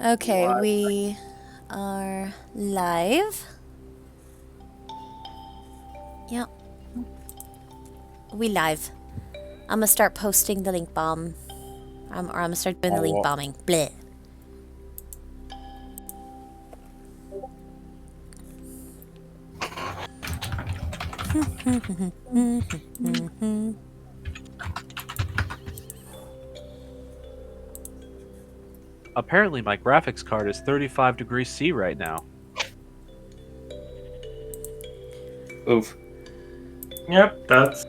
Okay, What? we are live. Yep, we live. I'm gonna start posting the link bomb. Or I'm gonna start doing the link Oh, bombing. Bleh. Apparently, my graphics card is 35 degrees C right now. oof. Yep, that's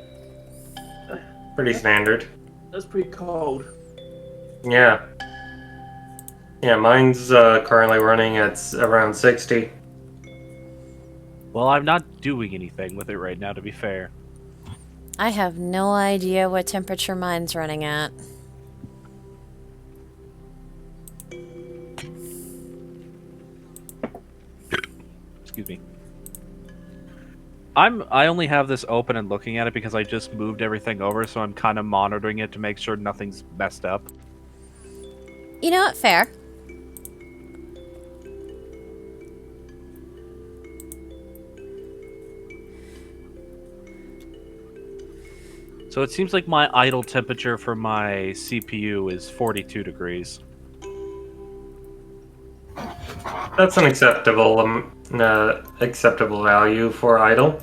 pretty standard. That's pretty cold. Yeah. Yeah, mine's currently running at around 60. Well, I'm not doing anything with it right now, to be fair. I have no idea what temperature mine's running at. Excuse me. I only have this open and looking at it because I just moved everything over, so I'm kind of monitoring it to make sure nothing's messed up. You know what? Fair. So it seems like my idle temperature for my CPU is 42 degrees. That's an acceptable value for idle.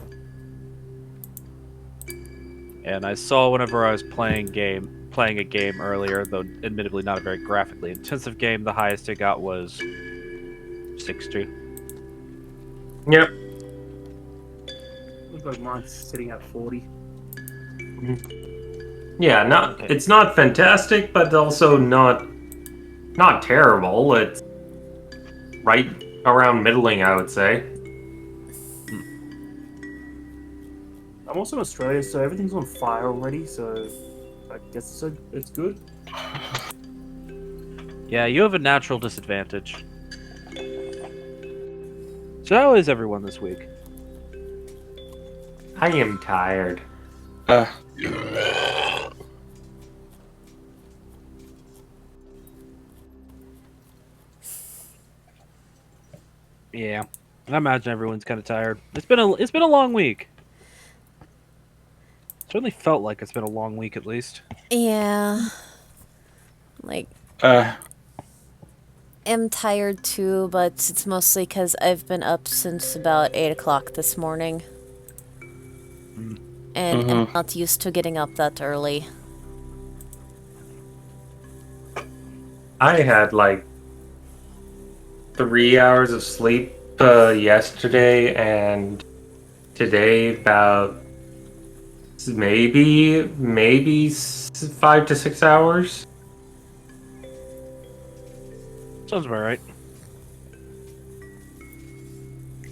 And I saw whenever I was playing a game earlier, though admittedly not a very graphically intensive game, the highest it got was 60. Yep. Looks like mine's sitting at 40. Yeah, Okay. it's not fantastic, but also not terrible. It's right around middling, I would say. I'm also in Australia, so everything's on fire already, so I guess it's good. Yeah, you have a natural disadvantage. So how is everyone this week? I am tired. Uh, Yeah, I imagine everyone's kind of tired. It's been a long week. Certainly felt like it's been a long week at least. Yeah. Like, uh, am tired too, but it's mostly because I've been up since about 8 o'clock this morning. And I'm mhm. not used to getting up that early. I had like 3 hours of sleep yesterday, and today about maybe 5 to 6 hours. Sounds about right.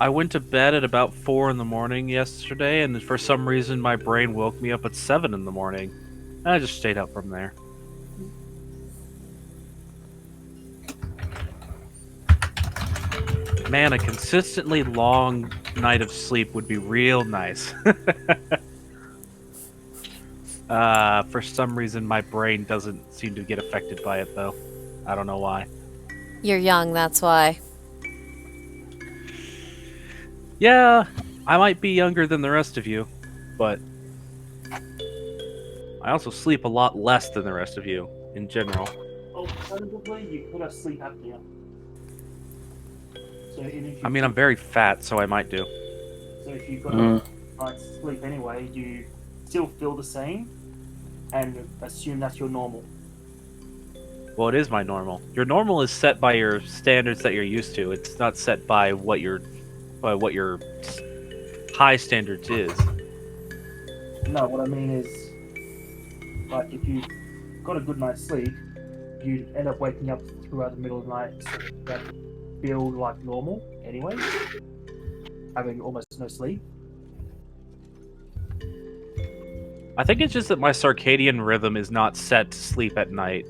I went to bed at about 4 in the morning yesterday, and for some reason my brain woke me up at 7 in the morning. And I just stayed up from there. Man, a consistently long night of sleep would be real nice. For some reason my brain doesn't seem to get affected by it, though. I don't know why. You're young, that's why. Yeah, I might be younger than the rest of you, but I also sleep a lot less than the rest of you, in general. Alternatively, you could have sleep apnea. So even if I mean, I'm very fat, so I might do. so if you've got Mm. a night's sleep anyway, you still feel the same and assume that's your normal. Well, it is my normal. Your normal is set by your standards that you're used to. It's not set by what your high standards is. No, what I mean is, like, if you got a good night's sleep, you end up waking up throughout the middle of the night, so that feel like normal anyway, having almost no sleep. I think it's just that my circadian rhythm is not set to sleep at night.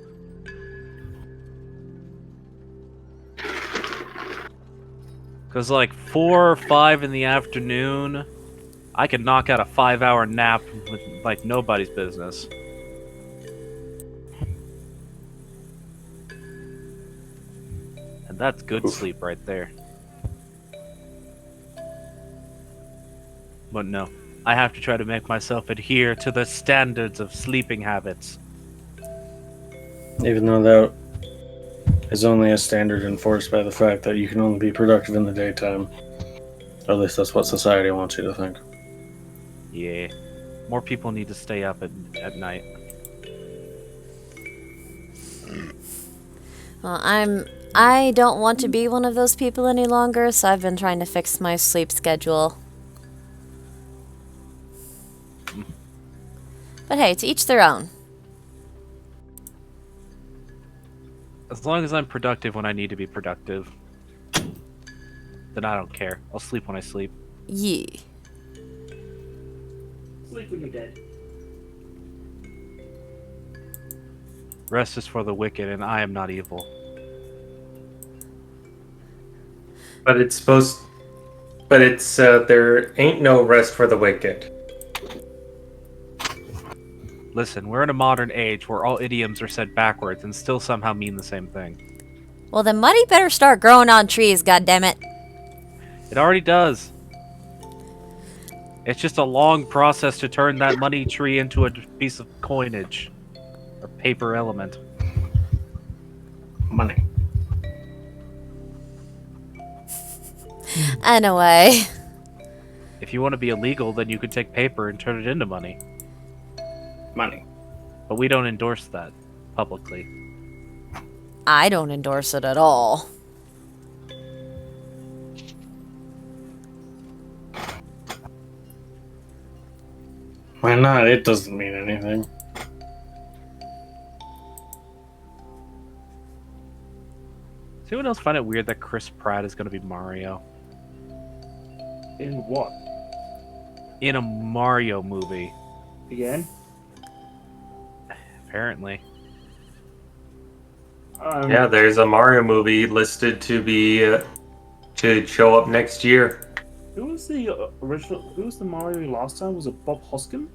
Because, like, 4 or 5 in the afternoon, I can knock out a 5-hour nap with, like, nobody's business. And that's good sleep right there. But no, I have to try to make myself adhere to the standards of sleeping habits. Even though that is only a standard enforced by the fact that you can only be productive in the daytime. Or at least that's what society wants you to think. Yeah. More people need to stay up at night. Well, I don't want to be one of those people any longer, so I've been trying to fix my sleep schedule. But hey, to each their own. As long as I'm productive when I need to be productive, then I don't care. I'll sleep when I sleep. Yeah. Sleep when you're dead. Rest is for the wicked, and I am not evil. But it's supposed. But it's there ain't no rest for the wicked. Listen, we're in a modern age where all idioms are said backwards and still somehow mean the same thing. Well, then money better start growing on trees, goddammit. It already does. It's just a long process to turn that money tree into a piece of coinage. Or paper element. Money. Anyway. If you want to be illegal, then you could take paper and turn it into money. Money. But we don't endorse that publicly. I don't endorse it at all. Why not? It doesn't mean anything. Does anyone else find it weird that Chris Pratt is going to be Mario? In what? In a Mario movie, Again? apparently. Yeah, there's a Mario movie listed to be to show up next year. Who was the original? Who was the Mario last time? Was it Bob Hoskin?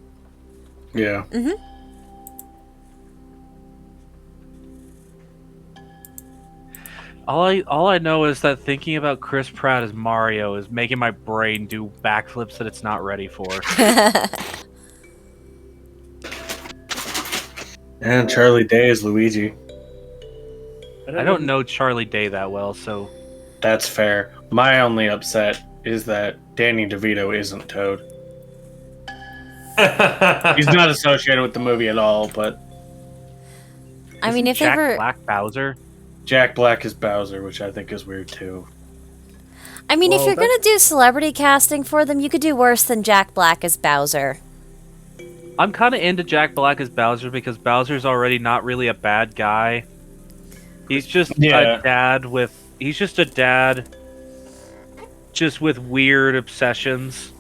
Yeah. All I know is that thinking about Chris Pratt as Mario is making my brain do backflips that it's not ready for. And Charlie Day is Luigi. I don't know Charlie Day that well, so That's fair. My only upset is that Danny DeVito isn't Toad. He's not associated with the movie at all, but I mean, Isn't if Jack they were... Black Bowser? Jack Black is Bowser, which I think is weird too. I mean, if Well, you're gonna do celebrity casting for them, you could do worse than Jack Black as Bowser. I'm kind of into Jack Black as Bowser because Bowser's already not really a bad guy. He's just Yeah. a dad with... He's just a dad just with weird obsessions.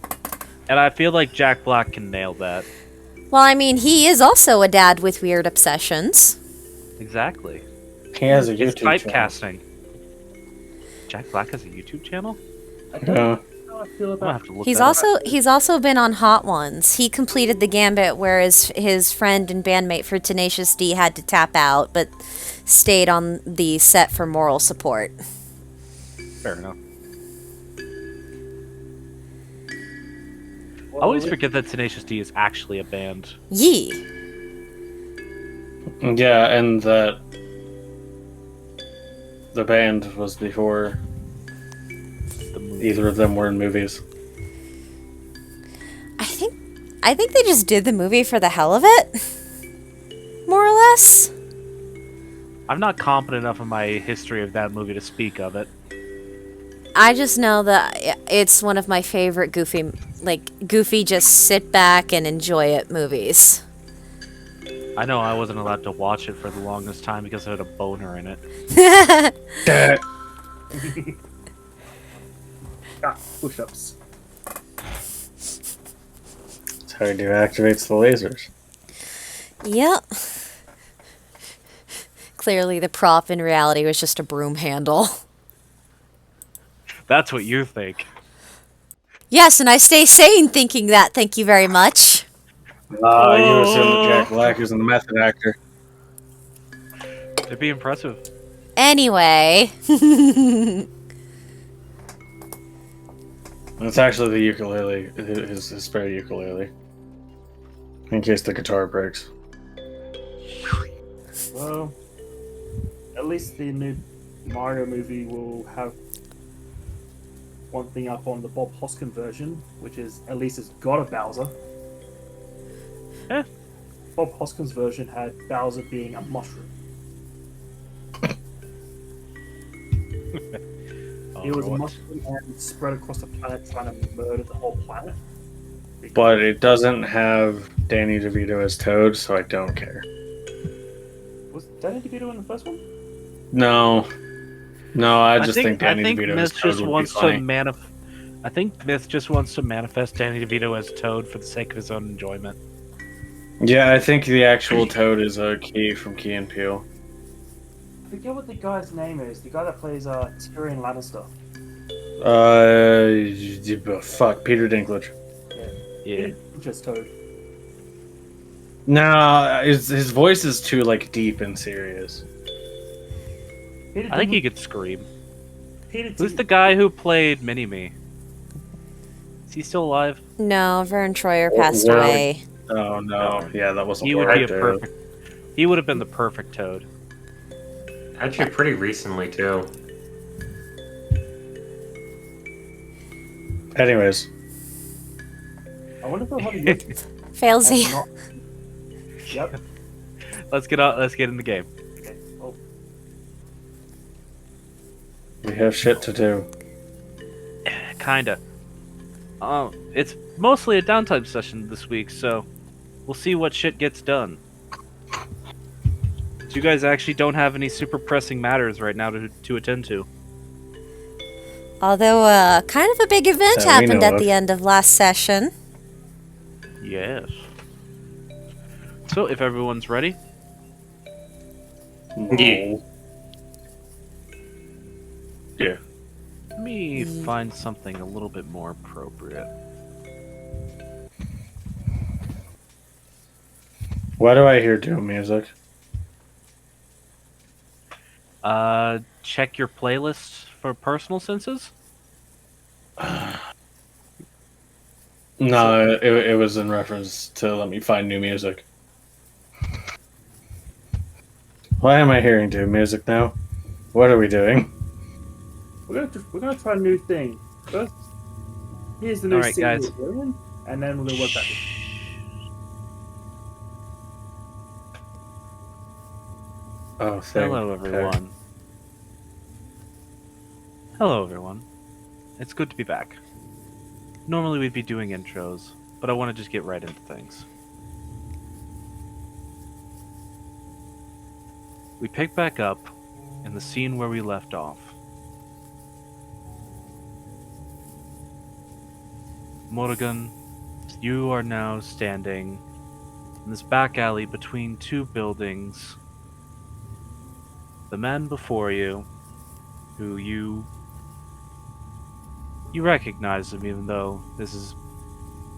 And I feel like Jack Black can nail that. Well, I mean, he is also a dad with weird obsessions. Exactly. He has a It's YouTube channel. typecasting. Jack Black has a YouTube channel? I don't Yeah. know how I feel I'm gonna have about. to look He's that up. he's also been on Hot Ones. He completed the gambit, whereas his friend and bandmate for Tenacious D had to tap out, but stayed on the set for moral support. Fair enough. I always forget that Tenacious D is actually a band. Yee. Yeah, and that the band was before The movie. either of them were in movies. I think they just did the movie for the hell of it. More or less. I'm not competent enough in my history of that movie to speak of it. I just know that it's one of my favorite goofy just sit back and enjoy it movies. I know I wasn't allowed to watch it for the longest time because it had a boner in it. Push-ups. That's how you do activates the lasers. Yep. Clearly the prop in reality was just a broom handle. That's what you think. Yes, and I stay sane thinking that, thank you very much. You assume that Jack Black isn't a method actor. It'd be impressive. Anyway. It's actually the ukulele, his spare ukulele. In case the guitar breaks. Well, at least the new Mario movie will have one thing up on the Bob Hoskins version, which is at least it's got a Bowser. Eh. Bob Hoskins' version had Bowser being a mushroom. He was a mushroom and spread across the planet trying to murder the whole planet. But it doesn't have Danny DeVito as Toad, so I don't care. Was Danny DeVito in the first one? No. No, I just think Danny DeVito as Myth Toad just would be wants funny. to I think Myth just wants to manifest Danny DeVito as Toad for the sake of his own enjoyment. Yeah, I think the actual Toad is a Key from Key and Peele. I forget what the guy's name is. The guy that plays Tyrion Lannister. Fuck, Peter Dinklage. Yeah. Just Toad. No, his voice is too like deep and serious. Peter I think he Dinklage- could scream. Peter Who's Din- the guy who played Mini-Me? Is he still alive? No, Vern Troyer passed Where- away. Oh no, yeah, that wasn't. He would be a right, perfect. He would have been the perfect Toad. Actually, pretty recently too. Anyways, I wonder if they'll have a young- Failsy. and not- Yep. Let's get in the game. Okay. Oh, we have shit to do. Kinda. It's mostly a downtime session this week, so we'll see what shit gets done. You guys actually don't have any super pressing matters right now to attend to. Although, kind of a big event That we happened know at of. the end of last session. Yes. So, if everyone's ready, Yeah. Yeah. let me find something a little bit more appropriate. Why do I hear Doom music? Check your playlist for personal senses. No, it was in reference to let me find new music. Why am I hearing Doom music now? What are we doing? we're gonna try a new thing. First, here's the new Alright, scene guys. we're doing, and then we're gonna work backwards. Oh, thing. Hello, everyone. Hello, everyone. It's good to be back. Normally we'd be doing intros, but I want to just get right into things. We pick back up in the scene where we left off. Morrigan, you are now standing in this back alley between two buildings. The man before you, who you recognize him, even though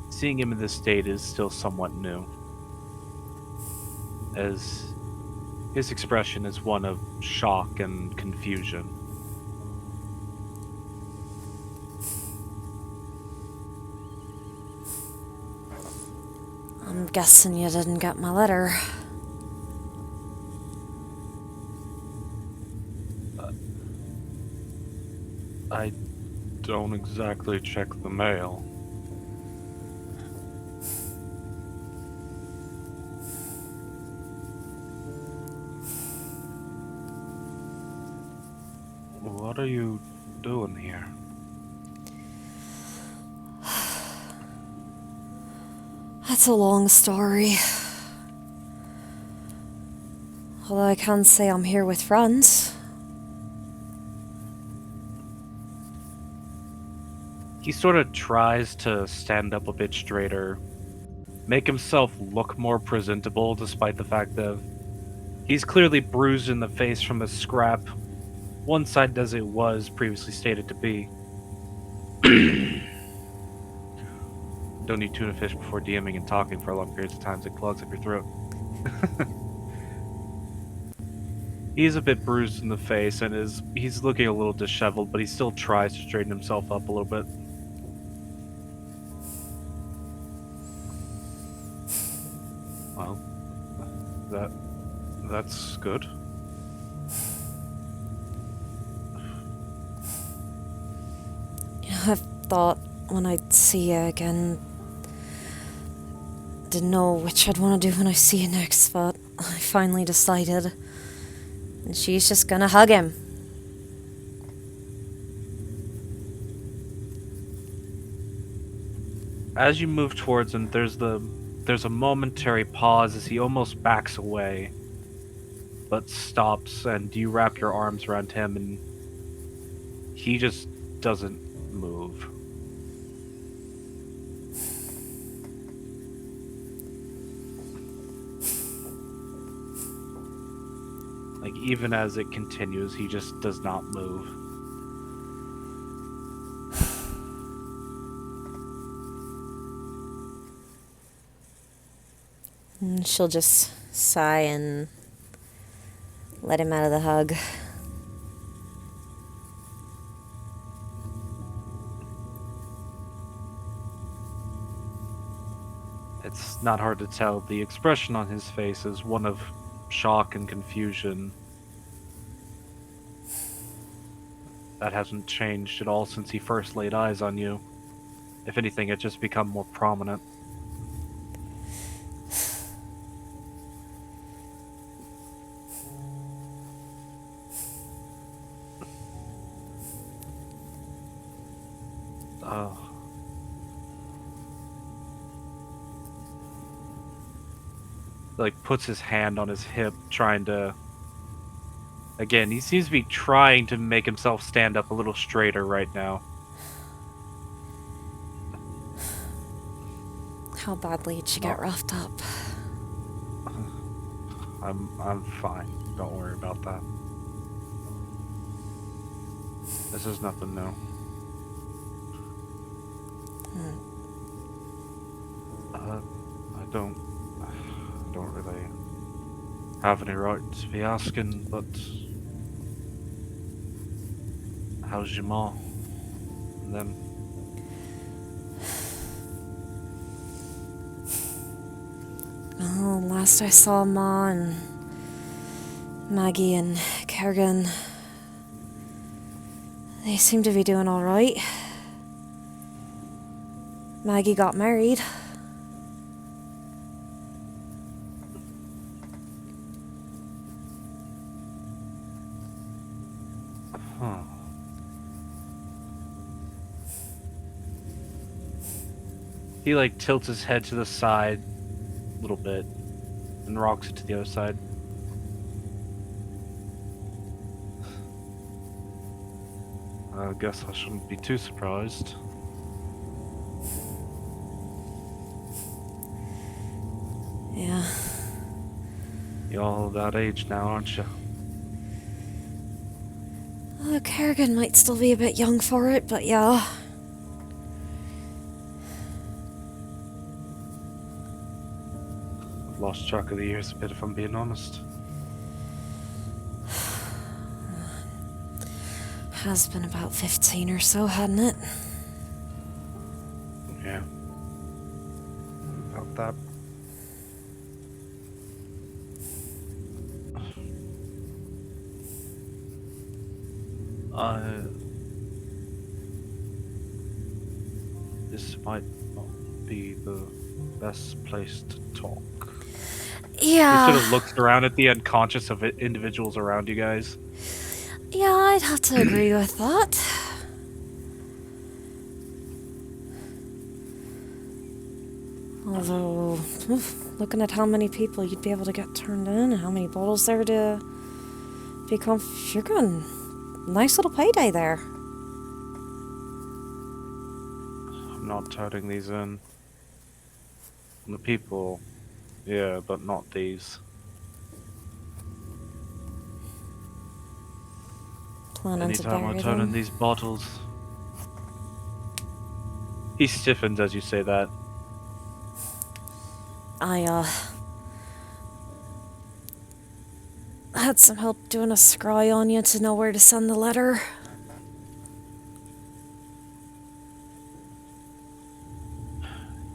seeing him in this state is still somewhat new, as his expression is one of shock and confusion. I'm guessing you didn't get my letter. I don't exactly check the mail. What are you doing here? That's a long story. Although I can say I'm here with friends. He sort of tries to stand up a bit straighter, make himself look more presentable despite the fact that he's clearly bruised in the face from a scrap, one-sided as it was previously stated to be. Don't eat tuna fish before DMing and talking for long periods of time, it clogs up your throat. He's a bit bruised in the face and he's looking a little disheveled, but he still tries to straighten himself up a little bit. Well, that's good. I thought when I'd see you again, didn't know which I'd want to do when I see you next, but I finally decided. And she's just gonna hug him. As you move towards him, there's a momentary pause as he almost backs away, but stops, and you wrap your arms around him, and he just doesn't move. Like, even as it continues, he just does not move. And she'll just sigh and let him out of the hug. It's not hard to tell. The expression on his face is one of shock and confusion. That hasn't changed at all since he first laid eyes on you. If anything, it's just become more prominent. Like, puts his hand on his hip, trying to... Again, he seems to be trying to make himself stand up a little straighter right now. How badly did you get roughed up? I'm fine. Don't worry about that. This is nothing new. I don't really have any right to be asking, but how's your ma? And then Well, last I saw Ma and Maggie and Kerrigan, they seem to be doing all right. Maggie got married. Huh. He like tilts his head to the side a little bit and rocks it to the other side. I guess I shouldn't be too surprised. Yeah. You're all that age now, aren't you? Kerrigan might still be a bit young for it, but yeah. I've lost track of the years a bit, if I'm being honest. Has been about 15 or so, hadn't it? Yeah. About that. This might not be the best place to talk. Yeah. He sort of looks around at the unconscious of individuals around you guys. Yeah, I'd have to agree with that. Although, looking at how many people you'd be able to get turned in and how many bottles there to become, you're going nice little payday there. I'm not turning these in. The people, yeah, but not these. Planning Anytime to I bury turn in them. these bottles. He stiffens as you say that. had some help doing a scry on you to know where to send the letter.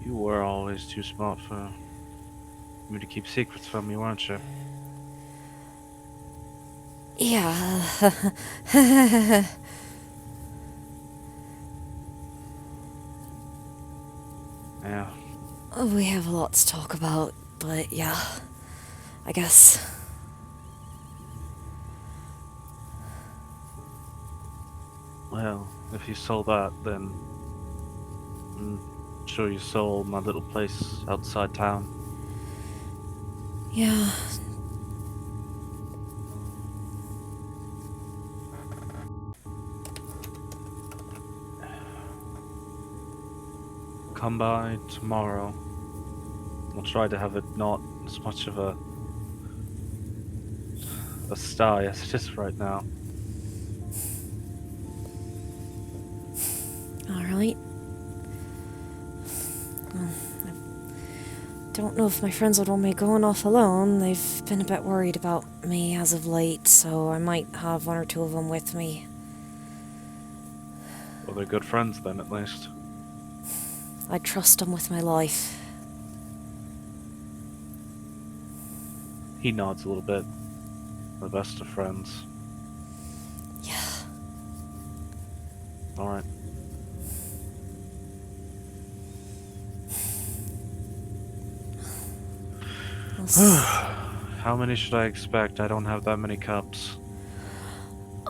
You were always too smart for me to keep secrets from you, weren't you? Yeah. Yeah. We have a lot to talk about, but yeah, I guess. Well, if you saw that, then I'm sure you saw my little place outside town. Yeah. Come by tomorrow. We'll try to have it not as much of a sty as it is right now. Alright. Don't know if my friends would want me going off alone. They've been a bit worried about me as of late, so I might have one or two of them with me. Well, they're good friends then, at least. I trust them with my life. He nods a little bit. The best of friends. Yeah. Alright. How many should I expect? I don't have that many cups.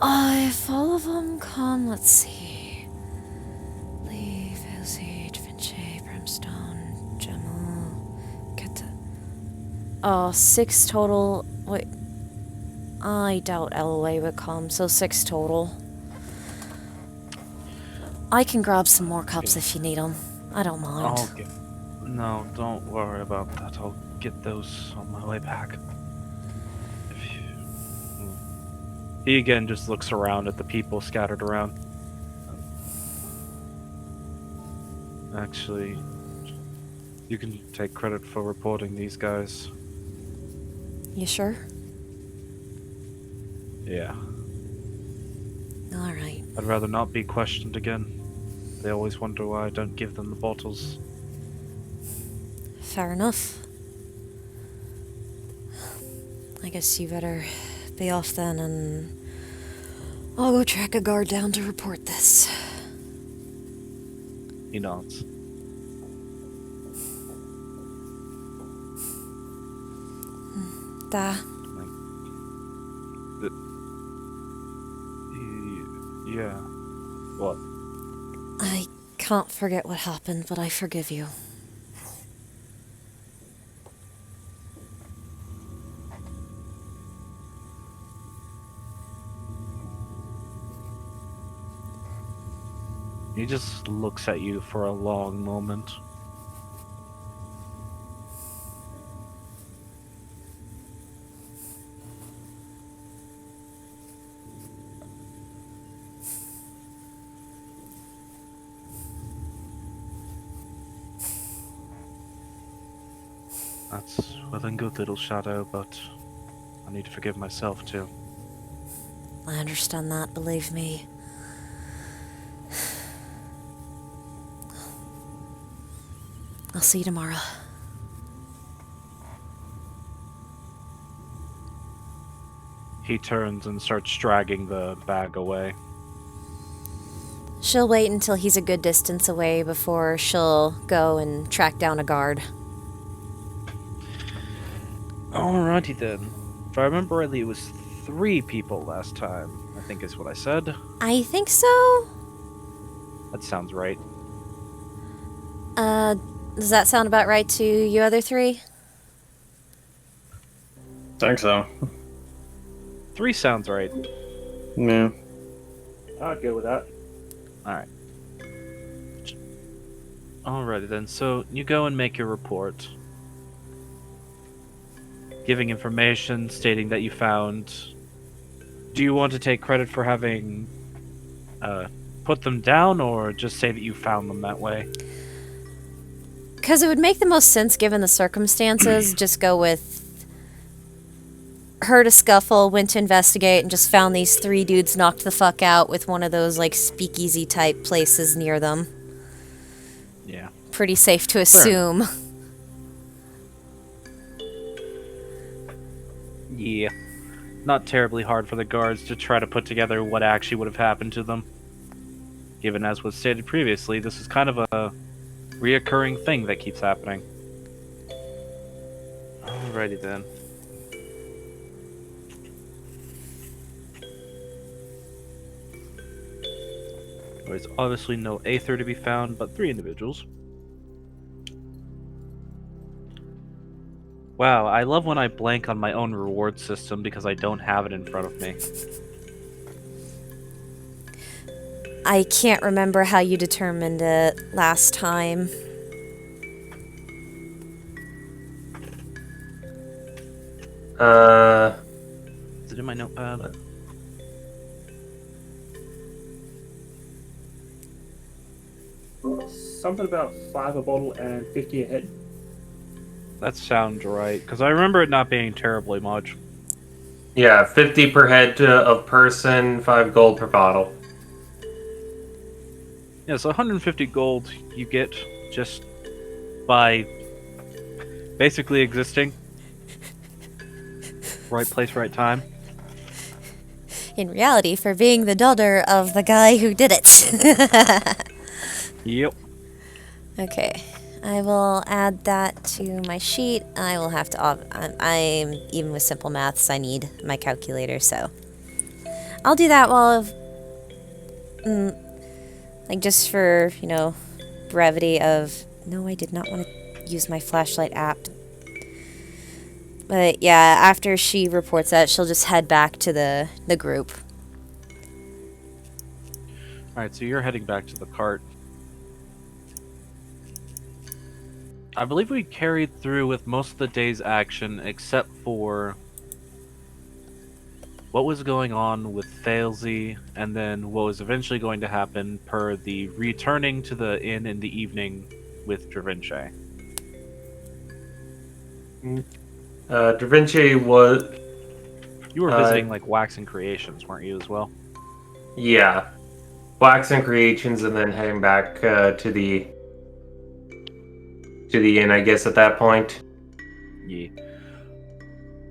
If all of them come, let's see. Leaf, Hillsage, Vinci, Brimstone, Gemma, Keta. Oh, 6 total. Wait. I doubt LOA would come, so 6 total. I can grab some more cups if you need them. I don't mind. I'll get... No, don't worry about that. I'll get those on my way back. If you... He again just looks around at the people scattered around. Actually, you can take credit for reporting these guys. You sure? Yeah. Alright. I'd rather not be questioned again. They always wonder why I don't give them the bottles. Fair enough. I guess you better be off then, and I'll go track a guard down to report this. He nods. Da. Yeah. What? I can't forget what happened, but I forgive you. He just looks at you for a long moment. That's well and good, little shadow, but I need to forgive myself too. I understand that, believe me. I'll see you tomorrow. He turns and starts dragging the bag away. She'll wait until he's a good distance away before she'll go and track down a guard. Alrighty then. If I remember rightly, it was 3 people last time, I think is what I said. I think so? That sounds right. Does that sound about right to you other 3? Think so. 3 sounds right. Yeah. I'd go with that. Alright. Alrighty then, so you go and make your report. Giving information, stating that you found... Do you want to take credit for having put them down, or just say that you found them that way? Because it would make the most sense given the circumstances, just go with... heard a scuffle, went to investigate, and just found these three dudes knocked the fuck out with one of those like speakeasy type places near them. Yeah. Pretty safe to assume. Yeah. Not terribly hard for the guards to try to put together what actually would have happened to them. Given, as was stated previously, this is kind of a reoccurring thing that keeps happening. Alrighty then. There's obviously no Aether to be found, but 3 individuals. Wow, I love when I blank on my own reward system because I don't have it in front of me. I can't remember how you determined it last time. Is it in my notepad? Something about 5 a bottle and 50 a head. That sounds right, because I remember it not being terribly much. Yeah, 50 per head of person, 5 gold per bottle. Yeah, so 150 gold you get just by basically existing. Right place, right time. In reality, for being the daughter of the guy who did it. Yep. Okay, I will add that to my sheet. I will have to. I'm even with simple maths. I need my calculator, so I'll do that while, like, just for brevity of. No, I did not want to use my flashlight app. But yeah, after she reports that, she'll just head back to the group. Alright, so you're heading back to the cart. I believe we carried through with most of the day's action, except for what was going on with Thalesy, and then what was eventually going to happen per the returning to the inn in the evening with Dravinche. Dravinci was... You were visiting, like, Wax and Creations, weren't you, as well? Yeah. Wax and Creations, and then heading back to the inn, I guess, at that point. Yeah.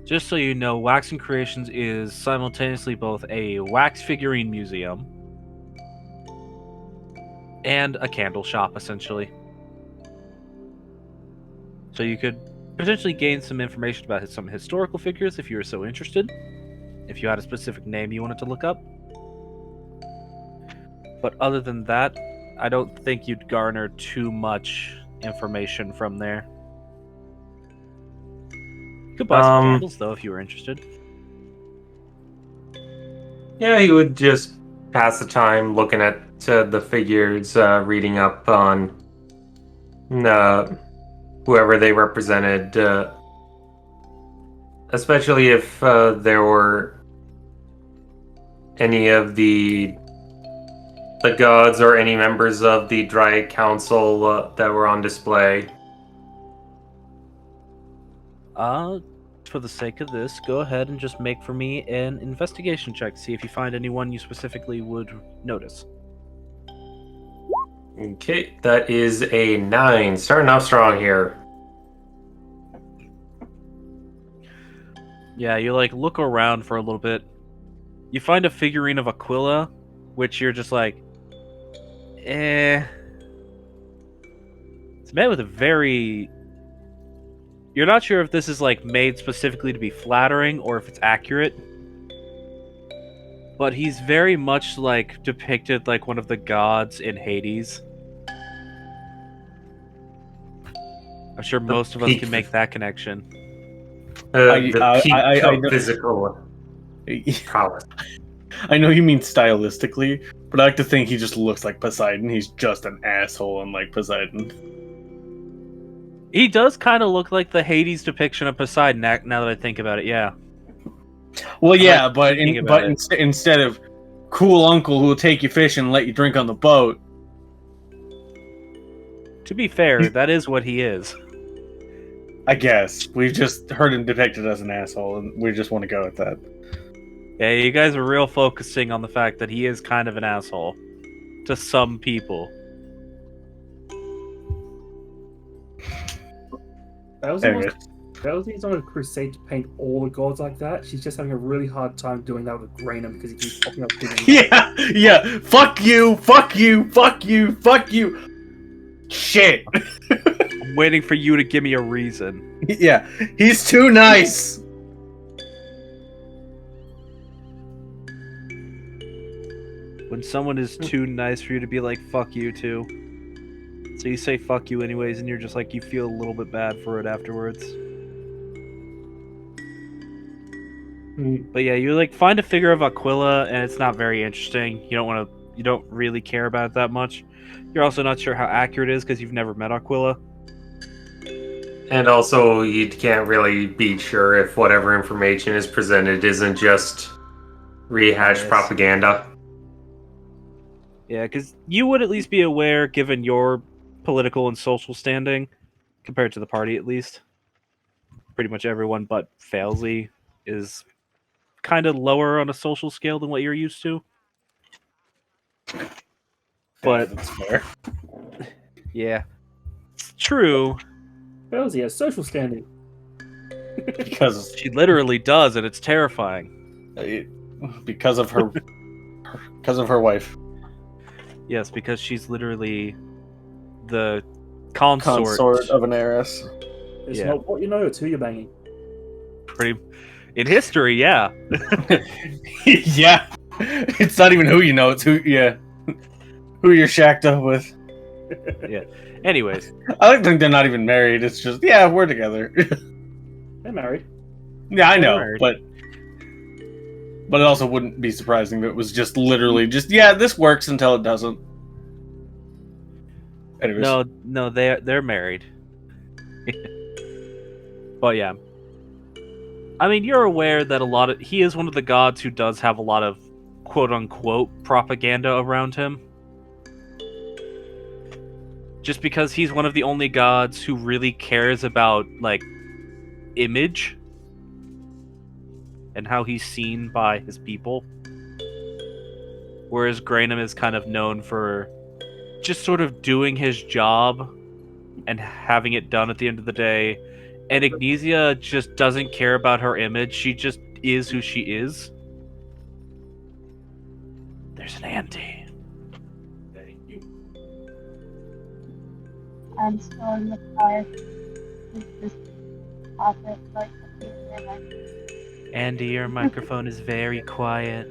Just so you know, Wax and Creations is simultaneously both a wax figurine museum and a candle shop, essentially. So you could potentially gain some information about some historical figures if you were so interested, if you had a specific name you wanted to look up. But other than that, I don't think you'd garner too much information from there. You could buy some candles, though, if you were interested. Yeah, he would just pass the time looking at the figures, reading up on whoever they represented, especially if there were any of the gods or any members of the Dryad Council that were on display. For the sake of this, go ahead and just make for me an investigation check. See if you find anyone you specifically would notice. Okay, that is a 9. Starting off strong here. Yeah, you like look around for a little bit. You find a figurine of Aquila, which you're just like, eh. It's met with a very... You're not sure if this is like made specifically to be flattering or if it's accurate. But he's very much like depicted like one of the gods in Hades. I'm sure most of us can make that connection. The peak of physical prowess. I know you mean stylistically, but I like to think he just looks like Poseidon. He's just an asshole unlike Poseidon. He does kind of look like the Hades depiction of Poseidon, now that I think about it, yeah. Well, yeah, but instead of cool uncle who will take you fishing and let you drink on the boat... To be fair, that is what he is. I guess we've just heard him depicted as an asshole, and we just want to go with that. Yeah, you guys are real focusing on the fact that he is kind of an asshole to some people. Anyway. Belzy's on a crusade to paint all the gods like that. She's just having a really hard time doing that with Grainham because he keeps popping up. Yeah. Fuck you. Fuck you. Fuck you. Fuck you. Shit. I'm waiting for you to give me a reason. Yeah, he's too nice. When someone is too nice for you to be like, fuck you too. So you say fuck you anyways, and you're just like, you feel a little bit bad for it afterwards. But yeah, you like find a figure of Aquila, and it's not very interesting. You don't really care about it that much. You're also not sure how accurate it is because you've never met Aquila. And also, you can't really be sure if whatever information is presented isn't just rehashed propaganda. Yeah, because you would at least be aware, given your political and social standing, compared to the party at least. Pretty much everyone but Failsy is kind of lower on a social scale than what you're used to. But that's fair. Yeah, it's true. Belzy has social standing. Because She literally does, and it's terrifying. because of her wife. Yes, because she's literally the consort of an heiress. It's Yeah. not what you know, it's who you're banging. Pretty in history, yeah. Yeah. It's not even who you know, it's who you're shacked up with. Anyways, I don't think they're not even married. It's just, yeah, we're together. They're married. Yeah, I know, married. but it also wouldn't be surprising that it was just literally just, yeah, this works until it doesn't. Anyways. no, they're married. But yeah. I mean, you're aware that he is one of the gods who does have a lot of quote-unquote propaganda around him. Just because he's one of the only gods who really cares about, like, image and how he's seen by his people. Whereas Grainham is kind of known for just sort of doing his job and having it done at the end of the day. And Ignesia just doesn't care about her image. She just is who she is. There's an ante. I'm still in the car. Just pop it like Andy, your microphone is very quiet.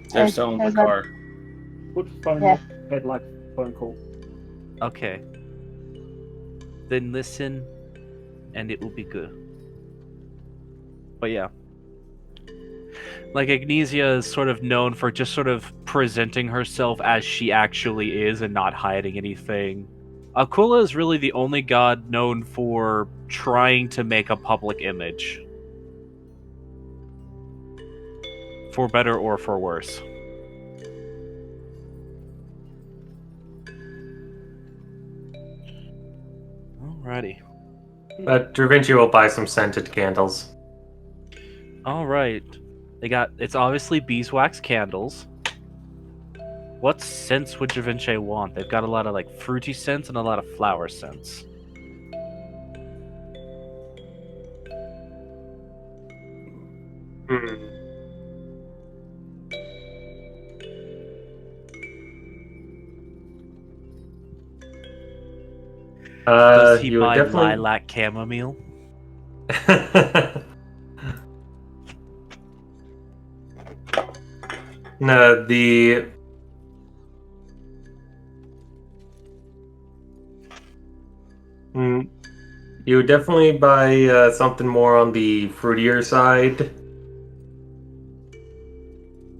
They're still in the car. Put phone Yeah. head like phone call. Okay. Then listen, and it will be good. But yeah. Like, Ignesia is sort of known for just sort of presenting herself as she actually is and not hiding anything. Aquila is really the only god known for trying to make a public image. For better or for worse. Alrighty. But Da Vinci will buy some scented candles. Alright. It's obviously beeswax candles. What scents would Da Vinci want? They've got a lot of like fruity scents and a lot of flower scents. Does he you would buy definitely... lilac chamomile? No, you would definitely buy something more on the fruitier side.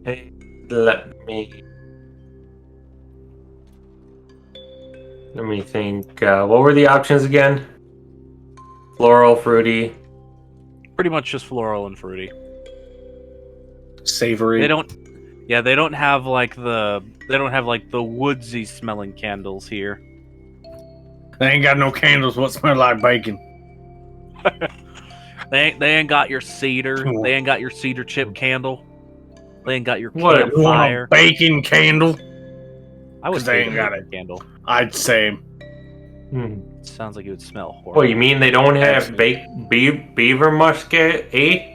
Hey, let me think. What were the options again? Floral, fruity. Pretty much just floral and fruity. Savory. They don't have like the woodsy smelling candles here. They ain't got no candles. What smell like bacon? They ain't got your cedar. They ain't got your cedar chip candle. They ain't got your What? You want a campfire. bacon candle? I would 'Cause they take ain't a got bacon candle. I'd say. Sounds like it would smell horrible. What, you mean they don't have Absolutely. beaver musket, eh?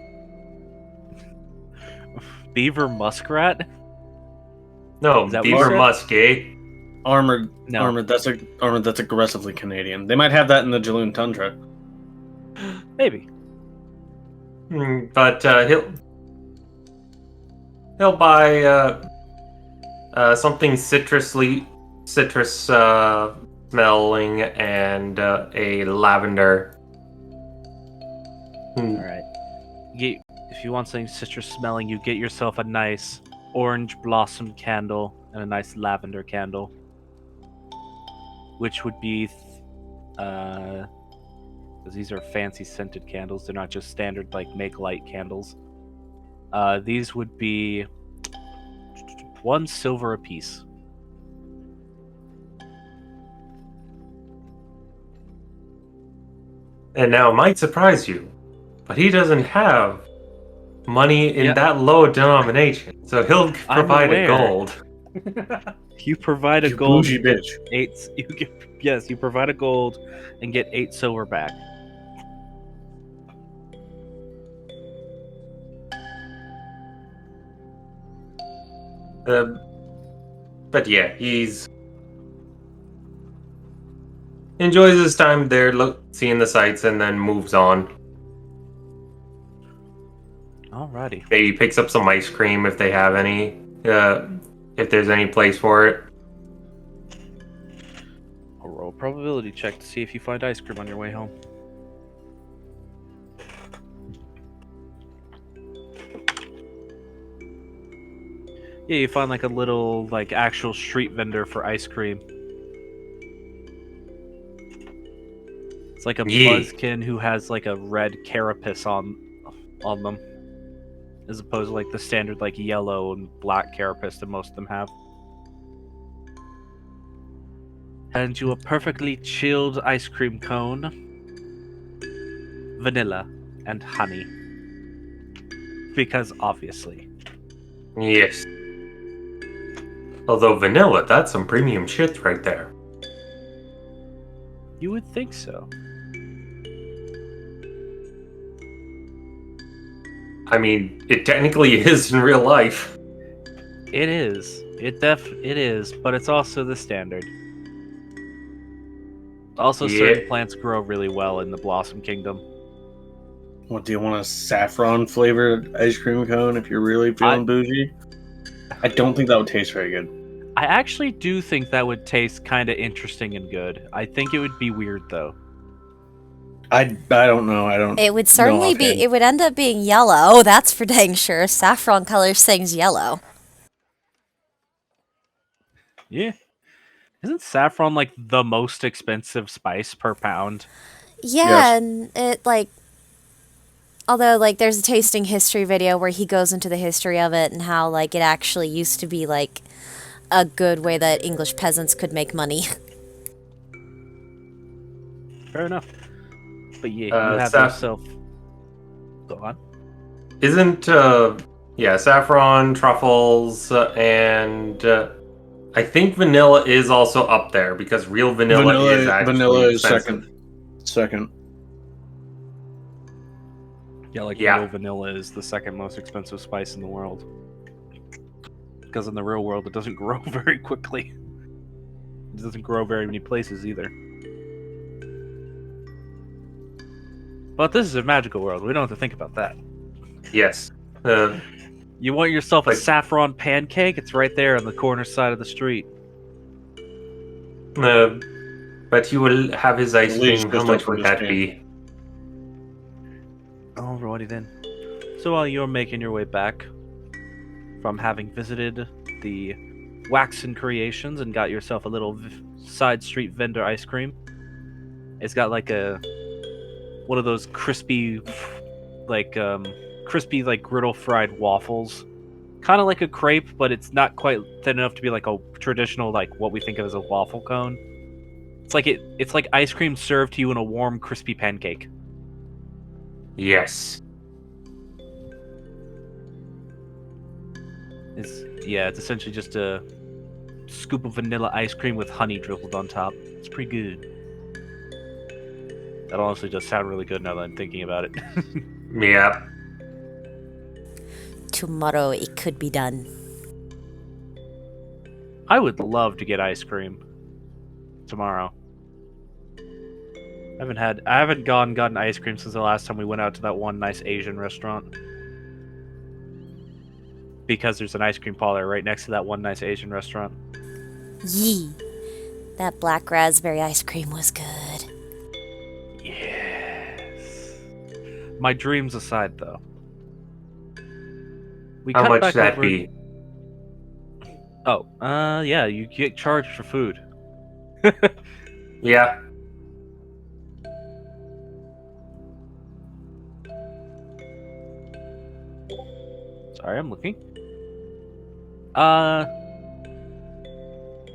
beaver muskrat? No, Is that what you beaver said? musk, eh? Armored. No. Armored. That's aggressively Canadian. They might have that in the Jaloon tundra. Maybe. But he'll buy something citrus smelling and a lavender. All right. If you want something citrus smelling, you get yourself a nice orange blossom candle and a nice lavender candle, which would be, because these are fancy scented candles. They're not just standard like make light candles. These would be 1 silver apiece. And now it might surprise you, but he doesn't have money in Yeah. that low denomination, so he'll I'm provide a aware. gold. You provide a You gold. bougie and get bitch. 8. You provide a gold and get 8 silver back. But yeah, he's enjoys his time there, seeing the sights, and then moves on. Alrighty. Maybe picks up some ice cream if they have any, if there's any place for it. I'll roll a probability check to see if you find ice cream on your way home. Yeah, you find like a little like actual street vendor for ice cream. It's like a Yeah. buzzkin who has like a red carapace on them, as opposed to like the standard like yellow and black carapace that most of them have. And you a perfectly chilled ice cream cone, vanilla and honey, because obviously. Yes. Although vanilla, that's some premium shit right there. You would think so. I mean, it technically is in real life. It is. It is, but it's also the standard. Also, Yeah. certain plants grow really well in the Blossom Kingdom. What do you want, a saffron flavored ice cream cone if you're really feeling bougie? I don't think that would taste very good. I actually do think that would taste kind of interesting and good. I think it would be weird though. I don't know. I don't. It would certainly know be. offhand. It would end up being yellow. That's for dang sure. Saffron colors things yellow. Yeah. Isn't saffron like the most expensive spice per pound? Yeah, Yes. and it like. Although, like, there's a tasting history video where he goes into the history of it and how, like, it actually used to be, like, a good way that English peasants could make money. Fair enough. But yeah, you have yourself. Go on. Isn't saffron, truffles, and I think vanilla is also up there because real vanilla is actually vanilla is expensive. second. Yeah, like Yeah. real vanilla is the second most expensive spice in the world. Because in the real world, it doesn't grow very quickly. It doesn't grow very many places either. But this is a magical world. We don't have to think about that. Yes. You want yourself a Like- saffron pancake? It's right there on the corner side of the street. But you will have his ice Please cream. How just much open would this that can. be? Alrighty then. So while you're making your way back from having visited the Waxen Creations and got yourself a little side street vendor ice cream, it's got like one of those crispy griddle fried waffles, kind of like a crepe, but it's not quite thin enough to be like a traditional like what we think of as a waffle cone. It's like ice cream served to you in a warm, crispy pancake. Yes. It's essentially just a scoop of vanilla ice cream with honey dribbled on top. It's pretty good. That honestly does sound really good now that I'm thinking about it. Yeah. Tomorrow it could be done. I would love to get ice cream tomorrow. I haven't gotten ice cream since the last time we went out to that one nice Asian restaurant. Because there's an ice cream parlor right next to that one nice Asian restaurant. Yee. That black raspberry ice cream was good. Yes. My dreams aside, though. We How cut much back that over. be? Oh, yeah, you get charged for food. Yeah. Sorry, I'm looking.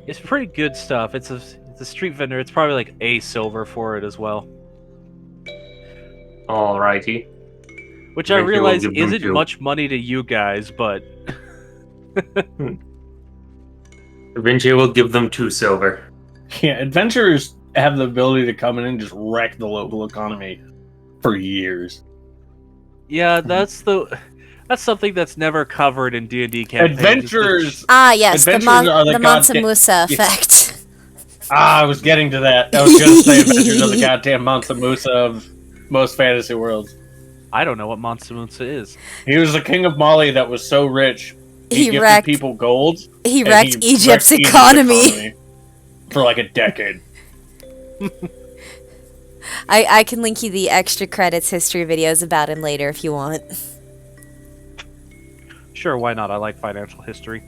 It's pretty good stuff. It's a street vendor. It's probably like a silver for it as well. Alrighty. Which I Eventually we'll realize give them isn't two. much money to you guys, but Eventually we'll give them 2 silver. Yeah, adventurers have the ability to come in and just wreck the local economy for years. yeah, that's something that's never covered in D&D campaigns. Adventurers. Ah, yes, the, Adventures are the the Mansa goddamn- Musa Yeah. effect. I was getting to that. I was going to say Adventures are the goddamn Mansa Musa of most fantasy worlds. I don't know what Monsamunsa is. He was the king of Mali that was so rich. He gifted wrecked- people gold. He and wrecked Egypt's economy. for like a decade. I can link you the extra credits history videos about him later if you want. Sure, why not? I like financial history.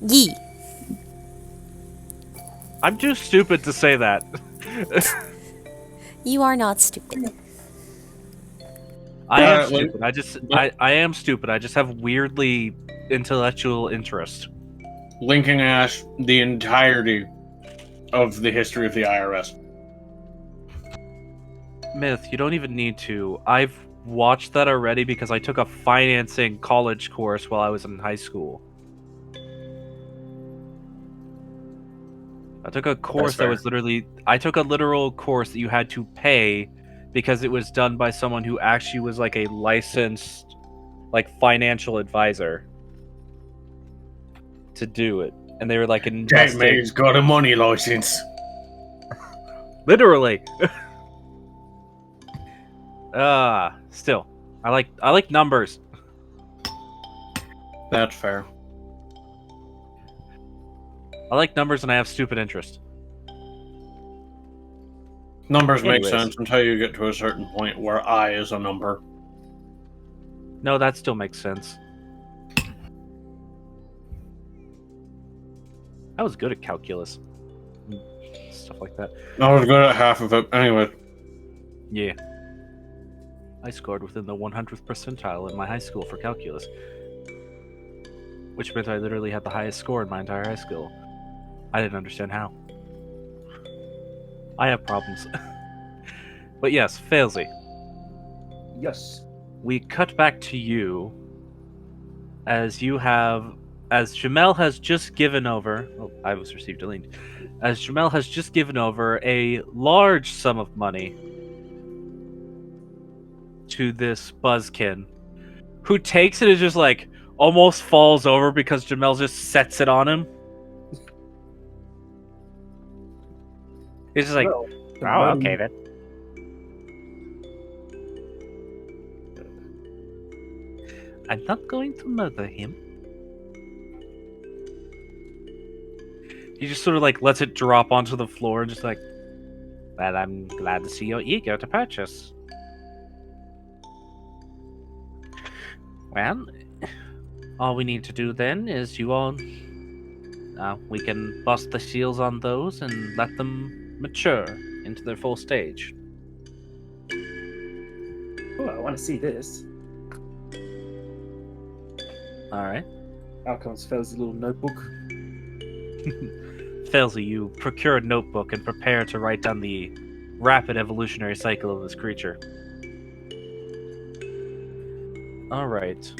Yee. I'm too stupid to say that. You are not stupid. I am Apparently. stupid. I am stupid. I just have weirdly intellectual interest. Linking Ash the entirety of the history of the IRS. Myth, you don't even need to. I've watched that already because I took a financing college course while I was in high school. I took a course that fair. was literally... I took a literal course that you had to pay because it was done by someone who actually was like a licensed financial advisor to do it. And they were like That investing... man's got a money license. Literally. Still. I like numbers. That's fair. I like numbers and I have stupid interest. Numbers make Anyways. sense until you get to a certain point where I is a number. No, that still makes sense. I was good at calculus. Stuff like that. I was good at half of it. Anyway, Yeah. I scored within the 100th percentile in my high school for calculus. Which meant I literally had the highest score in my entire high school. I didn't understand how. I have problems. But yes, Failsy. Yes. We cut back to you as Jamel has just given over. Oh, I was received a link. As Jamel has just given over a large sum of money to this buzzkin, who takes it and just almost falls over because Jamel just sets it on him. He's just like, Well, oh, okay then. I'm not going to murder him. He just sort of lets it drop onto the floor and just well, I'm glad to see you're eager to purchase. Well, all we need to do then is we can bust the seals on those and let them mature into their full stage. Oh, I want to see this. Alright. Out comes Fel's little notebook. Failsy, you procure a notebook and prepare to write down the rapid evolutionary cycle of this creature. All right.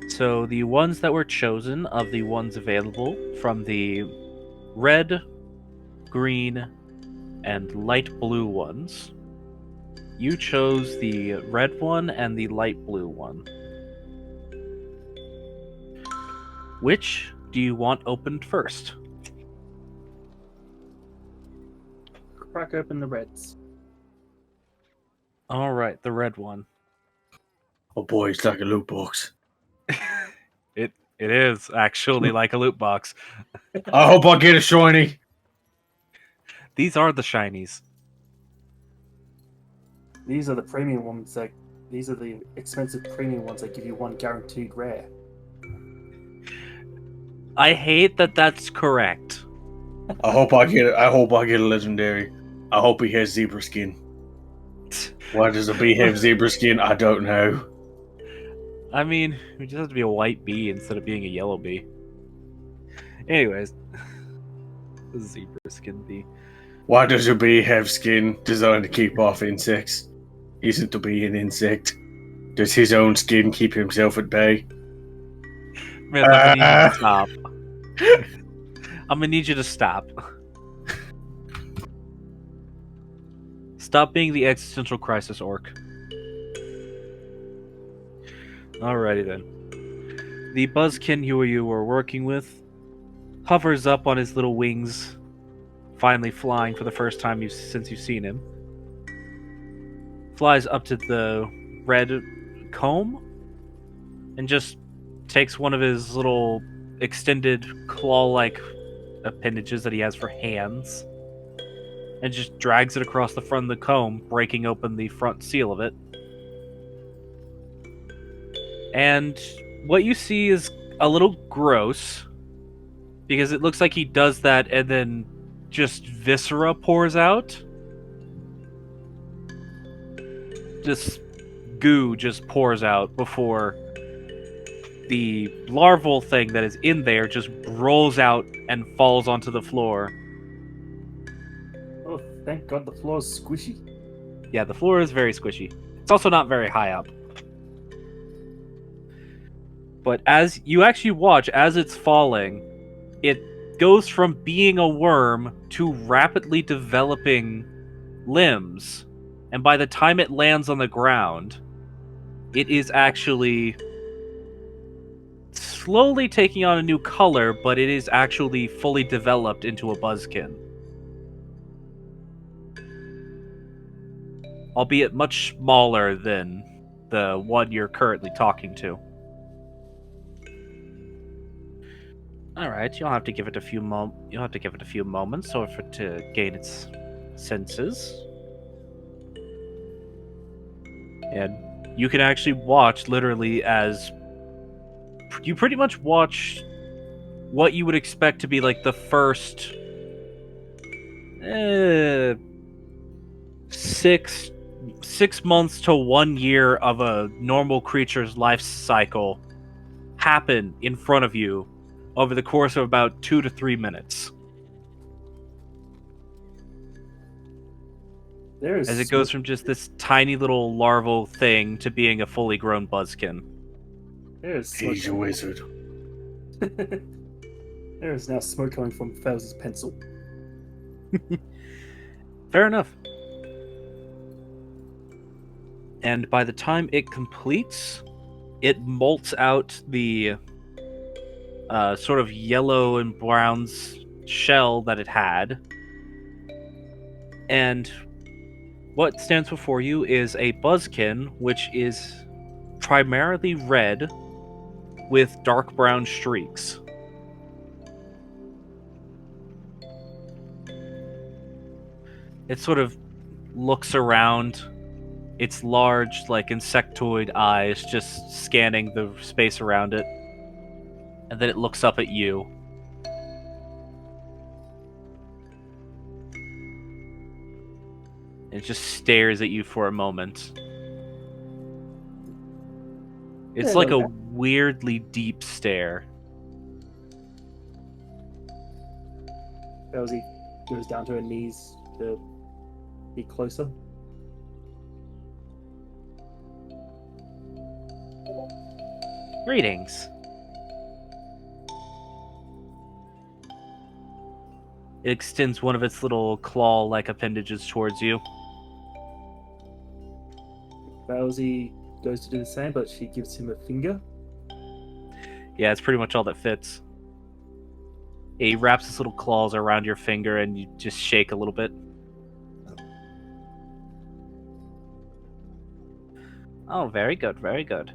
So the ones that were chosen of the ones available from the red, green, and light blue ones, you chose the red one and the light blue one. Which do you want opened first? Crack open the reds. All right, the red one. Oh boy, it's like a loot box. It is actually like a loot box. I hope I get a shiny. These are the shinies. These are the premium ones. These are the expensive premium ones that give you one guaranteed rare. I hate that that's correct. I hope I get a legendary. I hope he has zebra skin. Why does a bee have zebra skin? I don't know. I mean, it just has to be a white bee instead of being a yellow bee. Anyways, the zebra skin bee. Why does a bee have skin designed to keep off insects? Isn't the bee an insect? Does his own skin keep himself at bay? Myth, I'm gonna need you to stop. I'm gonna need you to stop. Stop being the existential crisis orc. Alrighty then. The buzzkin you were working with hovers up on his little wings, finally flying for the first time since you've seen him. Flies up to the red comb and just takes one of his little extended claw-like appendages that he has for hands and just drags it across the front of the comb, breaking open the front seal of it. And what you see is a little gross, because it looks like he does that and then just viscera pours out. Just goo just pours out before the larval thing that is in there just rolls out and falls onto the floor. Oh, thank God the floor's squishy. Yeah, the floor is very squishy. It's also not very high up. But as you actually watch, as it's falling, it goes from being a worm to rapidly developing limbs. And by the time it lands on the ground, it is actually slowly taking on a new color, but it is actually fully developed into a buzzkin. Albeit much smaller than the one you're currently talking to. All right, you'll have to give it a few moments for it to gain its senses. And you can actually watch literally as you pretty much watch what you would expect to be like the first 6 months to 1 year of a normal creature's life cycle happen in front of you over the course of about 2 to 3 minutes. As it goes from just this tiny little larval thing to being a fully grown buzzkin. He's a wizard. There is now smoke coming from Fowler's pencil. Fair enough. And by the time it completes, it molts out the sort of yellow and brown shell that it had. And what stands before you is a buzzkin, which is primarily red with dark brown streaks. It sort of looks around, its large, like, insectoid eyes just scanning the space around it. And then it looks up at you. It just stares at you for a moment. It's like a weirdly deep stare. Fowler goes down to her knees to be closer. Greetings. It extends one of its little claw-like appendages towards you. Bowsy goes to do the same, but she gives him a finger. Yeah, it's pretty much all that fits. He wraps his little claws around your finger and you just shake a little bit. Oh, very good, very good.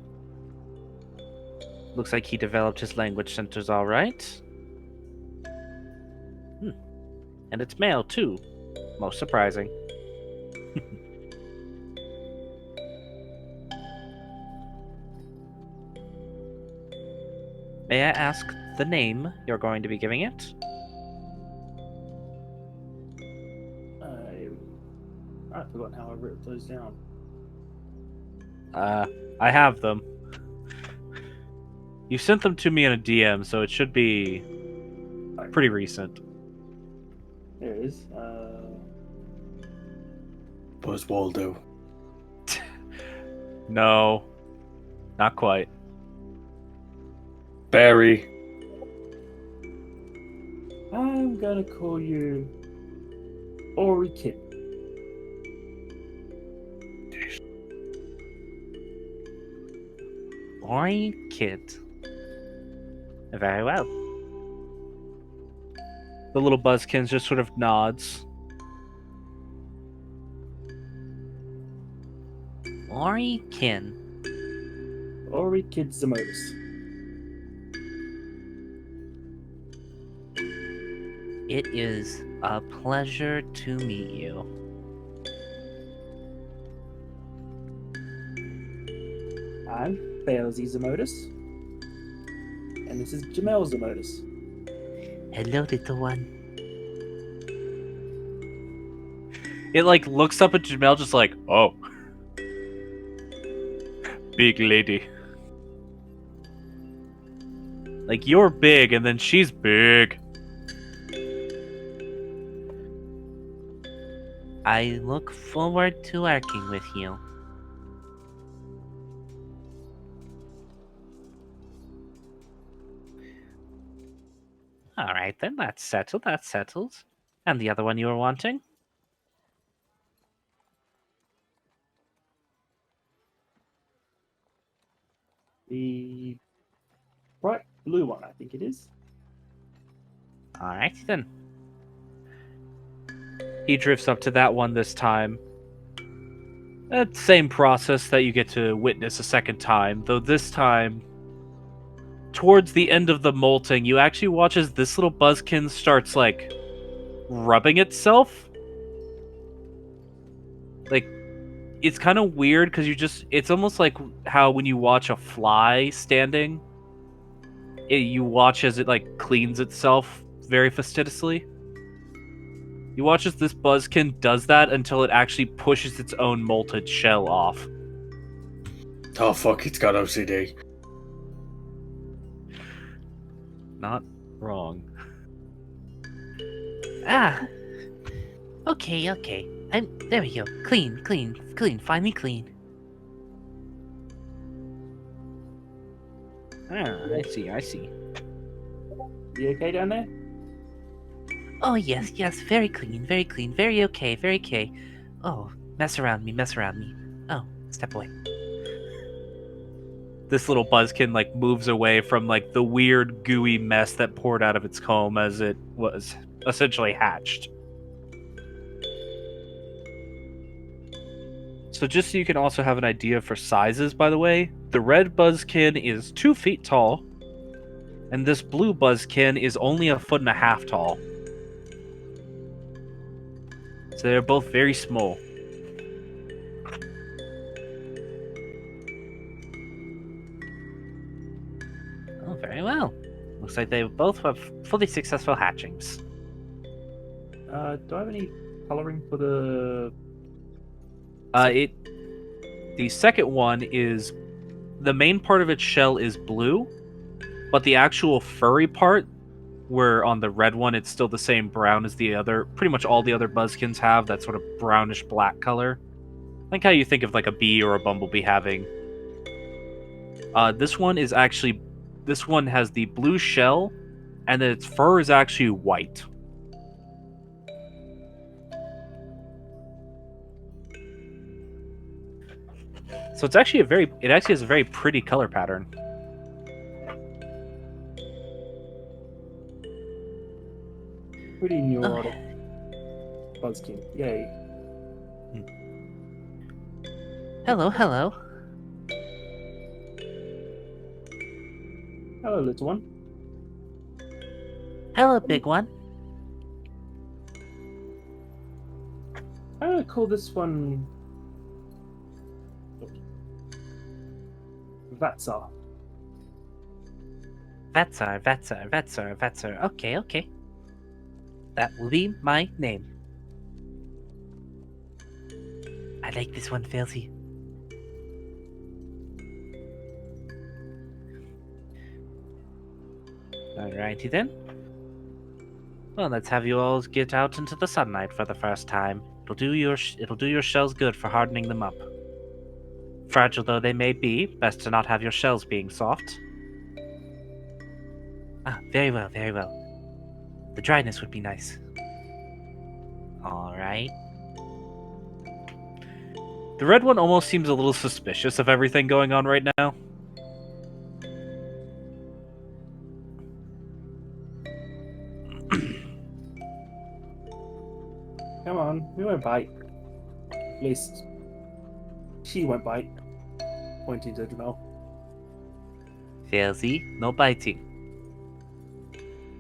Looks like he developed his language centers all right. And it's male, too. Most surprising. May I ask the name you're going to be giving it? I've forgotten how I wrote those down. I have them. You sent them to me in a DM, so it should be pretty recent. There it is. Buzz Waldo. No, not quite. Barry. I'm gonna call you Ori Kid. Ori Kid. Very well. The little buzzkin just sort of nods. Ori Kin. Ori Kid Zamotus. It is a pleasure to meet you. I'm Bowsy Zamotus. And this is Jamel Zamotus. Hello, little one. It like looks up at Jamel just like, oh. Big lady. Like, you're big and then she's big. I look forward to working with you. Alright then, that's settled, that's settled. And the other one you were wanting? The bright blue one, I think it is. Alright then. He drifts up to that one this time. Same process that you get to witness a second time, though this time, towards the end of the molting, you actually watch as this little buzzkin starts, like, rubbing itself. Like, it's kind of weird because it's almost like how when you watch a fly standing, you watch as it, like, cleans itself very fastidiously. You watch as this buzzkin does that until it actually pushes its own molted shell off. Oh fuck, it's got OCD. Not wrong. Ah. Okay, okay. There we go. Clean, clean, clean. Finally clean. Ah, I see, I see. You okay down there? Oh, yes, yes. Very clean, very clean. Very okay, very okay. Oh, mess around me, mess around me. Oh, step away. This little buzzkin, like, moves away from, like, the weird, gooey mess that poured out of its comb as it was essentially hatched. So just so you can also have an idea for sizes, by the way, the red buzzkin is 2 feet tall, and this blue buzzkin is only 1.5 feet tall. So they're both very small. Oh, very well. Looks like they both have fully successful hatchings. Do I have any coloring for the... The second one is, the main part of its shell is blue, but the actual furry part, where on the red one it's still the same brown as the other, pretty much all the other buzzkins have that sort of brownish black color. Like how you think of like a bee or a bumblebee having. This one is actually, this one has the blue shell, and then its fur is actually white. So it's actually it actually has a very pretty color pattern. Pretty neurotic buzzkin. Yay. Hello, hello. Hello, little one. Hello, big one. I'm gonna call this one Vatsar. Vatsar. Okay. That will be my name. I like this one, Filthy. Alrighty then. Well, let's have you all get out into the sunlight for the first time. It'll do your shells good for hardening them up. Fragile though they may be, best to not have your shells being soft. Ah, very well. The dryness would be nice. Alright. The red one almost seems a little suspicious of everything going on right now. Come on, we won't bite. At least she won't bite. Pointing to Jamel. Filthy, no biting.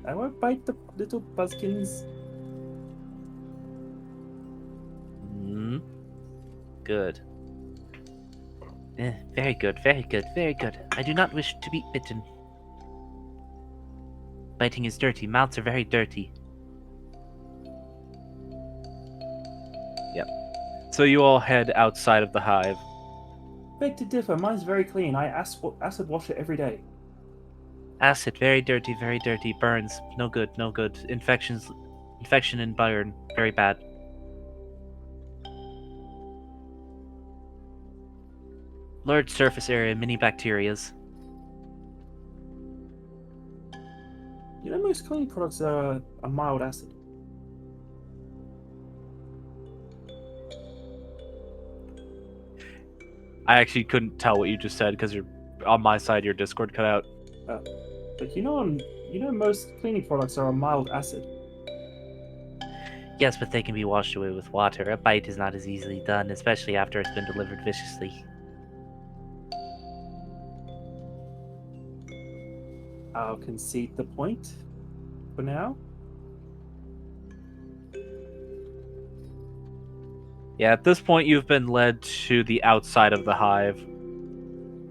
I won't bite the little buzzkins. Good. Very good. I do not wish to be bitten. Biting is dirty. Mouths are very dirty. Yep. So you all head outside of the hive. Beg to differ, mine's very clean. I acid wash it every day. Acid, very dirty. Burns, no good. Infection and burn, very bad. Large surface area, mini bacterias. You know, most cleaning products are a mild acid. I actually couldn't tell what you just said because you're on my side. Your Discord cut out. But you know, most cleaning products are a mild acid. Yes, but they can be washed away with water. A bite is not as easily done, especially after it's been delivered viciously. I'll concede the point for now. Yeah, at this point, you've been led to the outside of the hive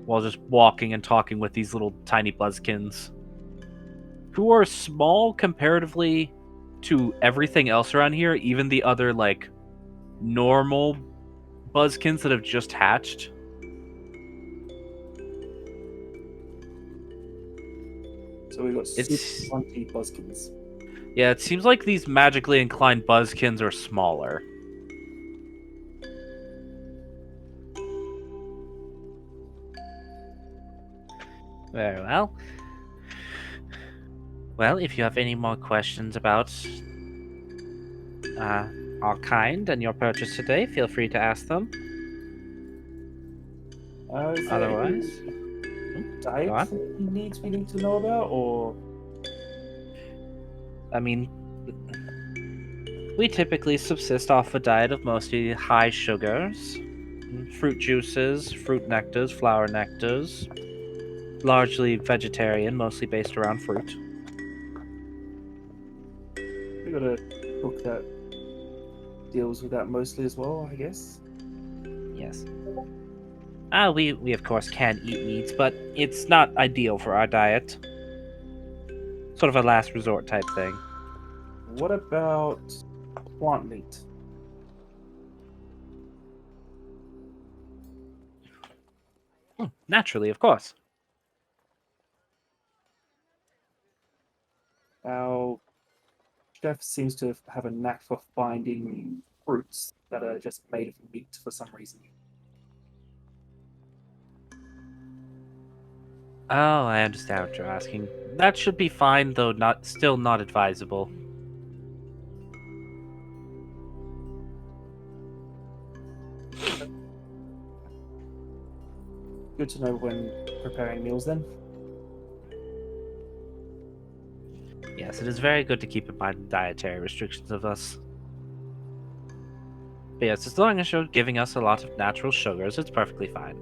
while just walking and talking with these little tiny buzzkins who are small comparatively to everything else around here, even the other, like, normal buzzkins that have just hatched. So we've got It's- super funky buzzkins. Yeah, it seems like these magically inclined buzzkins are smaller. Very well. Well, if you have any more questions about our kind and your purchase today, feel free to ask them. Is there Otherwise, any go diet on. needs we need to know about, or I mean, we typically subsist off a diet of mostly high sugars, fruit juices, fruit nectars, flower nectars, largely vegetarian, mostly based around fruit. we got a cook that deals with that mostly as well, I guess. Yes. We of course can eat meats, but it's not ideal for our diet. Sort of a last resort type thing. What about plant meat? Naturally, of course. Our chef seems to have a knack for finding fruits that are just made of meat for some reason. Oh, I understand what you're asking. That should be fine, though still not advisable. Good to know when preparing meals then. Yes, it is very good to keep in mind the dietary restrictions of us. But yes, as long as you're giving us a lot of natural sugars, it's perfectly fine.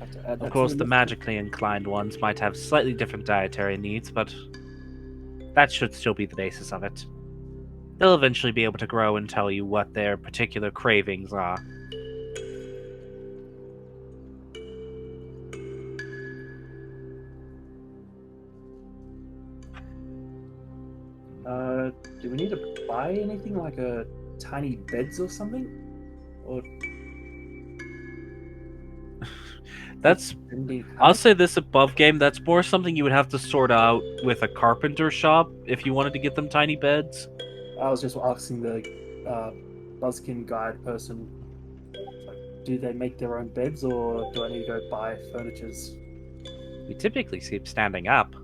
Have to add Of that course, to the list. magically inclined ones might have slightly different dietary needs, but that should still be the basis of it. They'll eventually be able to grow and tell you what their particular cravings are. Do we need to buy anything like a tiny beds or something? Or That's indeed I'll say this above game, that's more something you would have to sort out with a carpenter shop if you wanted to get them tiny beds. I was just asking the Buzzkin guide person, like, do they make their own beds or do I need to go buy furnitures? We typically see them standing up.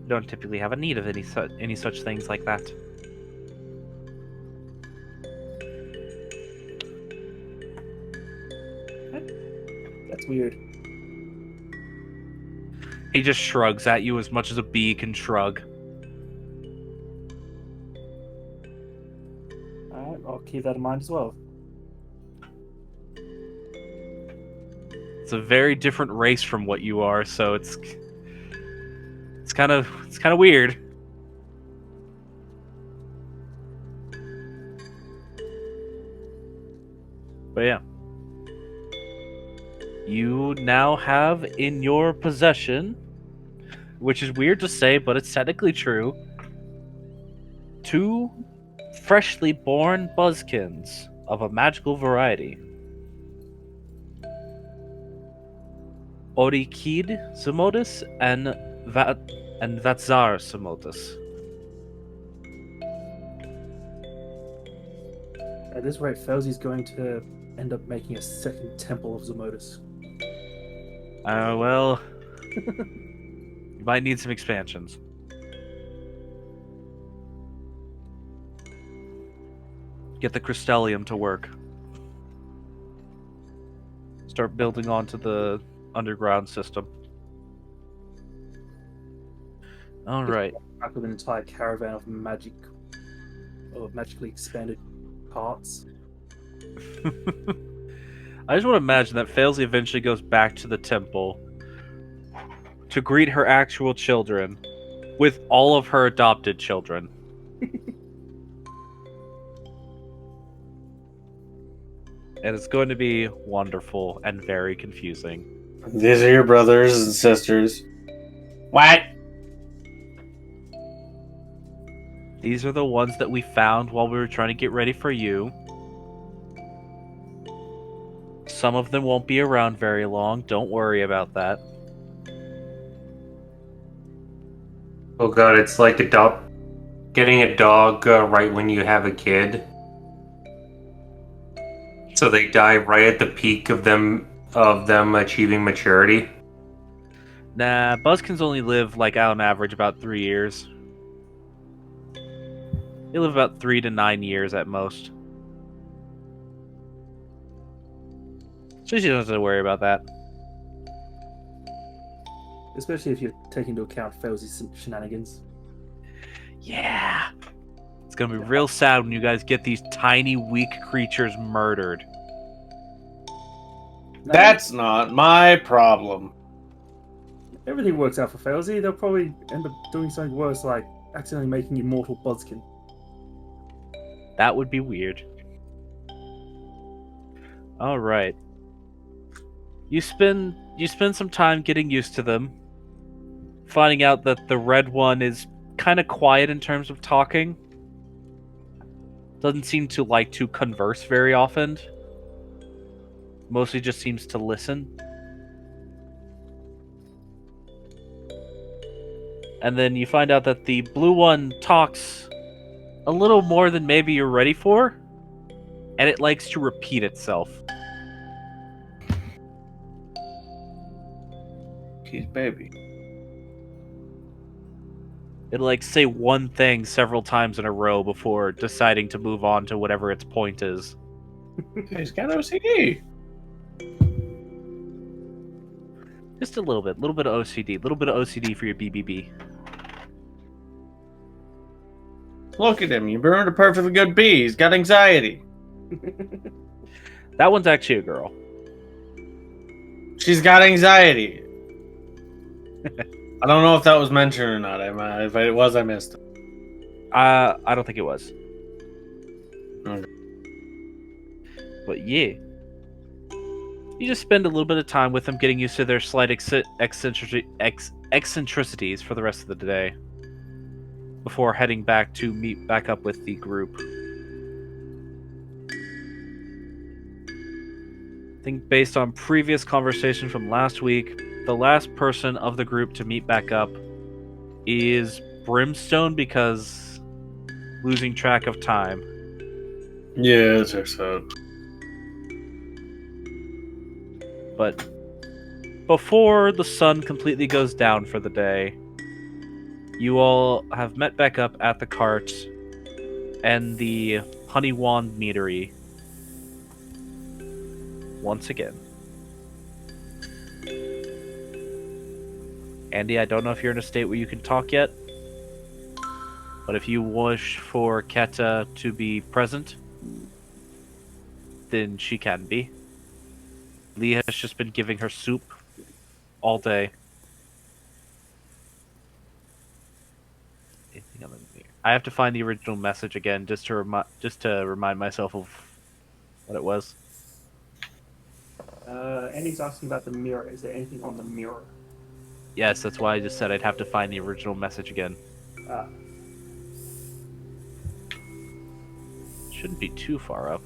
We don't typically have a need of any such things like that. That's weird. He just shrugs at you as much as a bee can shrug. Alright, I'll keep that in mind as well. It's a very different race from what you are, so it's kind of weird. But yeah. You now have in your possession, which is weird to say, but it's technically true, 2 freshly born buzzkins of a magical variety. Orikid Sumotus and Vatzar Sumotus. At this rate, Felzy's going to end up making a second temple of Zamodus. Well, you might need some expansions. Get the Crystallium to work. Start building onto the underground system. Alright. Back with an entire caravan of magically expanded carts. I just want to imagine that Failsy eventually goes back to the temple to greet her actual children with all of her adopted children. And it's going to be wonderful and very confusing. These are your brothers and sisters. What? These are the ones that we found while we were trying to get ready for you. Some of them won't be around very long. Don't worry about that. Oh god, it's like getting a dog right when you have a kid. So they die right at the peak of them achieving maturity. Nah, Buzzkins only live, like, on average about 3 years. They live about 3 to 9 years at most. So you don't have to worry about that. Especially if you take into account Felzy's shenanigans. Yeah. It's gonna be real sad when you guys get these tiny, weak creatures murdered. That's not my problem. Everything works out for Felzy. They'll probably end up doing something worse, like accidentally making immortal Buzzkin. That would be weird. Alright. You spend some time getting used to them. Finding out that the red one is kind of quiet in terms of talking. Doesn't seem to like to converse very often. Mostly just seems to listen. And then you find out that the blue one talks a little more than maybe you're ready for, and it likes to repeat itself. Keys, baby. It'll like say one thing several times in a row before deciding to move on to whatever its point is. He's got OCD. Just a little bit of OCD, a little bit of OCD for your BBB. Look at him. You burned a perfectly good bee. He's got anxiety. That one's actually a girl. She's got anxiety. I don't know if that was mentioned or not. If it was, I missed it. I don't think it was. Okay. But yeah. You just spend a little bit of time with them, getting used to their slight eccentricities for the rest of the day, before heading back to meet back up with the group. I think based on previous conversation from last week, the last person of the group to meet back up is Brimstone, because losing track of time. Yeah, it checks out. But before the sun completely goes down for the day, you all have met back up at the cart and the Honey Wand Meadery once again. Andy, I don't know if you're in a state where you can talk yet, but if you wish for Keta to be present, then she can be. Lee has just been giving her soup all day. Anything on the mirror? I have to find the original message again just to remind myself of what it was. Andy's asking about the mirror. Is there anything on the mirror? Yes, that's why I just said I'd have to find the original message again. Shouldn't be too far up.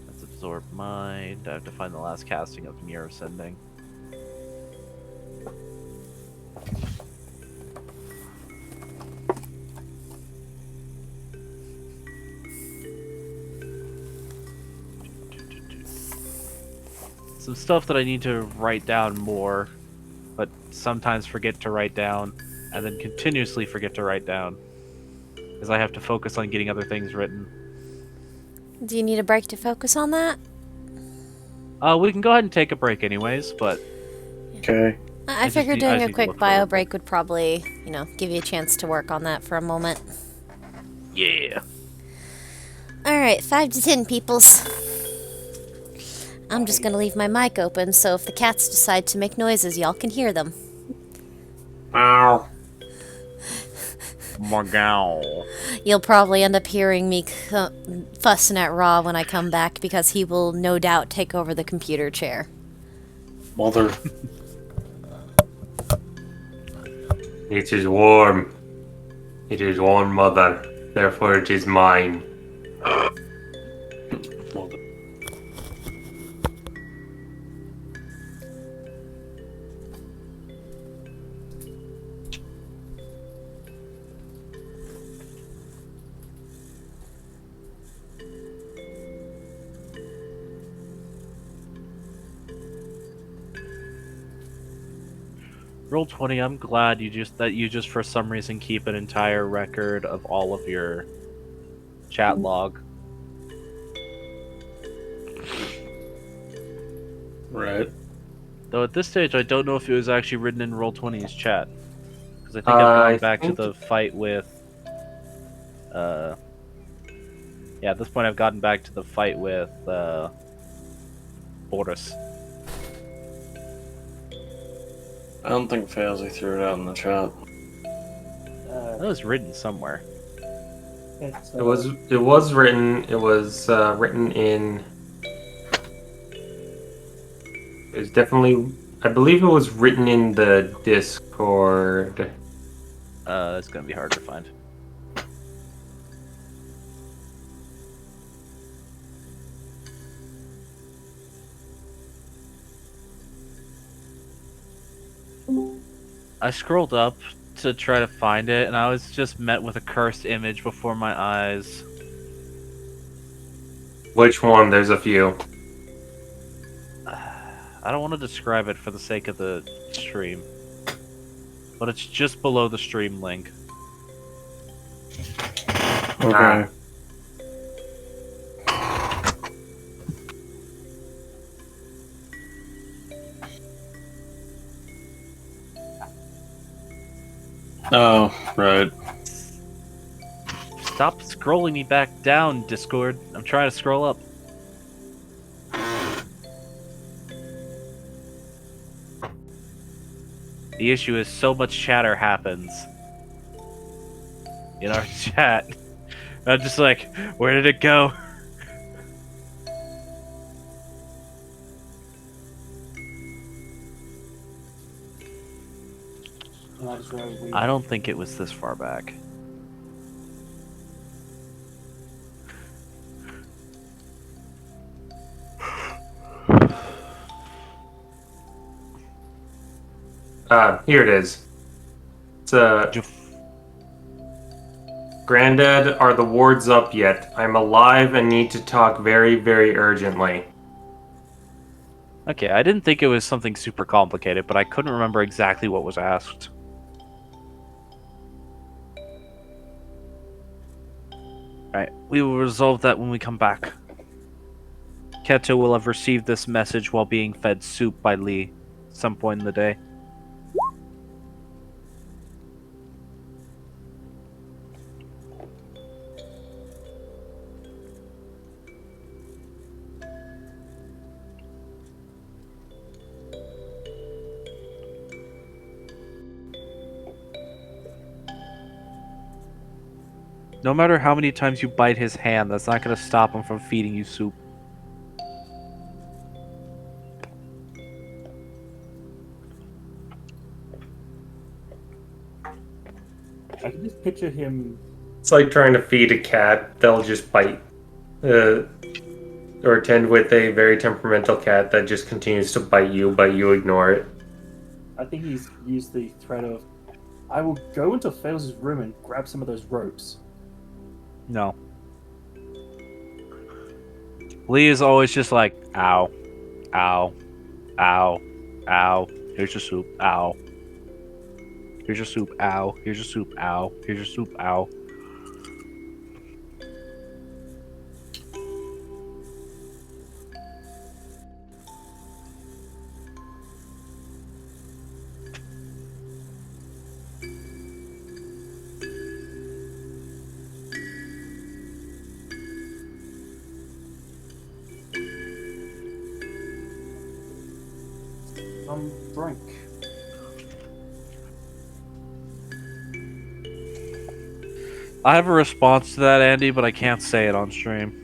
Let's absorb mind. I have to find the last casting of Mirror Sending. Some stuff that I need to write down more, but sometimes forget to write down, and then continuously forget to write down, as I have to focus on getting other things written. Do you need a break to focus on that? We can go ahead and take a break anyways, but Okay. I just figured need- I doing just a need to quick look for bio it. break would probably, give you a chance to work on that for a moment. yeah. Alright, 5 to 10 peoples. I'm just gonna leave my mic open so if the cats decide to make noises, y'all can hear them. Ow. Morgal. You'll probably end up hearing me fussing at Raw when I come back because he will no doubt take over the computer chair. Mother. It is warm. It is warm, mother. Therefore, it is mine. Mother. Roll 20. I'm glad you just for some reason keep an entire record of all of your chat log. Right. Though at this stage, I don't know if it was actually written in Roll 20's chat, because I think I've gone I back to think- the fight with. Yeah, at this point, I've gotten back to the fight with Boris. I don't think Failsy threw it out in the chat. That was written somewhere. It's, It was written. It was written in. It's definitely. I believe it was written in the Discord. It's gonna be hard to find. I scrolled up to try to find it, and I was just met with a cursed image before my eyes. Which one? There's a few. I don't want to describe it for the sake of the stream, but it's just below the stream link. Okay. Oh, right. Stop scrolling me back down, Discord. I'm trying to scroll up. The issue is so much chatter happens in our chat. I'm just like, where did it go? And I just realized we. I don't think it was this far back. Here it is. It's Juf. Granddad, are the wards up yet? I'm alive and need to talk very, very urgently. Okay, I didn't think it was something super complicated, but I couldn't remember exactly what was asked. Alright, we will resolve that when we come back. Keto will have received this message while being fed soup by Lee some point in the day. No matter how many times you bite his hand, that's not going to stop him from feeding you soup. I can just picture him. It's like trying to feed a cat. They'll just bite. Or attend with a very temperamental cat that just continues to bite you, but you ignore it. I think he's used the threat of, I will go into Fails' room and grab some of those ropes. No. Lee is always just like, ow, ow, ow, ow, here's your soup, ow. Here's your soup, ow. Here's your soup, ow. Here's your soup, ow. I'm drunk. I have a response to that, Andy, but I can't say it on stream.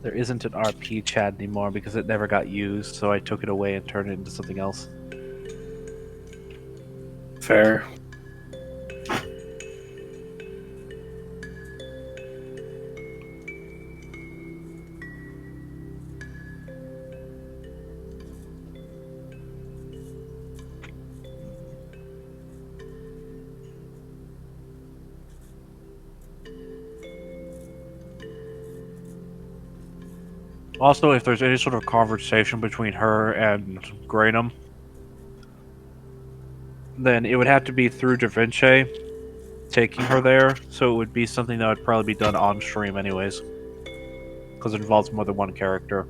There isn't an RP chat anymore because it never got used, so I took it away and turned it into something else. Fair. Also, if there's any sort of conversation between her and Granum, then it would have to be through Da Vinci taking her there, so it would be something that would probably be done on stream anyways, because it involves more than one character.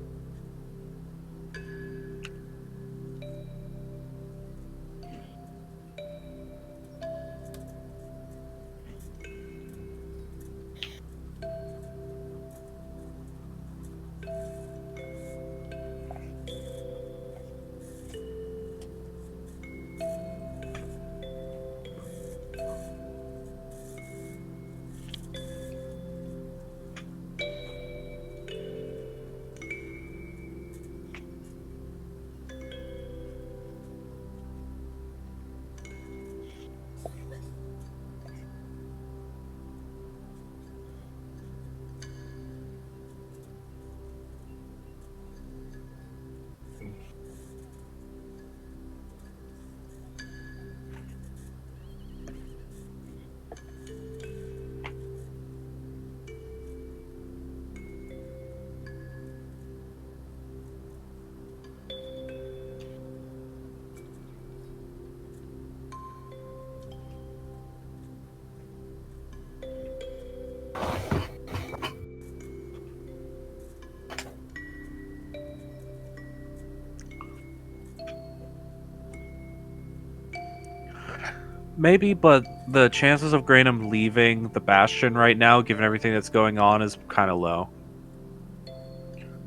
Maybe, but the chances of Granum leaving the Bastion right now, given everything that's going on, is kind of low.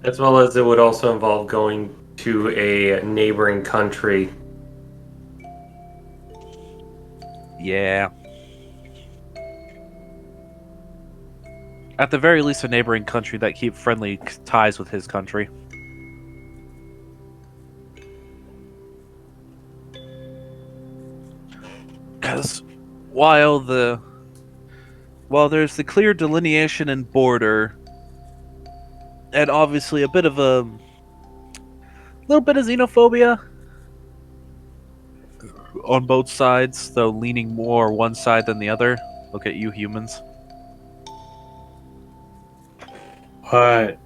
As well as it would also involve going to a neighboring country. Yeah. At the very least, a neighboring country that keep friendly ties with his country. Because while there's the clear delineation and border, and obviously a bit of a little bit of xenophobia on both sides, though leaning more one side than the other. Look at you humans. But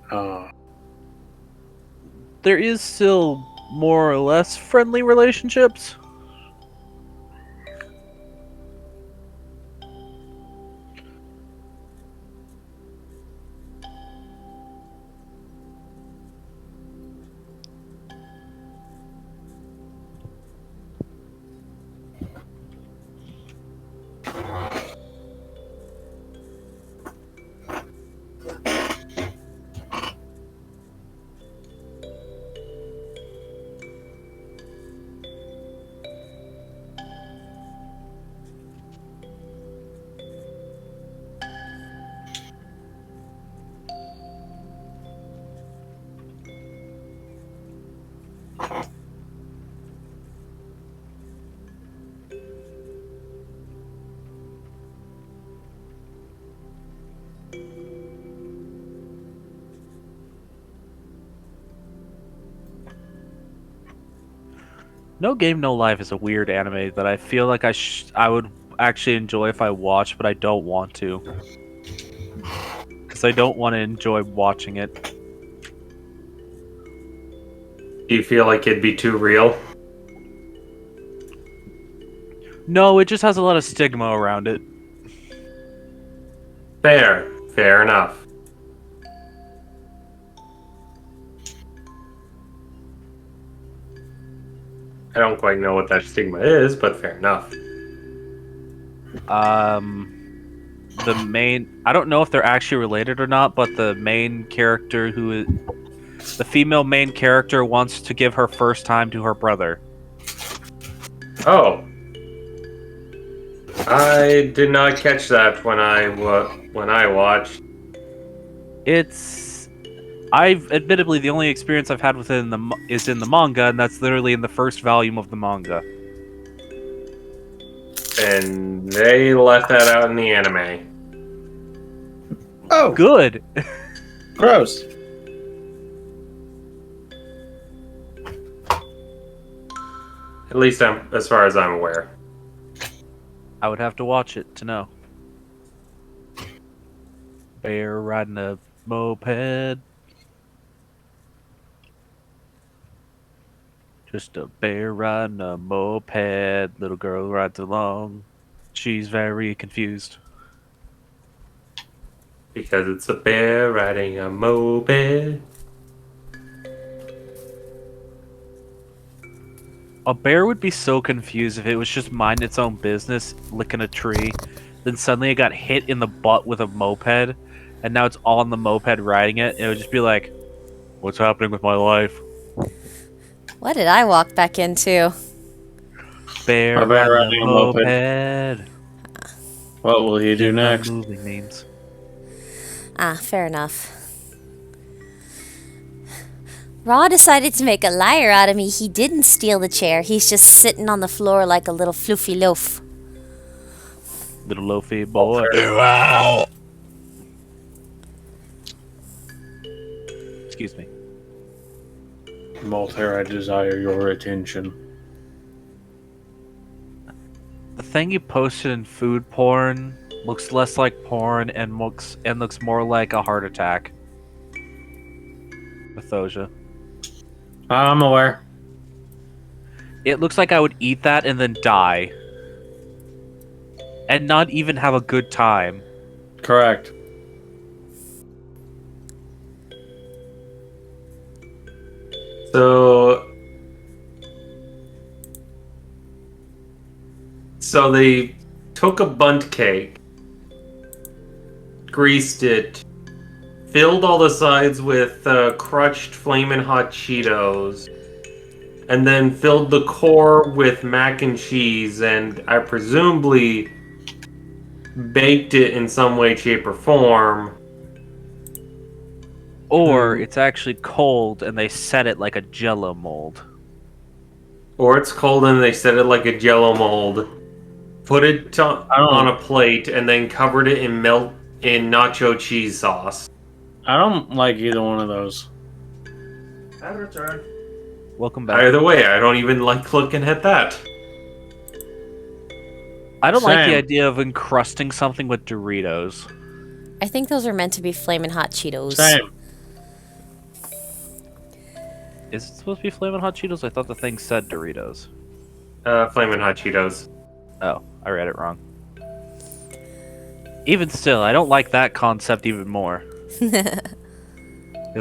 There is still more or less friendly relationships. No Game No Life is a weird anime that I feel like I would actually enjoy if I watched, but I don't want to. Because I don't want to enjoy watching it. Do you feel like it'd be too real? No, it just has a lot of stigma around it. Fair enough. I don't quite know what that stigma is, but fair enough. The main... I don't know if they're actually related or not, but the main character who is... The female main character wants to give her first time to her brother. Oh. I did not catch that when I watched. It's I've admittedly the only experience I've had is in the manga, and that's literally in the first volume of the manga. And they left that out in the anime. Oh, Good. gross. At least as far as I'm aware. I would have to watch it to know. Bear riding a moped. Just a bear riding a moped. Little girl rides along. She's very confused. Because it's a bear riding a moped. A bear would be so confused if it was just minding its own business, licking a tree, then suddenly it got hit in the butt with a moped, and now it's on the moped riding it, and it would just be like, what's happening with my life? What did I walk back into? Bear A bear riding riding a a moped. moped. What will he do In my next? movie memes. Ah, fair enough. Raw decided to make a liar out of me. He didn't steal the chair. He's just sitting on the floor like a little floofy loaf. Little loafy boy. Excuse me. Molter, I desire your attention. The thing you posted in food porn looks less like porn and looks more like a heart attack. Methosia. I'm aware. It looks like I would eat that and then die. And not even have a good time. Correct. So they took a bundt cake, greased it, filled all the sides with crushed flamin' hot Cheetos, and then filled the core with mac and cheese, and I presumably baked it in some way, shape, or form. Or it's actually cold and they set it like a jello mold. Or it's cold and they set it like a jello mold, put it on a plate, and then covered it in nacho cheese sauce. I don't like either one of those. And return. Welcome back. Either way, I don't even like looking at that. I don't like the Same. idea of encrusting something with Doritos. I think those are meant to be flamin' hot Cheetos. Same. Is it supposed to be Flamin' Hot Cheetos? I thought the thing said Doritos. Flamin' hot Cheetos. Oh, I read it wrong. Even still, I don't like that concept even more. Because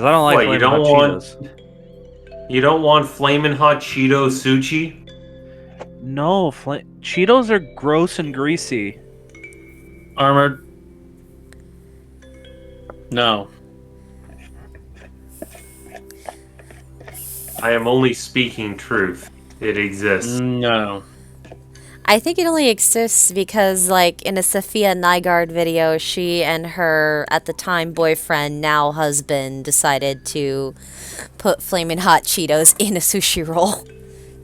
I don't like What, Flamin' you don't Hot want- Cheetos. You don't want flamin' hot Cheeto sushi? No, Cheetos are gross and greasy. Armored. No. I am only speaking truth. It exists. No. I think it only exists because, like, in a Sophia Nygaard video, she and her, at the time, boyfriend, now husband, decided to put flamin' hot Cheetos in a sushi roll.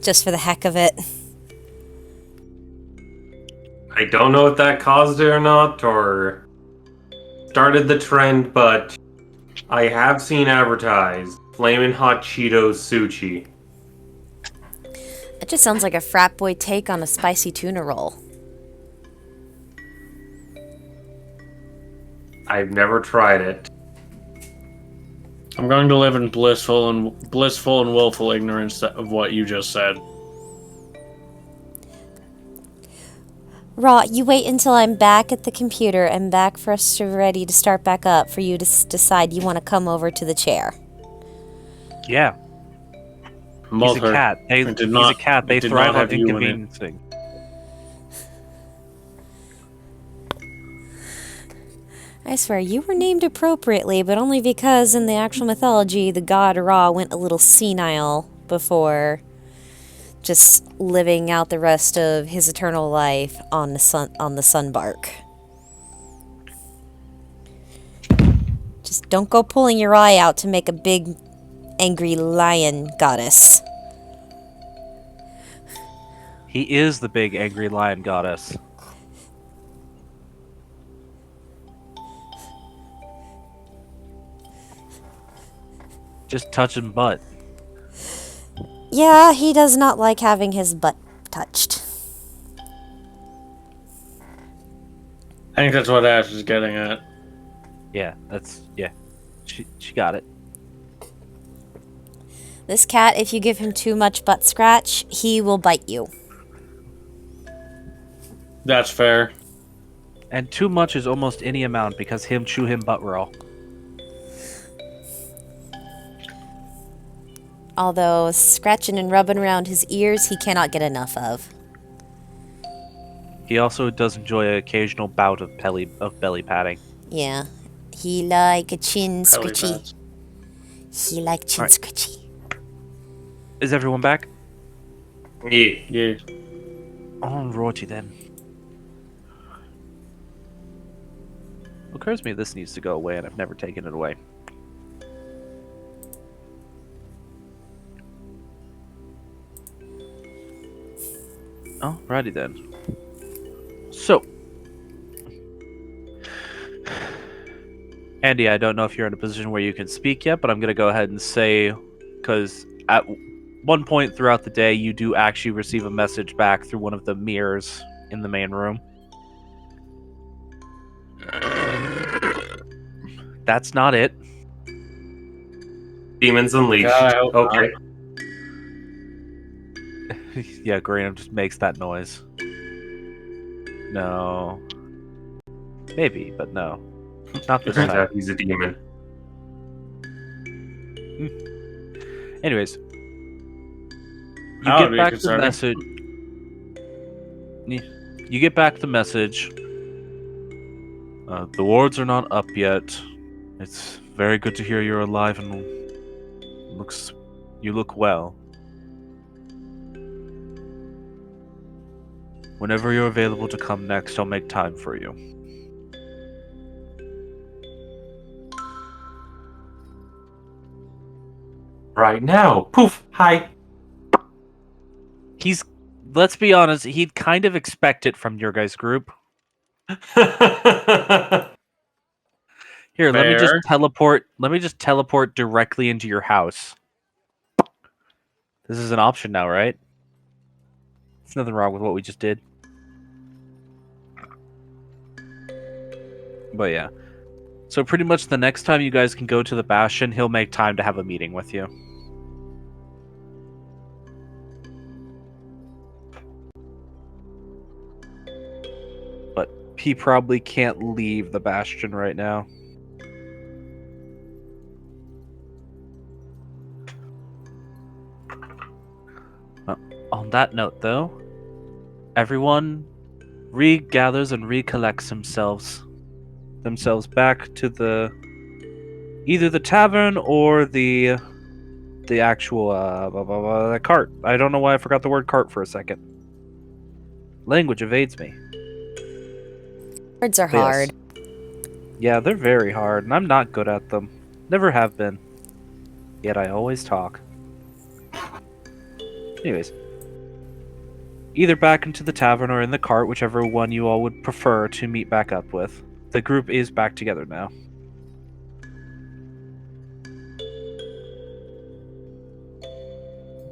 Just for the heck of it. I don't know if that caused it or not, or started the trend, but I have seen advertised flamin' hot Cheetos sushi. It just sounds like a frat boy take on a spicy tuna roll. I've never tried it. I'm going to live in blissful and willful ignorance of what you just said. Raw, you wait until I'm back at the computer and back for us to ready to start back up for you to decide you want to come over to the chair. Yeah, he's a cat. He's a cat. They thrive on inconveniencing. I swear, you were named appropriately, but only because in the actual mythology, the god Ra went a little senile before just living out the rest of his eternal life on the sunbark. Just don't go pulling your eye out to make a big, angry lion goddess. He is the big angry lion goddess. Just touching butt. Yeah, he does not like having his butt touched. I think that's what Ash is getting at. Yeah, yeah. She got it. This cat, if you give him too much butt scratch, he will bite you. That's fair. And too much is almost any amount because him chew him butt roll. Although scratching and rubbing around his ears, he cannot get enough of. He also does enjoy an occasional bout of belly patting. Yeah, he like a chin Belly scratchy. pats. He like chin Alright. scratchy. Is everyone back? Yeah. Yeah. Alrighty then. Occurs to me this needs to go away, and I've never taken it away. Alrighty then. So, Andy, I don't know if you're in a position where you can speak yet, but I'm going to go ahead and say, because at one point throughout the day, you do actually receive a message back through one of the mirrors in the main room. That's not it. Demons Unleashed. God, I hope Okay. Yeah, Graham just makes that noise. No. Maybe, but no. Not this Turns time. out he's a demon. Anyways. You That would get be back the concerning. message. You get back the message. The wards are not up yet. It's very good to hear you're alive and you look well. Whenever you're available to come next, I'll make time for you. Right now. Poof. Hi. Let's be honest, he'd kind of expect it from your guys' group. Here, let me just Fair. teleport directly into your house. This is an option now, right? There's nothing wrong with what we just did. But yeah. So pretty much the next time you guys can go to the Bastion, he'll make time to have a meeting with you. But he probably can't leave the Bastion right now. On that note, though, everyone regathers and recollects themselves back to either the tavern or the actual the cart. I don't know why I forgot the word cart for a second. Language evades me. Words are But yes. hard. Yeah, they're very hard, and I'm not good at them. Never have been. Yet I always talk. Anyways. Either back into the tavern or in the cart, whichever one you all would prefer to meet back up with. The group is back together now.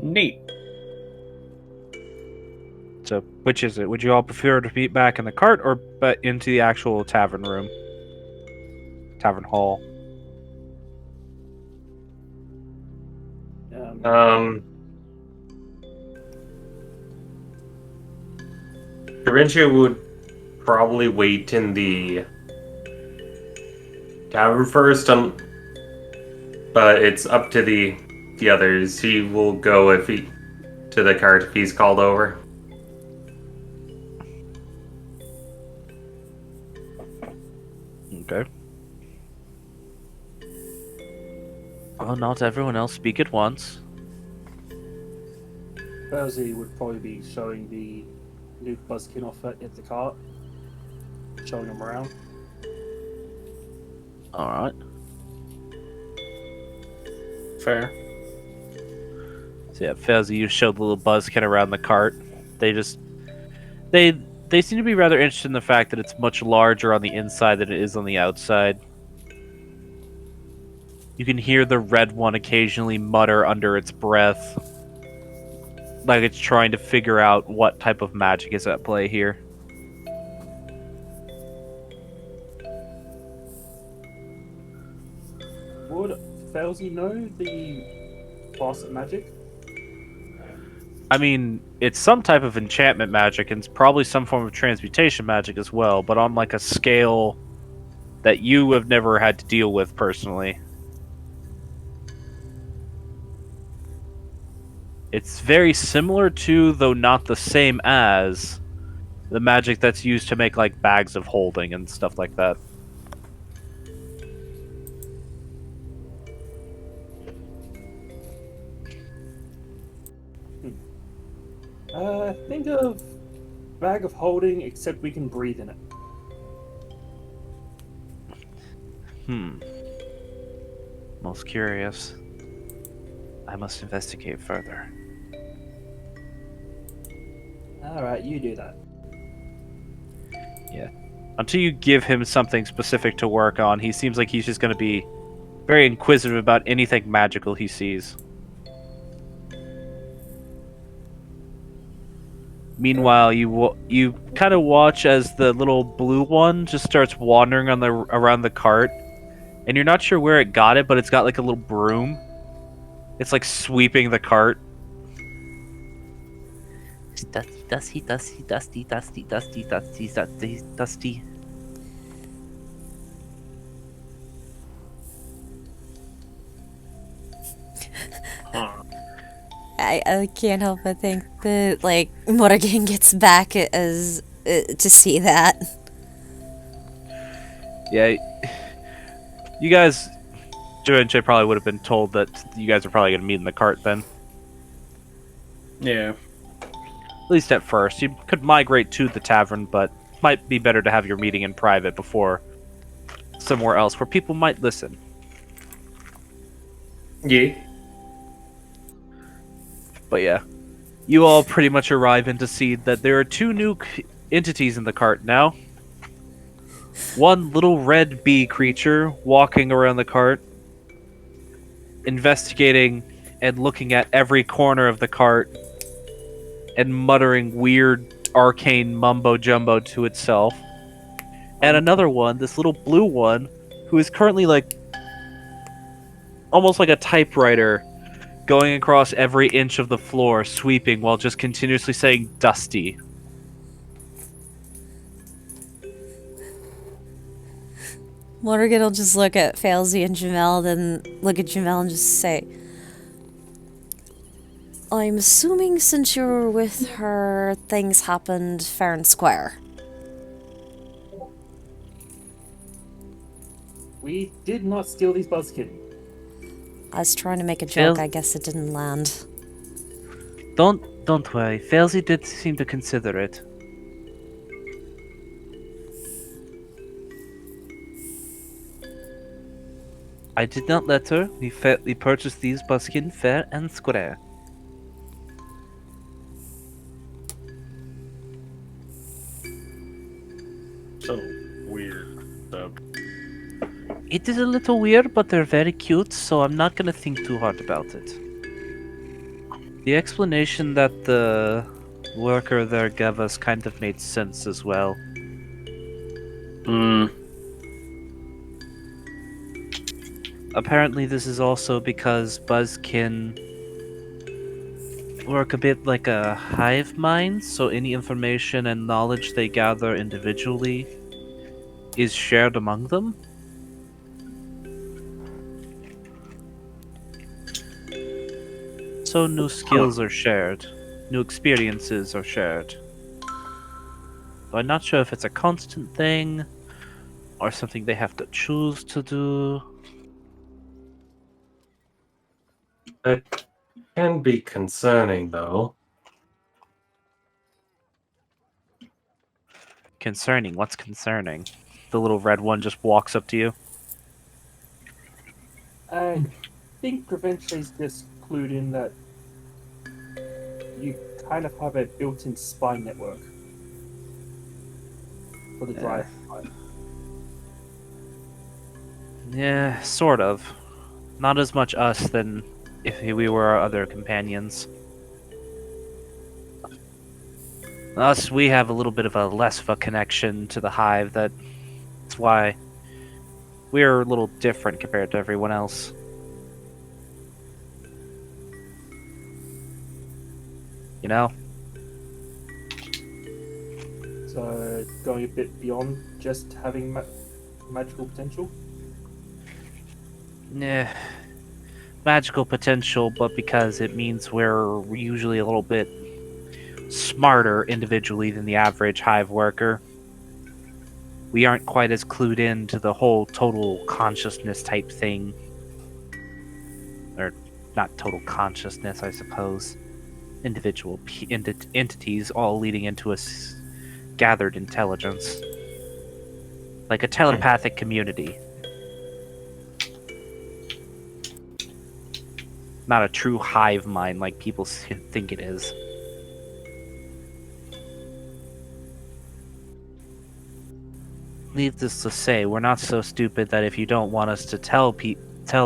Neat. So, which is it? Would you all prefer to meet back in the cart or into the actual tavern room? Tavern hall? Darinja would probably wait in the tavern first, but it's up to the others. He will go to the cart if he's called over. Okay. Well, not everyone else speak at once. Percy would probably be showing the new buzzkin off at the cart, showing them around. Alright. Fair. So yeah, Fezzy, you showed the little buzzkin around the cart. They just they they seem to be rather interested in the fact that it's much larger on the inside than it is on the outside. You can hear the red one occasionally mutter under its breath, like it's trying to figure out what type of magic is at play here. Would Failsy know the faucet magic? I mean, it's some type of enchantment magic, and it's probably some form of transmutation magic as well, but on like a scale that you have never had to deal with personally. It's very similar to, though not the same as, the magic that's used to make like bags of holding and stuff like that. Think of bag of holding, except we can breathe in it. Most curious. I must investigate further. Alright, you do that. Until you give him something specific to work on, he seems like he's just going to be very inquisitive about anything magical he sees. Meanwhile, you kind of watch as the little blue one just starts wandering on around the cart, and you're not sure where it got it, but it's got like a little broom. It's like sweeping the cart. Dusty, dusty, dusty, dusty, dusty, dusty, dusty, dusty. I can't help but think that, like, Morrigan gets back as to see that. Yeah, you guys, Joe and Jay probably would have been told that you guys are probably going to meet in the cart then. Yeah. At least at first. You could migrate to the tavern, but might be better to have your meeting in private before somewhere else where people might listen. Yeah. But yeah, you all pretty much arrive in to see that there are two new entities in the cart now. One little red bee creature walking around the cart, investigating and looking at every corner of the cart and muttering weird arcane mumbo jumbo to itself. And another one, this little blue one, who is currently like almost like a typewriter going across every inch of the floor, sweeping while just continuously saying dusty. Morrigan will just look at Failsy and Jamel, then look at Jamel and just say, I'm assuming since you were with her, things happened fair and square. We did not steal these buzzkin. I was trying to make a joke, Fail- I guess it didn't land. Don't worry. Failsy did seem to consider it. I did not let her. We purchased these buskin fair and square. So weird. It is a little weird, but they're very cute, so I'm not gonna think too hard about it. The explanation that the worker there gave us kind of made sense as well. Hmm. Apparently this is also because Buzzkin work a bit like a hive mind, so any information and knowledge they gather individually is shared among them. So new skills are shared, new experiences are shared. But I'm not sure if it's a constant thing, or something they have to choose to do. That can be concerning, though. Concerning? What's concerning? The little red one just walks up to you. think Preventry's just clued in that you kind of have a built-in spy network for the drive. Yeah, sort of. Not as much us than if we were our other companions. Us, we have a little bit of a less of a connection to the hive. That's why we're a little different compared to everyone else. You know? So going a bit beyond just having magical potential. Yeah, magical potential, but because it means we're usually a little bit smarter individually than the average hive worker. We aren't quite as clued in to the whole total consciousness type thing. Or not total consciousness, I suppose. Individual entities all leading into a gathered intelligence. Like a telepathic community. Not a true hive mind like people think it is. Needless to say, we're not so stupid that if you don't want us to tell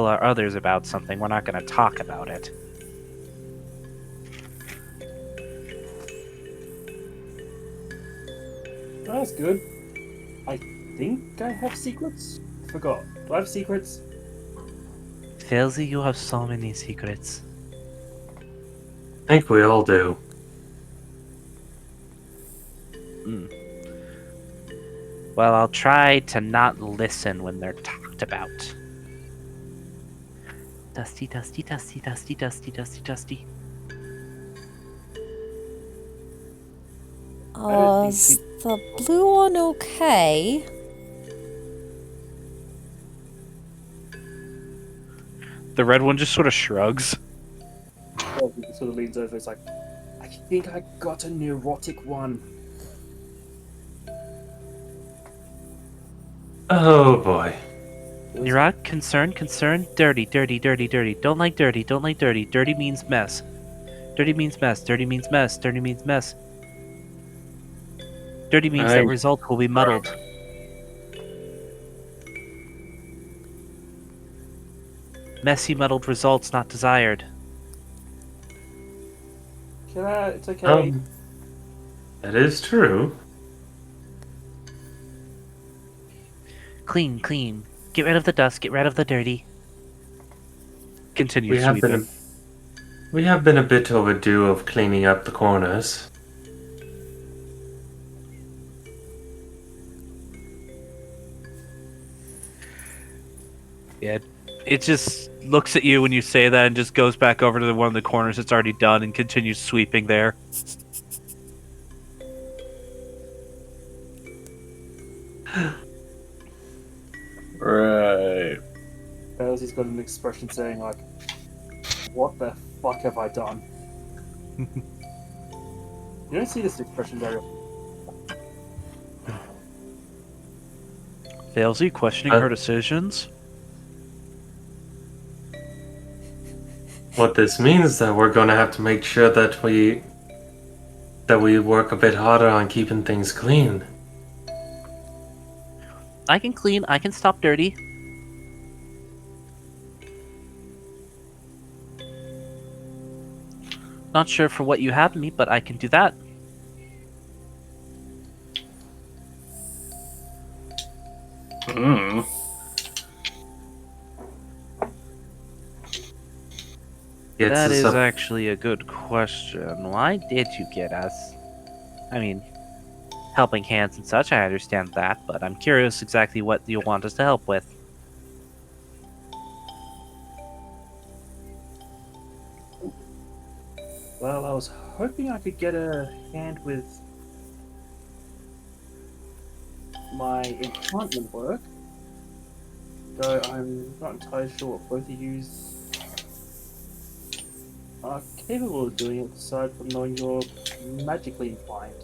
our others about something, we're not going to talk about it. That's good. I think I have secrets. Forgot. Do I have secrets? Felzy, you have so many secrets. I think we all do. Well, I'll try to not listen when they're talked about. Dusty, dusty, dusty, dusty, dusty, dusty, dusty. Is the blue one okay? The red one just sort of shrugs. He sort of leans over. It's like, I think I got a neurotic one. Oh boy. Neurotic, concern, dirty, dirty, dirty, dirty. Don't like dirty, don't like dirty. Dirty means mess. Dirty means mess, dirty means mess, dirty means mess. Dirty means that results will be muddled. Messy, muddled results not desired. It's okay. That is true. Clean, clean. Get rid of the dust, get rid of the dirty. Continue We have sweeping. we have been a bit overdue of cleaning up the corners. Yeah, it just looks at you when you say that and just goes back over to one of the corners that's already done and continues sweeping there. Right. He's got an expression saying like, "What the fuck have I done?" You don't see this expression very often. Failsy questioning her decisions. What this means is that we're going to have to make sure that we work a bit harder on keeping things clean. I can clean, I can stop dirty. Not sure for what you have me, but I can do that. Mm. That is actually a good question. Why did you get us? I mean, helping hands and such, I understand that, but I'm curious exactly what you want us to help with. Well, I was hoping I could get a hand with my enchantment work, though I'm not entirely sure what both of you are capable of doing it, aside from knowing you're magically inclined.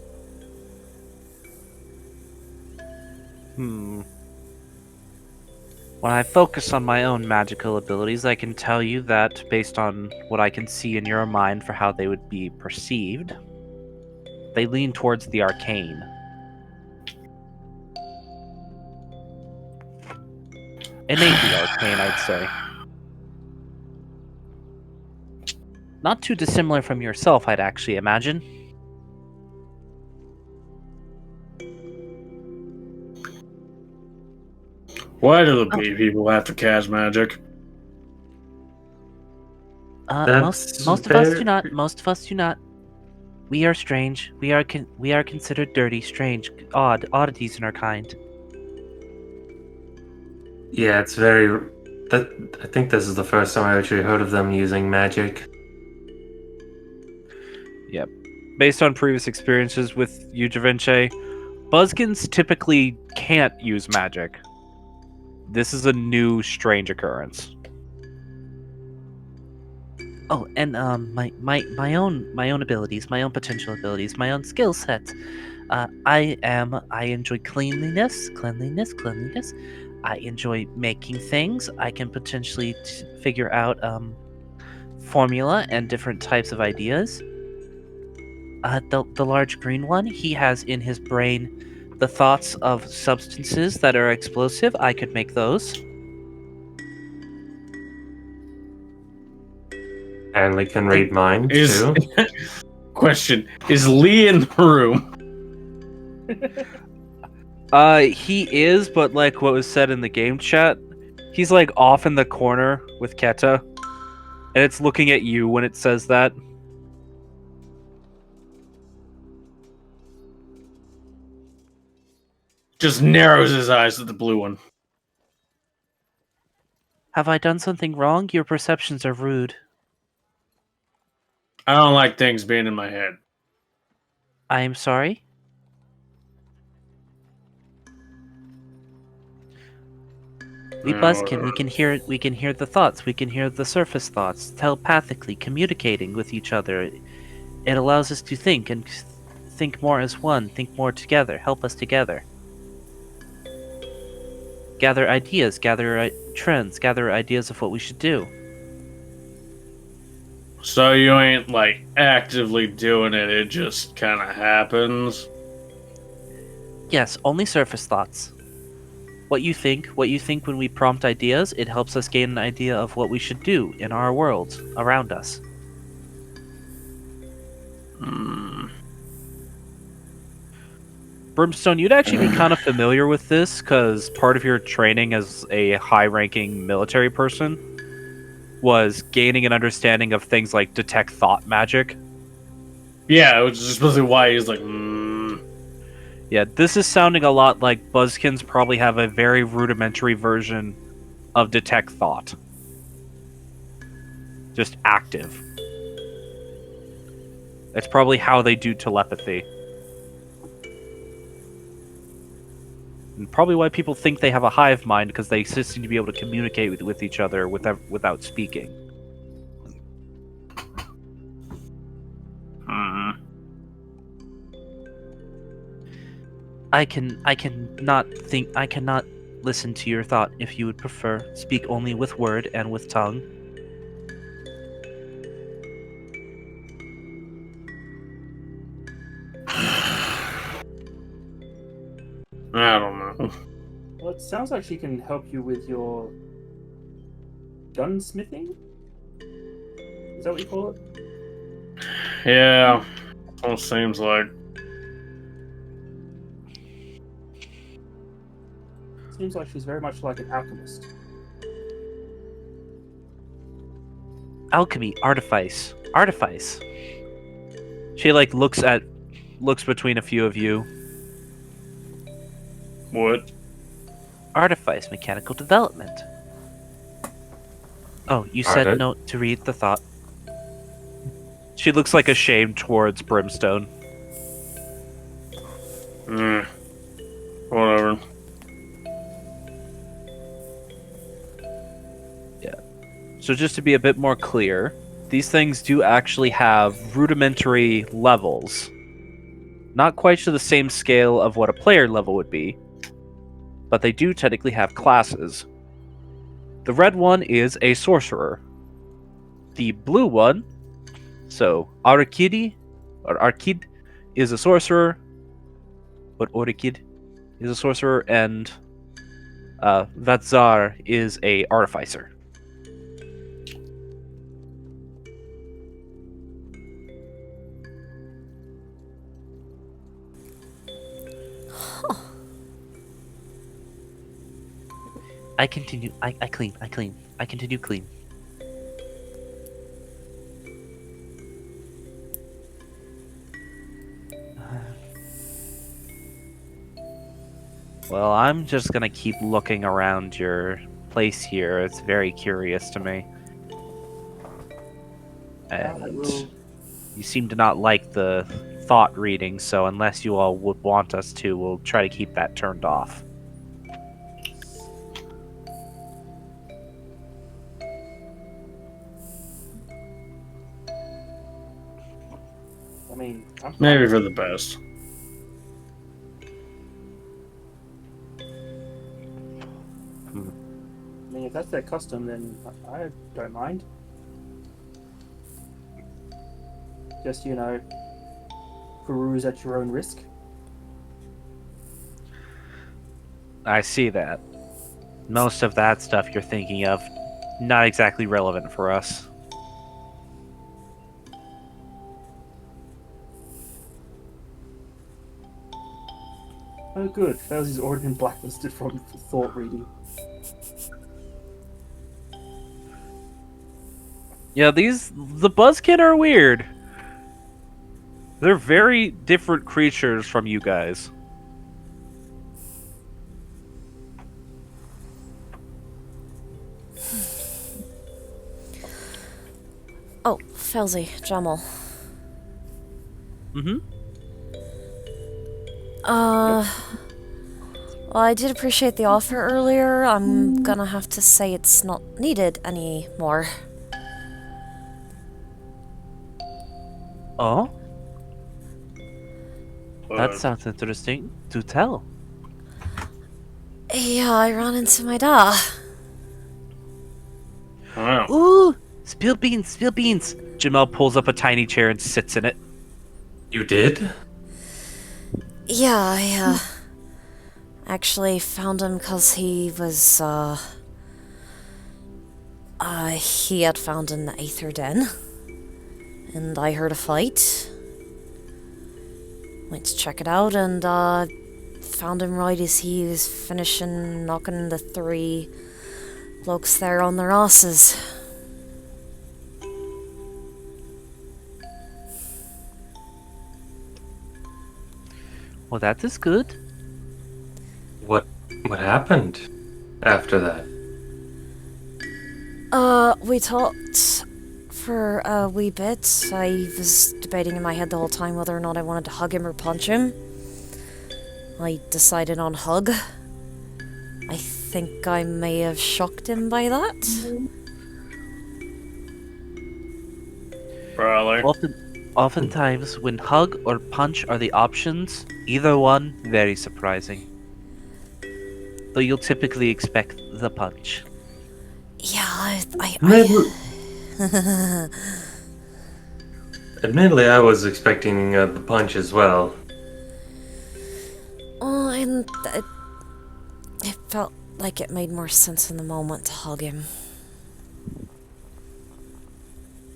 When I focus on my own magical abilities, I can tell you that, based on what I can see in your mind for how they would be perceived, they lean towards the arcane. Innately arcane, I'd say. Not too dissimilar from yourself, I'd actually imagine. Why do the bee people have to cast magic? That's Most of us do very. not. Most of us do not. We are strange. We are considered dirty, strange, oddities in our kind. Yeah, it's very. I think this is the first time I actually heard of them using magic. Yep. Based on previous experiences with you, Da Vinci, Buzzkins typically can't use magic. This is a new, strange occurrence. Oh, and my own abilities, my own potential abilities, my own skill set. I enjoy cleanliness. I enjoy making things. I can potentially figure out formula and different types of ideas. The large green one, he has in his brain the thoughts of substances that are explosive. I could make those. Apparently can read minds Is too. question, is Lee in the room? He is, but like what was said in the game chat, he's like off in the corner with Keta, and it's looking at you when it says that. Just narrows his eyes at the blue one. Have I done something wrong? Your perceptions are rude. I don't like things being in my head. I am sorry. We buzzkin. We can hear the thoughts. We can hear the surface thoughts, telepathically communicating with each other. It allows us to think and think more as one. Think more together. Help us together. Gather ideas. Gather trends. Gather ideas of what we should do. So you ain't like actively doing it, it just kind of happens. Yes, only surface thoughts. What you think when we prompt ideas, it helps us gain an idea of what we should do in our world around us. Brimstone, you'd actually be kind of familiar with this because part of your training as a high-ranking military person was gaining an understanding of things like detect thought magic. Yeah, which is supposedly why he's like, Yeah, this is sounding a lot like Buzzkins probably have a very rudimentary version of detect thought. Just active. That's probably how they do telepathy. And probably why people think they have a hive mind, because they seem to be able to communicate with each other without speaking. I cannot listen to your thought if you would prefer. Speak only with word and with tongue. I don't know. Well, it sounds like she can help you with your gunsmithing. Is that what you call it? Yeah, almost seems like. Seems like she's very much like an alchemist. Alchemy, artifice. She like looks between a few of you. What? Artifice, mechanical development. Oh, you said no to read the thought. She looks like ashamed towards Brimstone. Whatever. Yeah. So just to be a bit more clear, these things do actually have rudimentary levels. Not quite to the same scale of what a player level would be, but they do technically have classes. The red one is a sorcerer. The blue one, so Arkid, is a sorcerer, but Orikid is a sorcerer, and Vatzar is a artificer. I continue. I clean. I clean. I continue clean. Well, I'm just gonna keep looking around your place here. It's very curious to me. And you seem to not like the thought reading, so unless you all would want us to, we'll try to keep that turned off. I mean, I'm fine. Maybe for the best. I mean, if that's their custom, then I don't mind. Just, peruse at your own risk. I see that. Most of that stuff you're thinking of, not exactly relevant for us. Oh, good. Fauzi's already been blacklisted from thought reading. Yeah, the Buzzkin are weird. They're very different creatures from you guys. Oh, Felzy, Jamal. Mm-hmm. Well, I did appreciate the offer earlier. I'm gonna have to say it's not needed anymore. Oh? That sounds interesting. Do tell. Yeah, I ran into my dad. Wow. Ooh! Spill beans, spill beans! Jamel pulls up a tiny chair and sits in it. You did? Yeah, I actually found him because he was, he had found an Aether Den. And I heard a fight. Went to check it out and, found him right as he was finishing knocking the 3 blokes there on their asses. Well, that is good. What happened after that? We talked for a wee bit. I was debating in my head the whole time whether or not I wanted to hug him or punch him. I decided on hug. I think I may have shocked him by that. Probably. Oftentimes, when hug or punch are the options, either one very surprising. Though you'll typically expect the punch. Yeah, I Admittedly, I was expecting the punch as well. Oh, and it felt like it made more sense in the moment to hug him.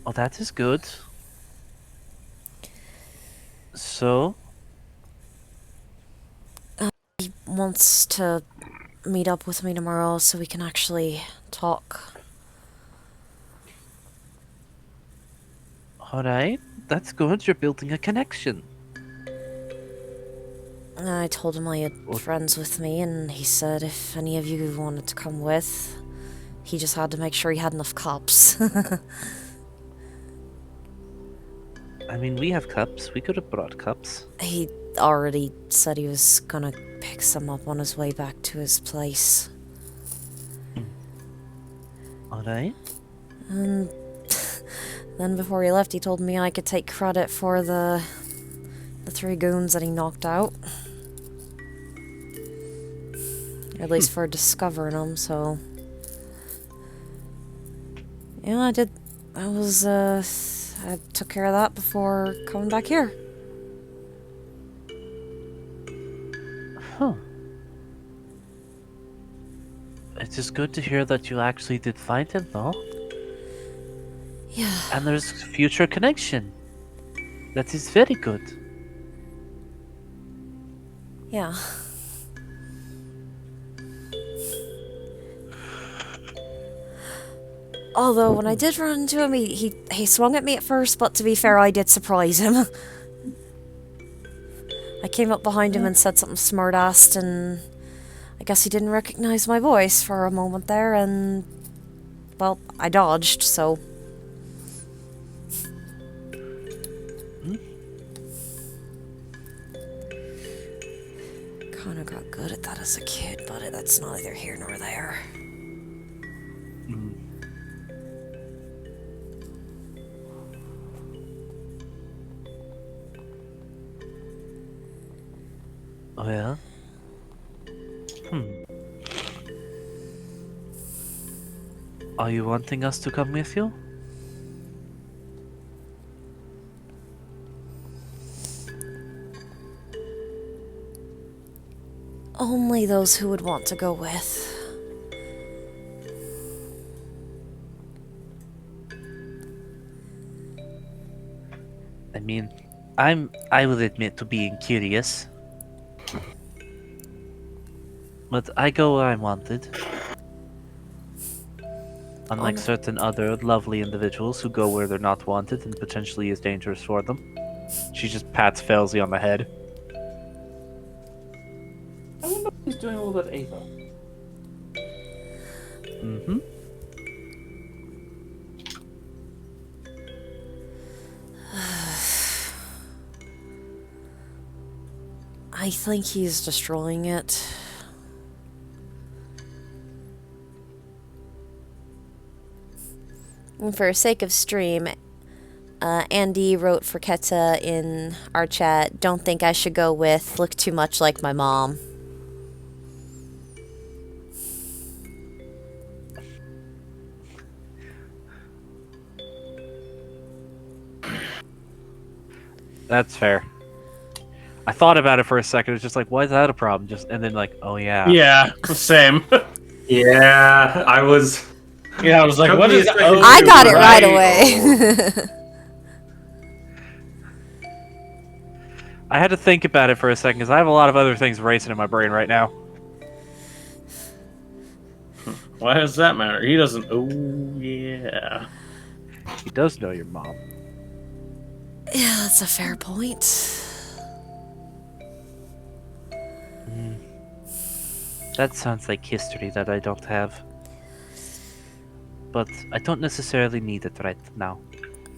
Oh, that is good. So, He wants to meet up with me tomorrow so we can actually talk. alright, that's good. You're building a connection. I told him I had friends with me, and he said if any of you wanted to come with, he just had to make sure he had enough cups. I mean, we have cups. We could have brought cups. He already said he was gonna pick some up on his way back to his place. Alright. And then before he left, he told me I could take credit for the 3 goons that he knocked out. Or at least for discovering them, so Yeah, I did. I took care of that before coming back here. Huh. It is good to hear that you actually did find him, though. Yeah. And there's future connection. That is very good. Yeah. Although, when I did run into him, he swung at me at first, but to be fair, I did surprise him. I came up behind him and said something smart-assed, and I guess he didn't recognize my voice for a moment there, and, well, I dodged, so... Kinda got good at that as a kid, but that's neither here nor there. Oh yeah? Are you wanting us to come with you? Only those who would want to go with. I mean, I will admit to being curious. But I go where I'm wanted. Unlike certain other lovely individuals who go where they're not wanted and potentially is dangerous for them. She just pats Felzy on the head. I wonder if he's doing all that either. Mm-hmm. I think he's destroying it. And for sake of stream, Andy wrote for Keta in our chat, "Don't think I should go with, look too much like my mom." That's fair. I thought about it for a second. It's just like, why is that a problem? And then like, oh yeah. Yeah, same. Yeah, I was. Yeah, I was like, Took what me a is... second Oh, I got it right right. away. I had to think about it for a second because I have a lot of other things racing in my brain right now. Why does that matter? He doesn't... Oh, yeah. He does know your mom. Yeah, that's a fair point. That sounds like history that I don't have. But I don't necessarily need it right now.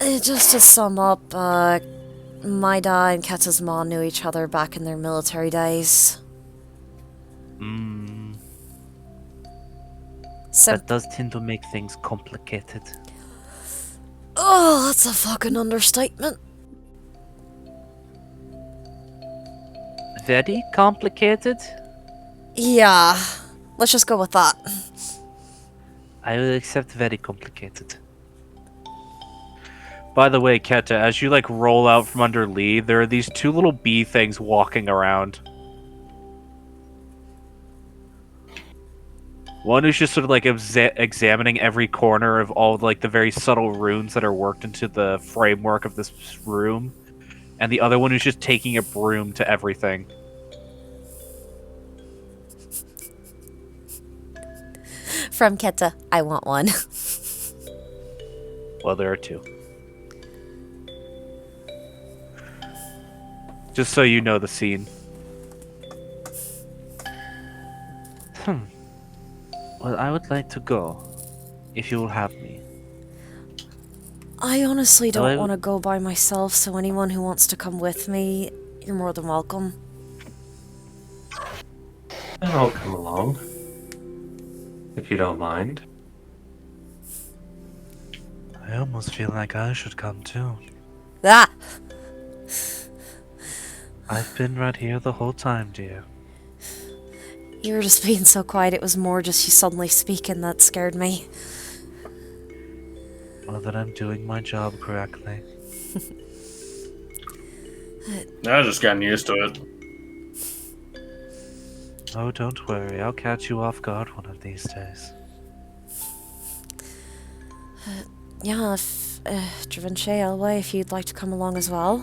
Just to sum up, my dad and Keta's mom knew each other back in their military days. That does tend to make things complicated. Oh, that's a fucking understatement. Very complicated? Yeah, let's just go with that. I will accept very complicated. By the way, Keta, as you like roll out from under Lee, there are these two little bee things walking around. One is just sort of like examining every corner of all like the very subtle runes that are worked into the framework of this room, and the other one is just taking a broom to everything. From Keta, I want one. Well, there are two. Just so you know the scene. Well, I would like to go, if you will have me. I honestly No, I- don't want to go by myself, so anyone who wants to come with me, you're more than welcome. I'll come along. If you don't mind. I almost feel like I should come too. Ah! I've been right here the whole time, dear. You were just being so quiet, it was more just you suddenly speaking that scared me. Well, then I'm doing my job correctly. I've just gotten used to it. Oh, don't worry. I'll catch you off guard one of these days. Yeah, if Givenchy Elway, if you'd like to come along as well.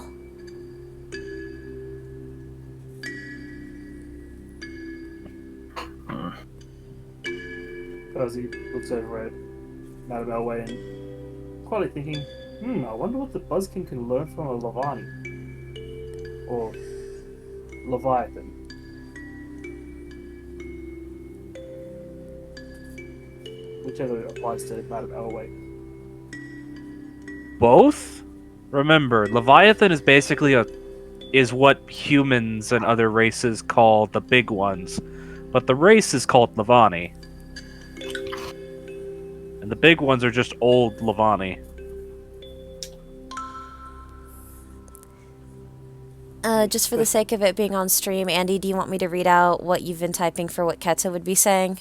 Fuzzy looks over at Madame Elway and quietly thinking, I wonder what the Buzzkin can learn from a Levani. Or Leviathan. Whichever applies to Madame Elway. Both? Remember, Leviathan is basically is what humans and other races call the big ones, but the race is called Levani. And the big ones are just old Levani. Just for the sake of it being on stream, Andy, do you want me to read out what you've been typing for what Keta would be saying?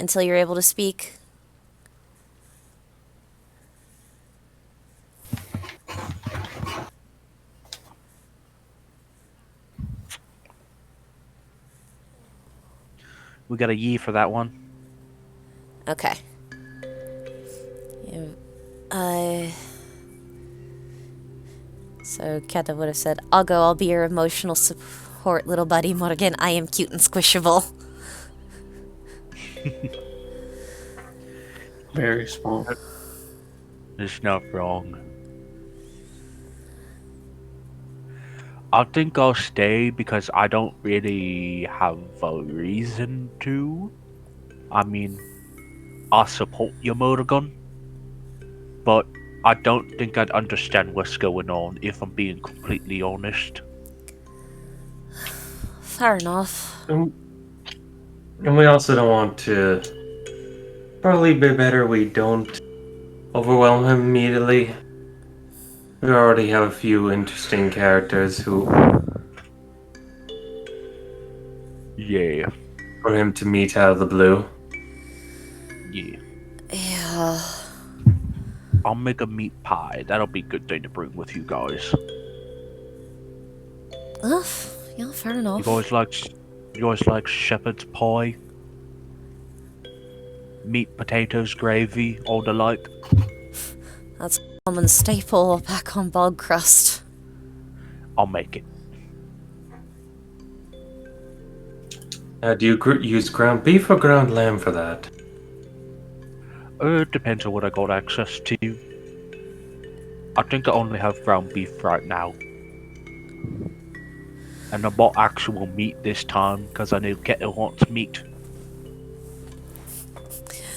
Until you're able to speak? We got a yee for that one. Okay. Yeah, so Keta would have said, I'll go, I'll be your emotional support, little buddy Morgan. I am cute and squishable. Very small. It's not wrong. I think I'll stay because I don't really have a reason to. I mean, I support your motor gun, but I don't think I'd understand what's going on if I'm being completely honest. Fair enough. And we also don't want to. Probably be better we don't overwhelm him immediately. We already have a few interesting characters who. Yeah. For him to meet out of the blue. Yeah. Yeah. I'll make a meat pie. That'll be a good thing to bring with you guys. Yeah, fair enough. You guys like shepherd's pie? Meat, potatoes, gravy, all the like? That's a common staple back on Bog Crust. I'll make it. Do you use ground beef or ground lamb for that? It depends on what I got access to. I think I only have ground beef right now. And I bought actual meat this time because I knew Keta wants meat.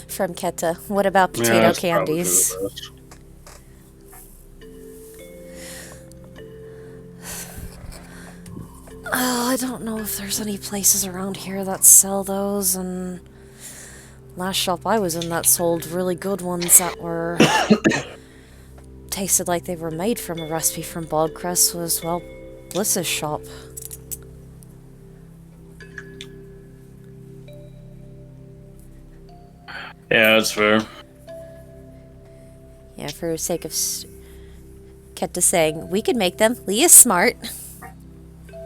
From Keta. What about Yeah, potato that's probably for candies? the best. Oh, I don't know if there's any places around here that sell those, and last shop I was in that sold really good ones that were tasted like they were made from a recipe from Bogcrest was, well, Bliss's shop. Yeah, that's fair. Yeah, for the sake of Keta saying, we could make them. Leah's smart.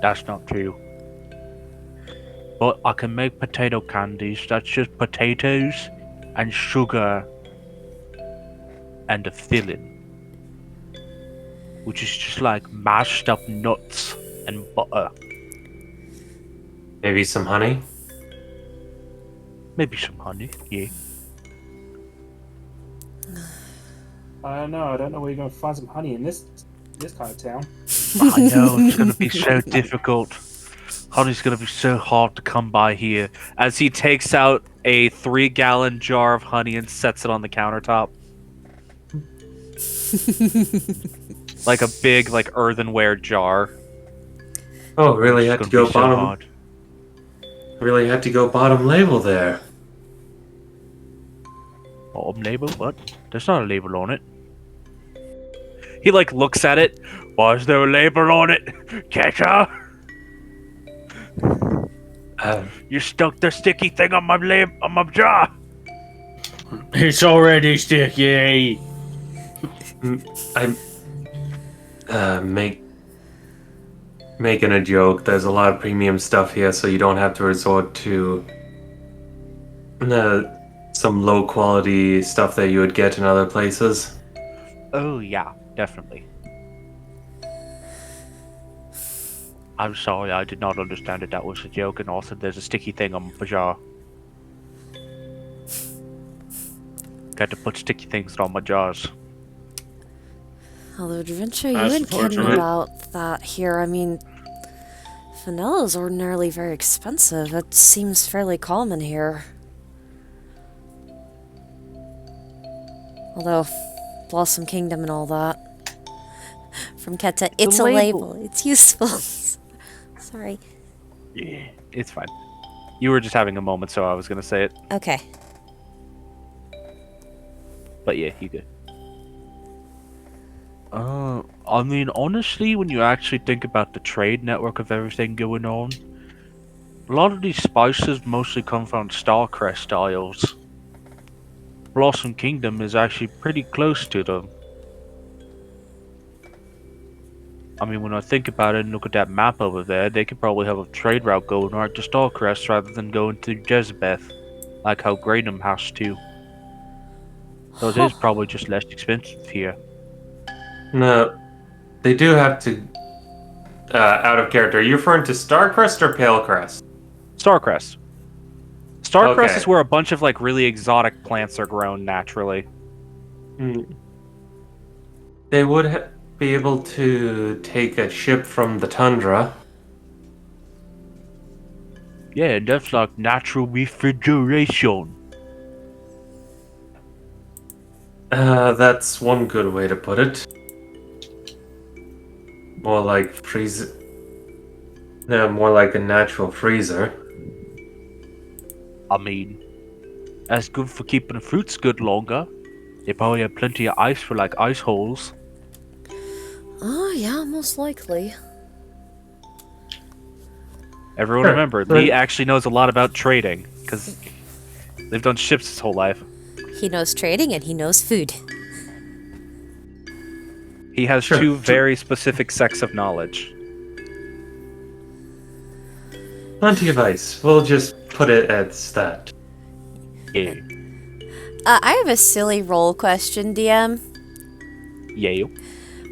That's not true. But I can make potato candies. That's just potatoes and sugar and a filling. Which is just like mashed up nuts and butter. Maybe some honey? Maybe some honey, yeah. I don't know. I don't know where you're going to find some honey in this kind of town. I know, it's gonna be so difficult. Honey's gonna be so hard to come by here. As he takes out a 3-gallon jar of honey and sets it on the countertop. Like a big, like, earthenware jar. Oh, really It's had to gonna go be so bottom. hard. Really had to go bottom label there. Bottom label? What? There's not a label on it. He, like, looks at it. Why is there a label on it? Ketchup? You stuck the sticky thing on my jar. It's already sticky. I'm making a joke. There's a lot of premium stuff here, so you don't have to resort to some low quality stuff that you would get in other places. Oh, yeah, definitely. I'm sorry, I did not understand that was a joke, and also there's a sticky thing on my jaw. Got to put sticky things on my jaws. Although, Adventure, you That's had kidding unfortunate. about that here. I mean, vanilla is ordinarily very expensive. It seems fairly common here. Although, Blossom Kingdom and all that. From Keta, it's a label. It's useful. Sorry. Yeah, it's fine. You were just having a moment, so I was gonna say it. Okay. But yeah, you good. I mean, honestly, when you actually think about the trade network of everything going on, a lot of these spices mostly come from Starcrest Isles. Blossom Kingdom is actually pretty close to them. I mean, when I think about it and look at that map over there, they could probably have a trade route going right to Starcrest rather than going to Jezebeth, like how Granum has to. So it is probably just less expensive here. No, they do have to. Out of character. Are you referring to Starcrest or Palecrest? Starcrest. Starcrest Okay. is where a bunch of like really exotic plants are grown naturally. They would be able to take a ship from the tundra. Yeah, that's like natural refrigeration. That's one good way to put it. More like freeze. No, more like a natural freezer. I mean, that's good for keeping the fruits good longer. They probably have plenty of ice for like ice holes. Oh, yeah, most likely. Everyone Sure. remember, Lee actually knows a lot about trading, because they've done ships his whole life. He knows trading and he knows food. He has Sure. two very specific sects of knowledge. Plenty of ice. We'll just put it as that. Yeah. I have a silly roll question, DM. Yeah.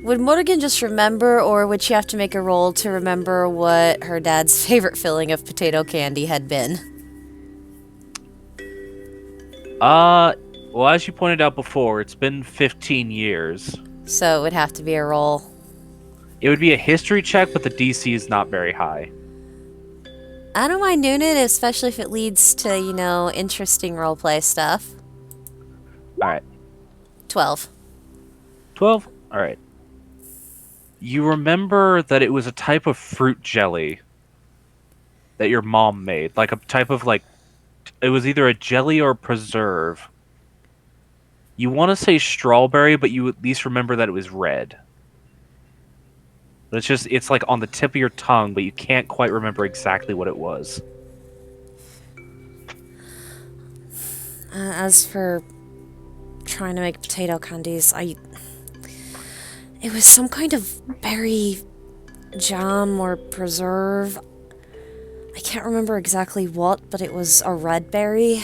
Would Morgan just remember, or would she have to make a roll to remember what her dad's favorite filling of potato candy had been? Well, as you pointed out before, it's been 15 years. So it would have to be a roll. It would be a history check, but the DC is not very high. I don't mind doing it, especially if it leads to, you know, interesting roleplay stuff. Alright. 12. 12? Alright. You remember that it was a type of fruit jelly that your mom made. Like a type of, like, it was either a jelly or a preserve. You want to say strawberry, but you at least remember that it was red. But it's like on the tip of your tongue, but you can't quite remember exactly what it was. As for trying to make potato candies, it was some kind of berry jam or preserve. I can't remember exactly what, but it was a red berry.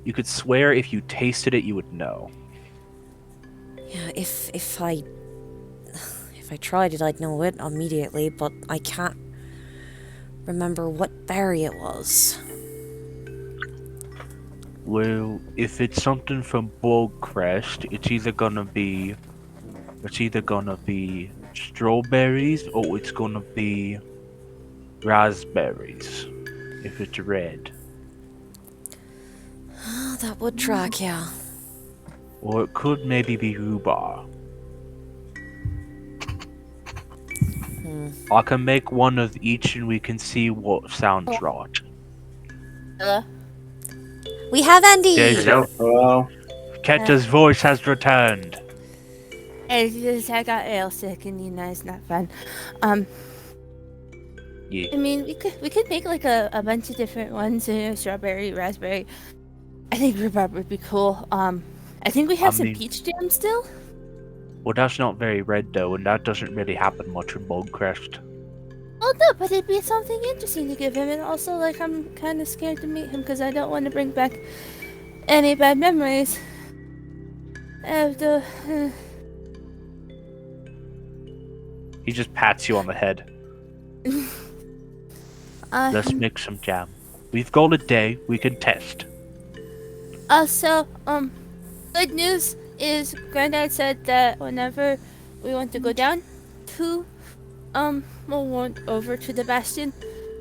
You could swear if you tasted it, you would know. Yeah, if I tried it, I'd know it immediately, but I can't remember what berry it was. Well, if it's something from Bogcrest, it's either gonna be strawberries or it's gonna be raspberries. If it's red. Oh, that would track, yeah. Or it could maybe be rhubarb. I can make one of each and we can see what sounds right. Hello? We have Andy! There's Well, Keta's voice has returned. It's just I got real sick and you know it's not fun. Yeah. I mean we could make like a bunch of different ones, you know, strawberry, raspberry. I think rhubarb would be cool. I think we have some mean- peach jam still. Well, that's not very red though, and that doesn't really happen much in Bogcrest. Oh no, but it'd be something interesting to give him, and also like I'm kind of scared to meet him because I don't want to bring back any bad memories of the. He just pats you on the head. Let's make some jam. We've got a day we can test. Also, good news is Granddad said that whenever we want to go down to, over to the Bastion,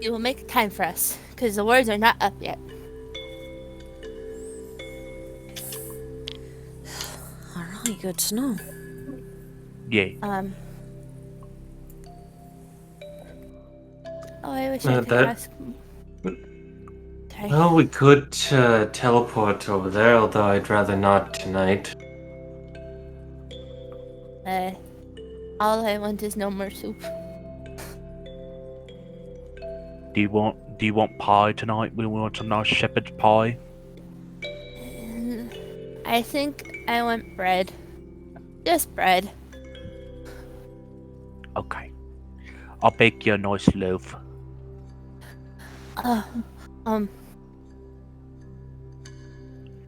he will make time for us because the words are not up yet. Alright, good to know. Yeah. Oh, I wish I could that- ask. Sorry. Well, we could teleport over there, although I'd rather not tonight. All I want is no more soup. Do you want pie tonight? We want some nice shepherd's pie. I think I want bread. Just bread. Okay. I'll bake you a nice loaf.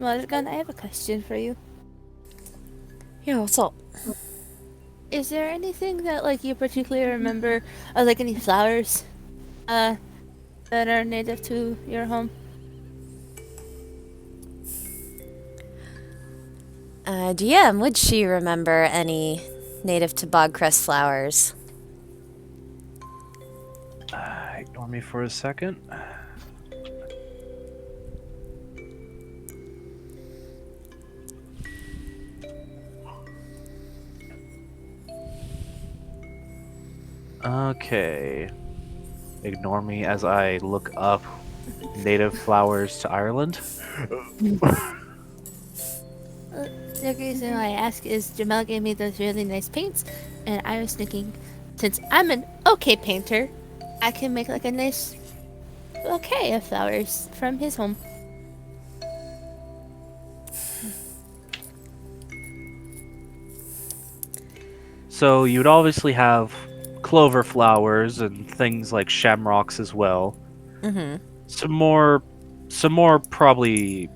Morgan, I have a question for you. Yeah, what's up? Is there anything that like you particularly remember, or like any flowers, that are native to your home? DM, would she remember any native to Bogcrest flowers? Ignore me for a second. Okay. Ignore me as I look up native flowers to Ireland. The reason why I ask is Jamel gave me those really nice paints, and I was thinking, since I'm an okay painter, I can make like a nice bouquet of flowers from his home. So you'd obviously have clover flowers and things like shamrocks as well. Mm-hmm. Some more probably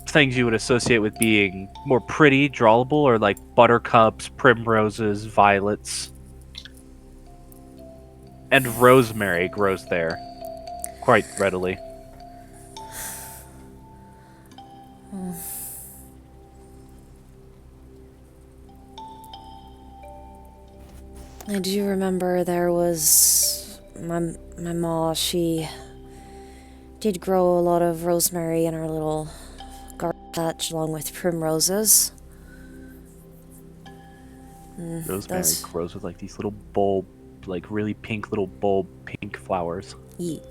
things you would associate with being more pretty, drawable, or like buttercups, primroses, violets. And rosemary grows there quite readily. I do remember there was my ma, she did grow a lot of rosemary in our little garden patch along with primroses. Rosemary those- grows with like these little bulb, like really pink little bulb pink flowers. Ye-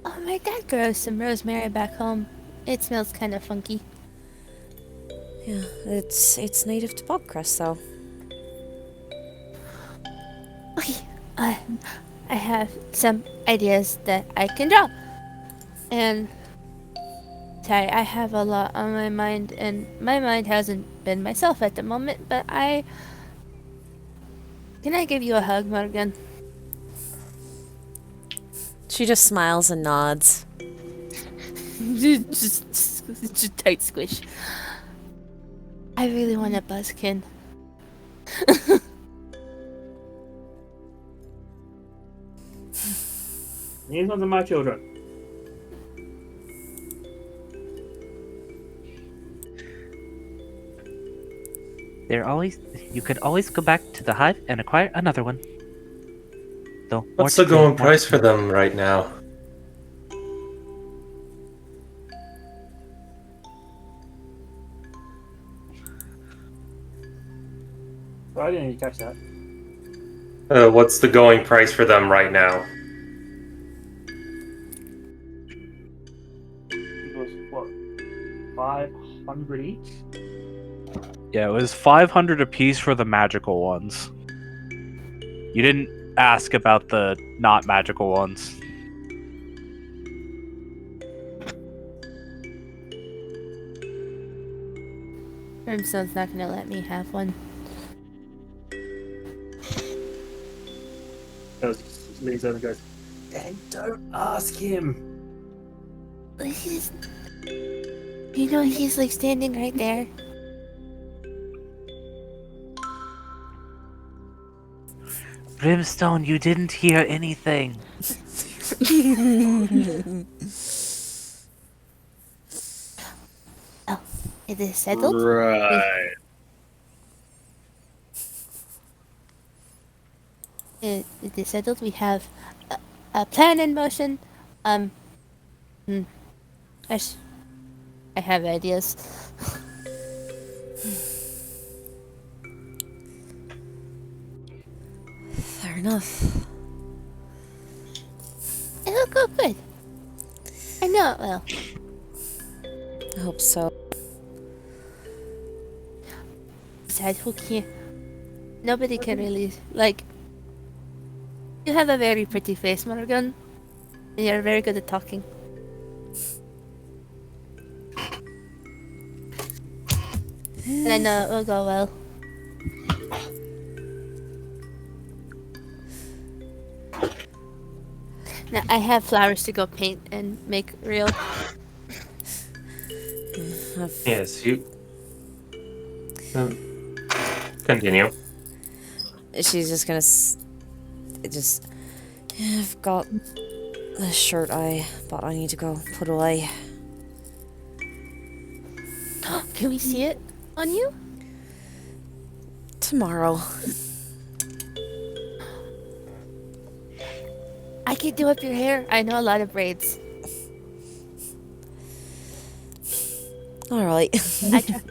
Oh, my dad grows some rosemary back home. It smells kind of funky. Yeah, it's native to Bogcrest though. Okay, I have some ideas that I can draw. And sorry, I have a lot on my mind, and my mind hasn't been myself at the moment, but Can I give you a hug, Morgan? She just smiles and nods. just tight squish. I really want a buzzkin. These ones are my children. You could always go back to the hive and acquire another one. Though, What's the going price for them right now? I didn't even catch that. What's the going price for them right now? It was what, 500 each? Yeah, it was 500 apiece for the magical ones. You didn't ask about the not magical ones. Brimstone's not gonna let me have one. Just leans over and goes, "Then don't ask him." He's, he's like standing right there. Brimstone, you didn't hear anything. Oh, it is settled. Right. It is settled. We have a plan in motion. I have ideas. Fair enough. It'll go good. I know it will. I hope so. Besides, who can't? Nobody can really like. You have a very pretty face, Morgan. And you're very good at talking. And I know it will go well. Now, I have flowers to go paint and make real. Yes, you. Continue. She's just gonna just. Yeah, I've got the shirt I bought. I need to go put away. Can we see it on you? Tomorrow. I can do up your hair. I know a lot of braids. Alright. I try.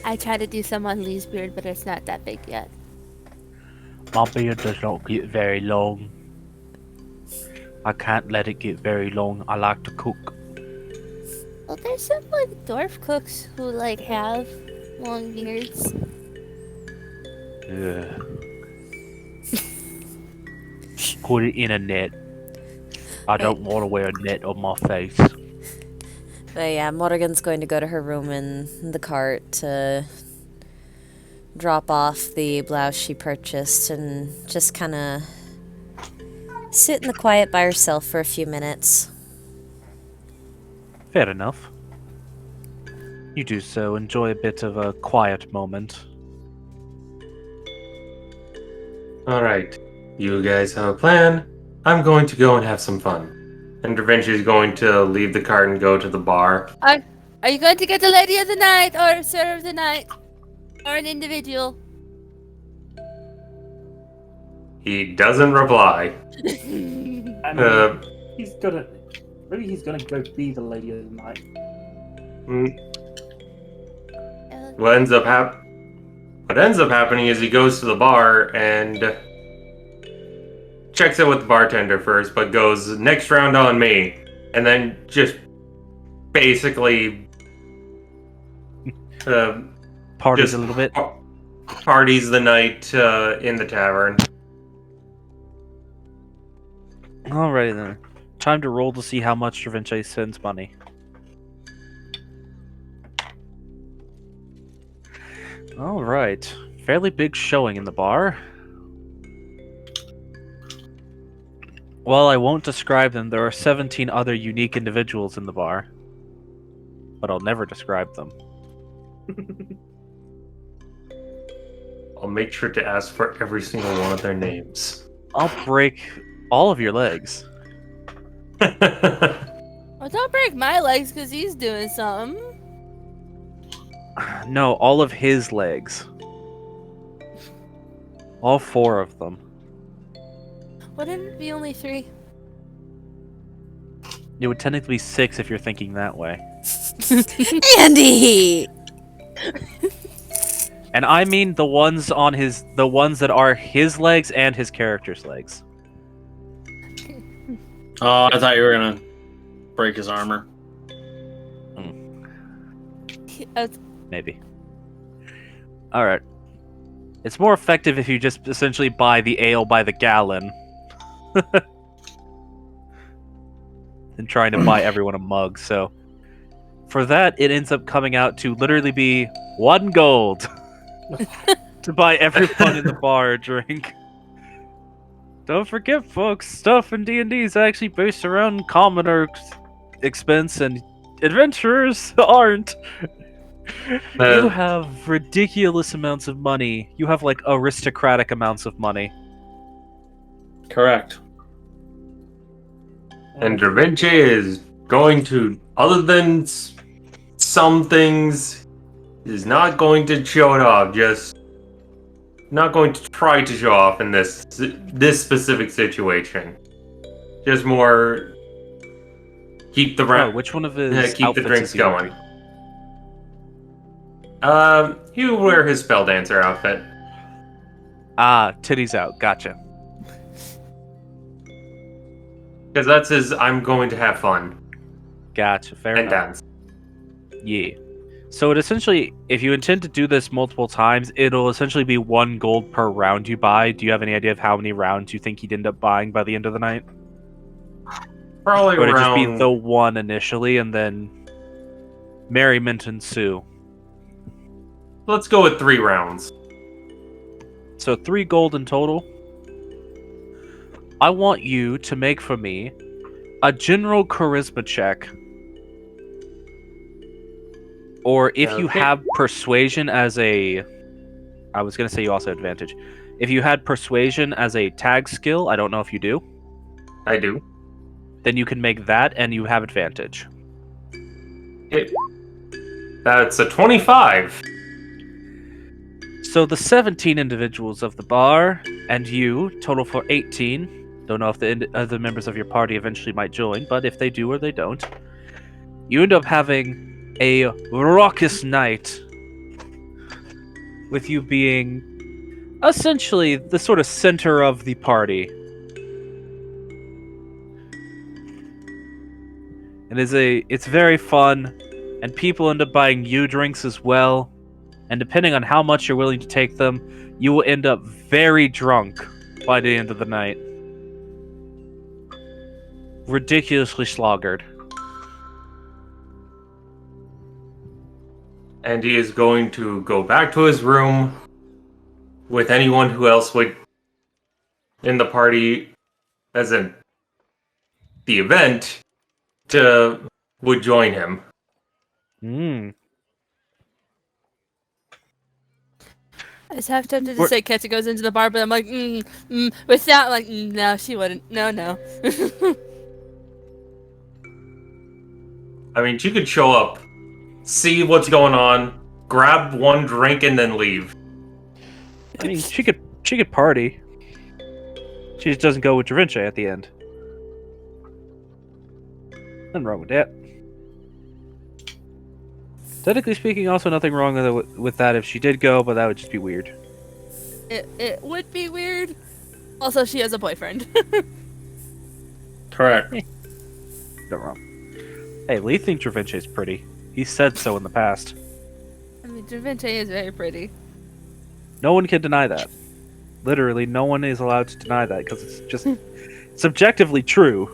I try to do some on Lee's beard, but it's not that big yet. My beard does not get very long. I can't let it get very long. I like to cook. Well, there's some like dwarf cooks who like have long beards. Ugh. Put it in a net. I don't want to wear a net on my face. But yeah, Morrigan's going to go to her room in the cart to drop off the blouse she purchased and just kind of sit in the quiet by herself for a few minutes. Fair enough. You do so. Enjoy a bit of a quiet moment. Alright. You guys have a plan. I'm going to go and have some fun. And Adventure's going to leave the cart and go to the bar. Are you going to get the lady of the night or sir of the night or an individual? He doesn't reply. And he's gonna. Maybe he's gonna go be the lady of the night. What ends up happening is he goes to the bar and checks in with the bartender first, but goes next round on me, and then just basically Parties just a little bit. parties the night in the tavern. Alrighty then. Time to roll to see how much Da Vinci sends money. Alright. Fairly big showing in the bar. While I won't describe them, there are 17 other unique individuals in the bar. But I'll never describe them. I'll make sure to ask for every single one of their names. I'll break all of your legs. Well, don't break my legs because he's doing something. No, all of his legs. All 4 of them. Wouldn't it be only 3? It would technically be 6 if you're thinking that way. Andy! And I mean the ones that are his legs and his character's legs. Oh, I thought you were gonna break his armor. Maybe. Alright. It's more effective if you just essentially buy the ale by the gallon. Than trying to buy everyone a mug, so... For that, it ends up coming out to literally be 1 gold to buy everyone in the bar a drink. Don't forget, folks, stuff in D&D is actually based around commoner expense, and adventurers aren't. You have ridiculous amounts of money. You have, like, aristocratic amounts of money. Correct. And Da Vinci is going to, other than some things, is not going to show it off. Just not going to try to show off in this specific situation. Just more keep the Oh, which one of his keep the outfits drinks is he going. wearing? He would wear his spell dancer outfit. Ah, titties out. Gotcha. Because that's his I'm going to have fun Gotcha. Fair and enough. dance. Yeah. So it essentially, if you intend to do this multiple times, it'll essentially be 1 gold per round you buy. Do you have any idea of how many rounds you think he'd end up buying by the end of the night? Probably Or would it just be around the 1 initially and then merriment ensue? let's go with 3 rounds. So 3 gold in total. I want you to make for me a general charisma check. Or if you Okay. have persuasion as a... I was going to say you also have advantage. If you had persuasion as a tag skill, I don't know if you do, I do. then you can make that and you have advantage. That's a 25. So the 17 individuals of the bar and you total for 18. Don't know if the other members of your party eventually might join, but if they do or they don't, you end up having a raucous night with you being essentially the sort of center of the party. It's very fun, and people end up buying you drinks as well. And depending on how much you're willing to take them, you will end up very drunk by the end of the night. Ridiculously sloggered. And he is going to go back to his room with anyone who else would in the party, as in the event, would join him. I was half tempted to say Ketsa goes into the bar, but I'm like, with that, like, no, she wouldn't. No. I mean, she could show up, see what's going on, grab 1 drink, and then leave. I mean, she could party. She just doesn't go with Da Vinci at the end. Nothing wrong with that. Technically speaking, also nothing wrong with that if she did go, but that would just be weird. It would be weird. Also, she has a boyfriend. Correct. Not wrong. Hey, Lee thinks Da Vinci is pretty. He said so in the past. I mean, Da Vinci is very pretty. No one can deny that. Literally, no one is allowed to deny that because it's just subjectively true.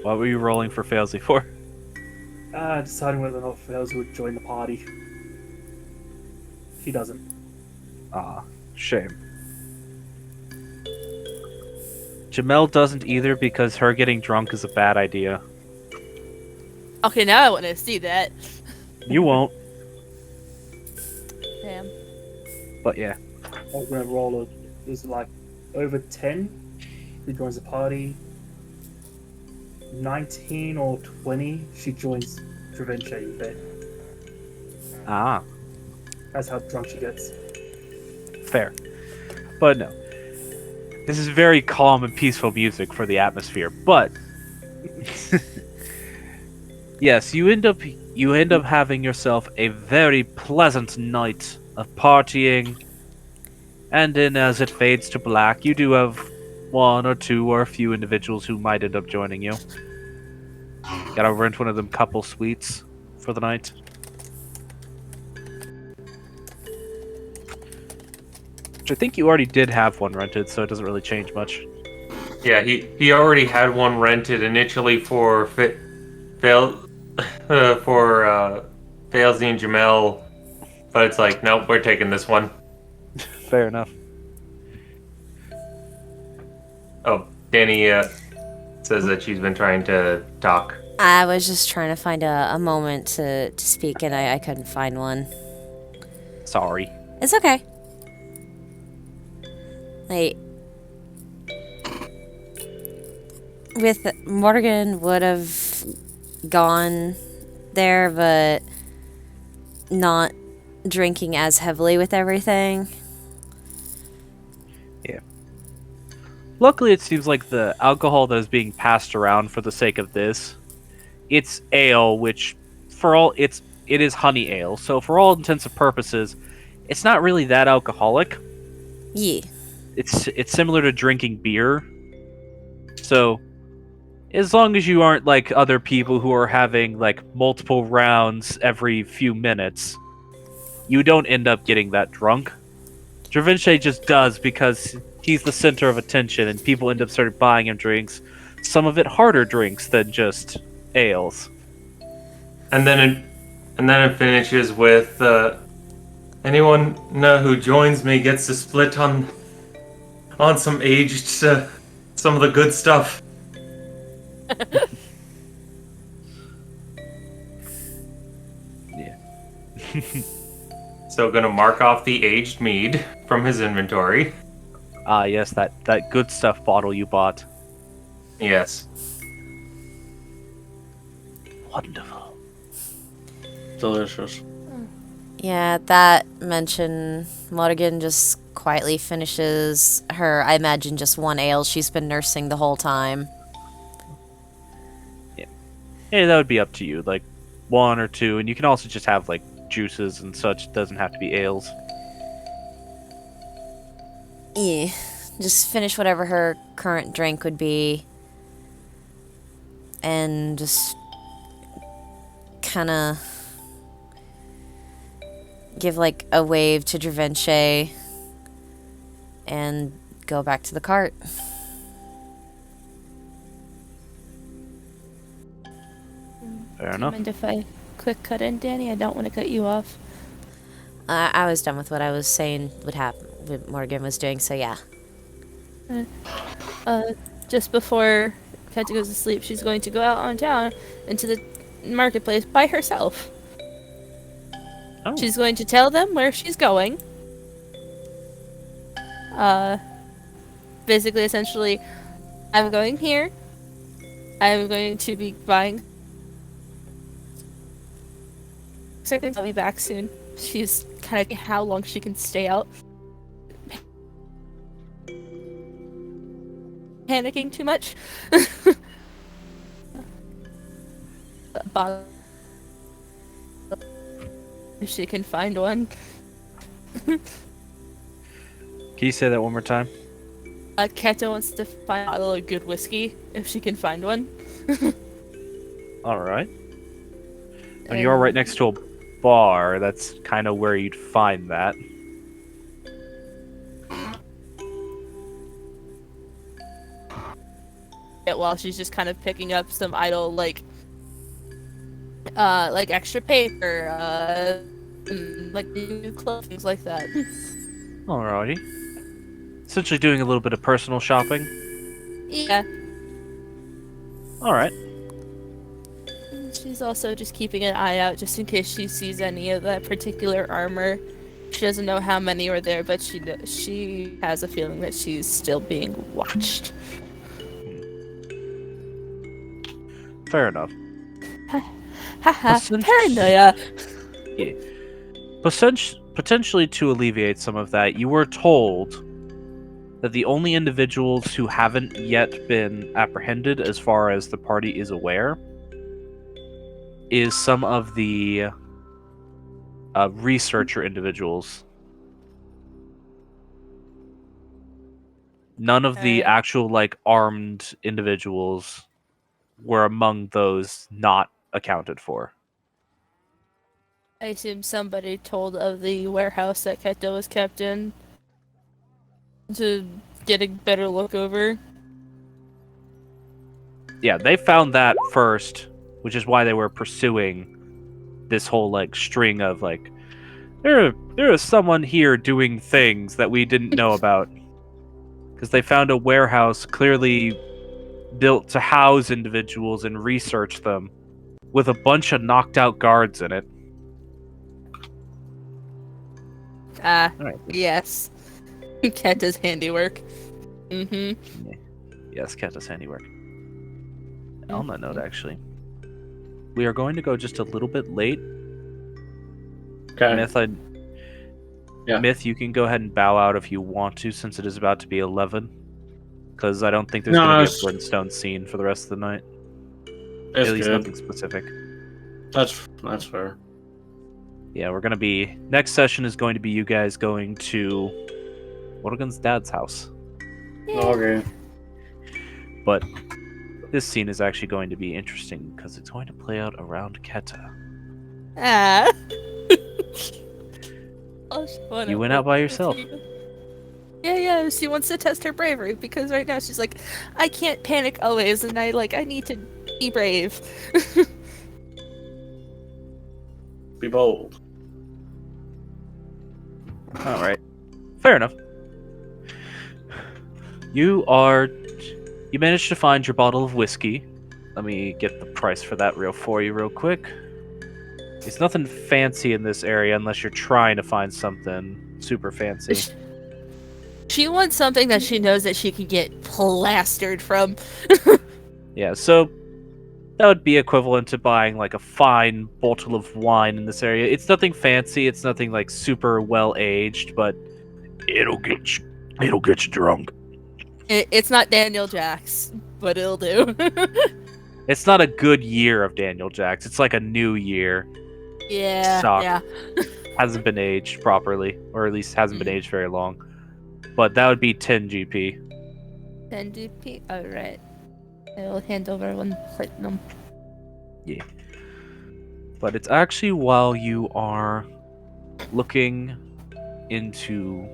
What were you rolling for Failsy for? Deciding whether or not Fails would join the party. She doesn't. Ah, shame. Jamel doesn't either because her getting drunk is a bad idea. Okay, now I want to see that. You won't, Damn. but yeah. I'm gonna roll is like over 10 who joins the party. 19 or 20, she joins Da Vinci in bed. Ah, That's how drunk she gets. fair. But no. This is very calm and peaceful music for the atmosphere, but yes, you end up having yourself a very pleasant night of partying. And then as it fades to black, you do have 1 or 2 or a few individuals who might end up joining you. Gotta rent one of them couple suites for the night. Which I think you already did have one rented, so it doesn't really change much. Yeah, he already had one rented initially for Fail for Failsy and Jamel, but it's like, nope, we're taking this one. Fair enough. Oh, Danny says that she's been trying to talk. I was just trying to find a moment to speak, and I couldn't find one. Sorry. It's okay. Like, with Morgan would have gone there, but not drinking as heavily with everything. Luckily, it seems like the alcohol that is being passed around for the sake of this, it's ale, which it is honey ale. So for all intents and purposes, it's not really that alcoholic. Yeah. It's similar to drinking beer. So as long as you aren't like other people who are having like multiple rounds every few minutes, you don't end up getting that drunk. Dravinche just does because he's the center of attention and people end up starting buying him drinks. Some of it harder drinks than just ales. And then it finishes with anyone who joins me gets to split on some aged some of the good stuff. Yeah. So gonna mark off the aged mead from his inventory. Ah, yes, that good stuff bottle you bought. Yes. Wonderful. Delicious. Yeah, that mention, Morgan just quietly finishes her, I imagine, just one ale she's been nursing the whole time. Yeah, that would be up to you. Like one or two, and you can also just have like juices and such. It doesn't have to be ales. Yeah, just finish whatever her current drink would be. And just kind of give like a wave to Dravinche and go back to the cart. Fair Do you enough. mind if I quick cut in, Danny? I don't want to cut you off. I was done with what I was saying would happen, what Morgan was doing, so yeah. Just before Katya goes to sleep, she's going to go out on town into the marketplace by herself. Oh. She's going to tell them where she's going. Basically, essentially, I'm going here. I'm going to be buying. So I'll be back soon. She's kind of how long she can stay out. Panicking too much. Bottle. If she can find one. Can you say that one more time? Keto wants to find a bottle of good whiskey if she can find one. All right. When you are right next to a bar, that's kind of where you'd find that. While she's just kind of picking up some idle like extra paper, like new clothes, things like that. Alrighty. Essentially doing a little bit of personal shopping. Yeah. Alright. She's also just keeping an eye out just in case she sees any of that particular armor. She doesn't know how many are there, but she has a feeling that she's still being watched. Fair enough. Haha, Essentially- paranoia! Yeah. Potentially to alleviate some of that, you were told that the only individuals who haven't yet been apprehended, as far as the party is aware, is some of the researcher individuals. None of the Alright. actual, like, armed individuals were among those not accounted for. I assume somebody told of the warehouse that Keto was kept in. to get a better look over. Yeah, they found that first, which is why they were pursuing this whole like string of like there is someone here doing things that we didn't know about. Because they found a warehouse clearly built to house individuals and research them, with a bunch of knocked out guards in it. Ah, All right. yes. Kenta's handiwork. Mm-hmm. Yes, Kata's handiwork. On that note, actually, we are going to go just a little bit late. Okay. Myth, you can go ahead and bow out if you want to, since it is about to be 11. Because I don't think there's No, going to be a it's, brimstone scene for the rest of the night. it's At least good. nothing specific. That's fair. Yeah, we're going to be... Next session is going to be you guys going to Morgan's dad's house. Okay. But this scene is actually going to be interesting because it's going to play out around Keta. Ah. You went out by yourself. Yeah, she wants to test her bravery because right now she's like, I can't panic always, and I need to be brave. Be bold. Alright. Fair enough. You managed to find your bottle of whiskey. Let me get the price for that for you real quick. It's nothing fancy in this area unless you're trying to find something super fancy. She wants something that she knows that she can get plastered from. Yeah, so that would be equivalent to buying like a fine bottle of wine in this area. It's nothing fancy, it's nothing like super well aged, but it'll get you drunk. It's not Daniel Jacks, but it'll do. It's not a good year of Daniel Jacks. It's like a new year. Suck. Yeah. Hasn't been aged properly, or at least hasn't been aged very long. But that would be 10 GP. 10 GP? Alright. I will hand over 1 platinum. Yeah. But it's actually while you are looking into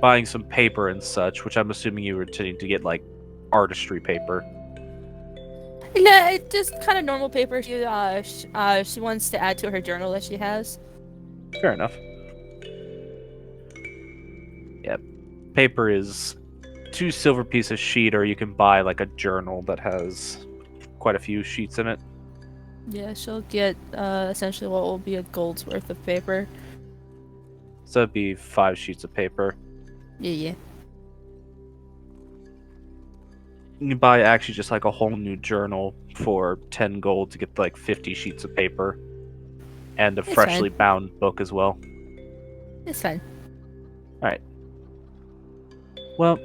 buying some paper and such, which I'm assuming you were intending to get like artistry paper. No, it's just kind of normal paper. She wants to add to her journal that she has. Fair enough. Yeah. Paper is 2 silver pieces of sheet, or you can buy like a journal that has quite a few sheets in it. Yeah, she'll get essentially what will be a gold's worth of paper. So that'd be 5 sheets of paper. Yeah. You can buy actually just like a whole new journal for 10 gold to get like 50 sheets of paper. And a It's freshly fine. bound book as well. It's fine. Alright. Well,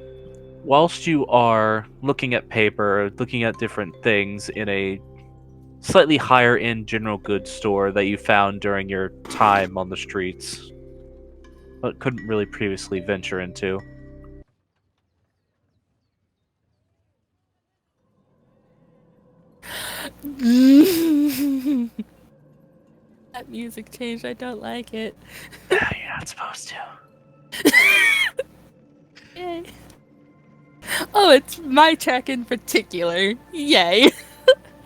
whilst you are looking at paper, looking at different things in a slightly higher end general goods store that you found during your time on the streets, but couldn't really previously venture into. That music changed. I don't like it. You're not supposed to. Yay. Oh, it's my track in particular. Yay.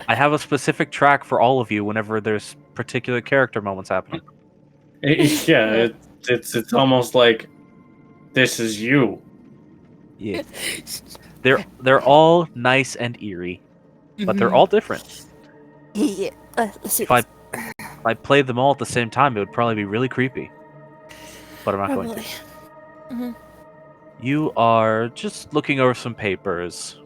I have a specific track for all of you whenever there's particular character moments happening. Yeah, it's almost like this is you. Yeah. They're all nice and eerie, but they're all different. Yeah. Let's see. If I played them all at the same time, it would probably be really creepy. But I'm not going to. Mm-hmm. You are just looking over some papers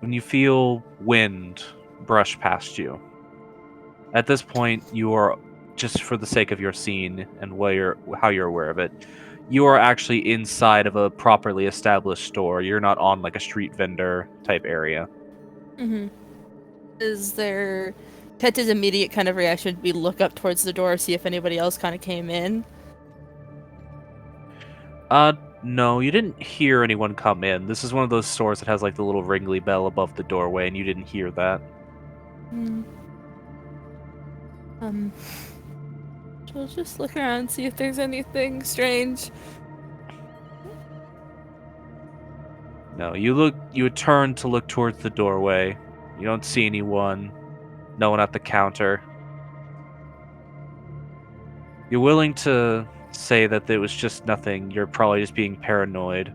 when you feel wind brush past you. At this point, you are, just for the sake of your scene and how you're aware of it, you are actually inside of a properly established store. You're not on like a street vendor type area. Mm-hmm. Is there... Pet's immediate kind of reaction would be look up towards the door, see if anybody else kind of came in? No, you didn't hear anyone come in. This is one of those stores that has like the little ringly bell above the doorway, and you didn't hear that. We'll just look around, see if there's anything strange. No, you turn to look towards the doorway. You don't see anyone. No one at the counter. You're willing to say that it was just nothing. You're probably just being paranoid.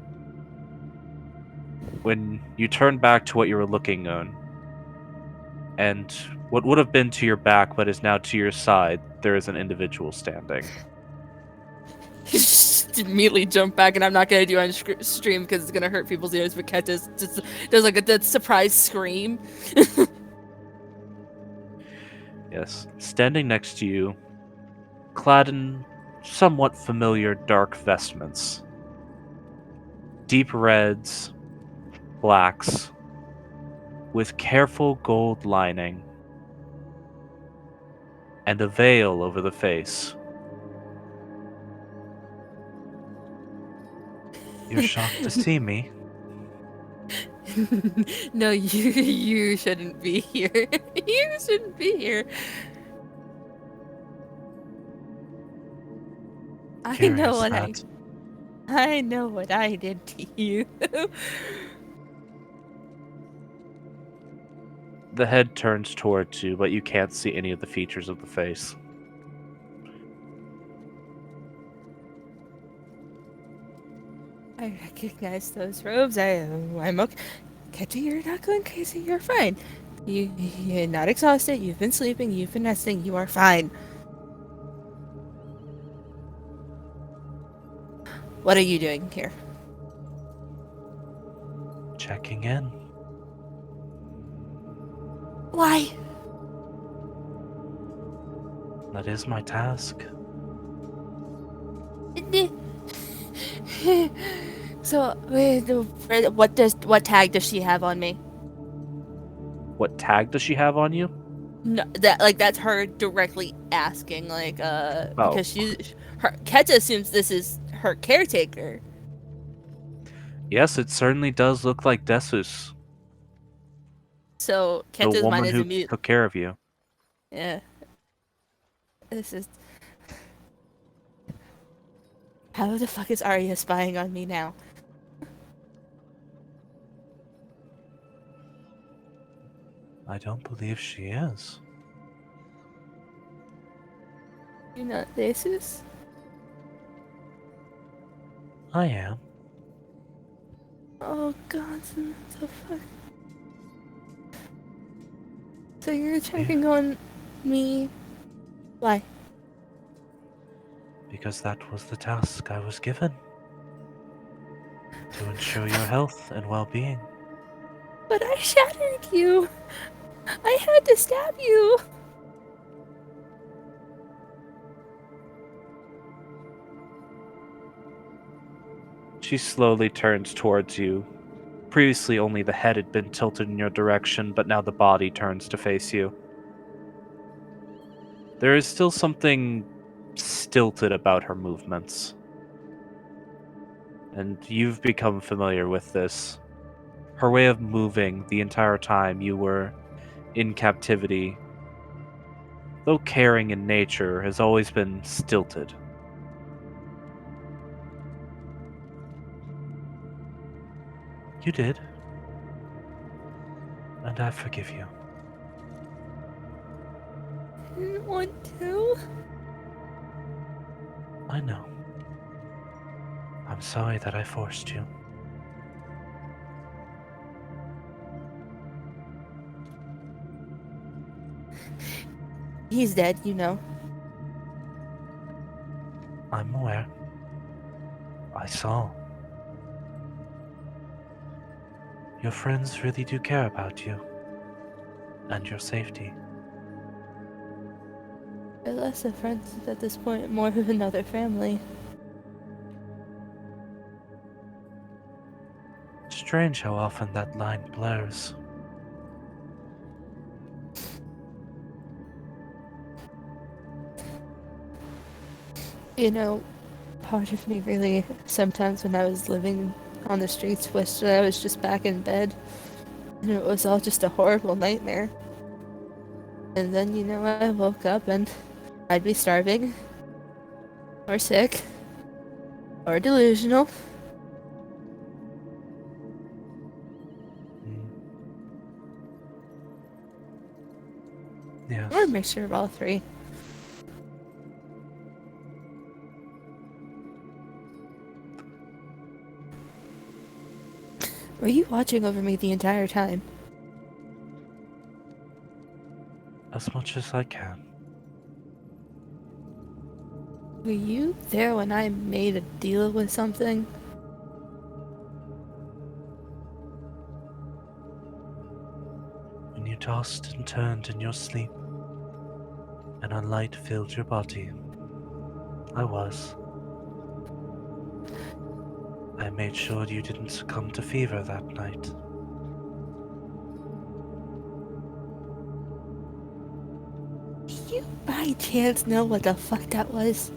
When you turn back to what you were looking on, and what would have been to your back but is now to your side, there is an individual standing. Just immediately jump back, and I'm not gonna do it on stream because it's gonna hurt people's ears. But Cat just does like a dead surprise scream. Yes, standing next to you, clad in somewhat familiar dark vestments. Deep reds, blacks, with careful gold lining, and a veil over the face. You're shocked to see me. No, you shouldn't be here. You shouldn't be here. I know Curious what that. I know what I did to you. The head turns towards you, but you can't see any of the features of the face. I recognize those robes. I'm okay. Ketty, you're not going crazy. You're fine. You're not exhausted. You've been sleeping. You've been resting. You are fine. What are you doing here? Checking in. Why? That is my task. So, what tag does she have on me? What tag does she have on you? No, that's her directly asking, Oh. because Keta assumes this is her caretaker. Yes, it certainly does look like Desus, So the Keta's mind woman is who immediately, took care of you. yeah. This is, how the fuck is Arya spying on me now? I don't believe she is. You're not Desus? I am. Oh god, the fuck. So you're checking on me? Why? Because that was the task I was given. To ensure your health and well-being. But I shattered you! I had to stab you! She slowly turns towards you. Previously, only the head had been tilted in your direction, but now the body turns to face you. There is still something stilted about her movements. And you've become familiar with this. Her way of moving the entire time you were in captivity, though caring in nature, has always been stilted. You did. And I forgive you. I didn't want to. I know. I'm sorry that I forced you. He's dead, you know. I'm aware. I saw. Your friends really do care about you. And your safety. They're less of friends at this point, more of another family. Strange how often that line blurs. You know, part of me really, sometimes when I was living on the streets, wished that I was just back in bed. And it was all just a horrible nightmare. And then, you know, I woke up and I'd be starving. Or sick. Or delusional. Yes. Or a mixture of all three. Were you watching over me the entire time? As much as I can. Were you there when I made a deal with something? When you tossed and turned in your sleep, and a light filled your body, I was. I made sure you didn't succumb to fever that night. Do you by chance know what the fuck that was?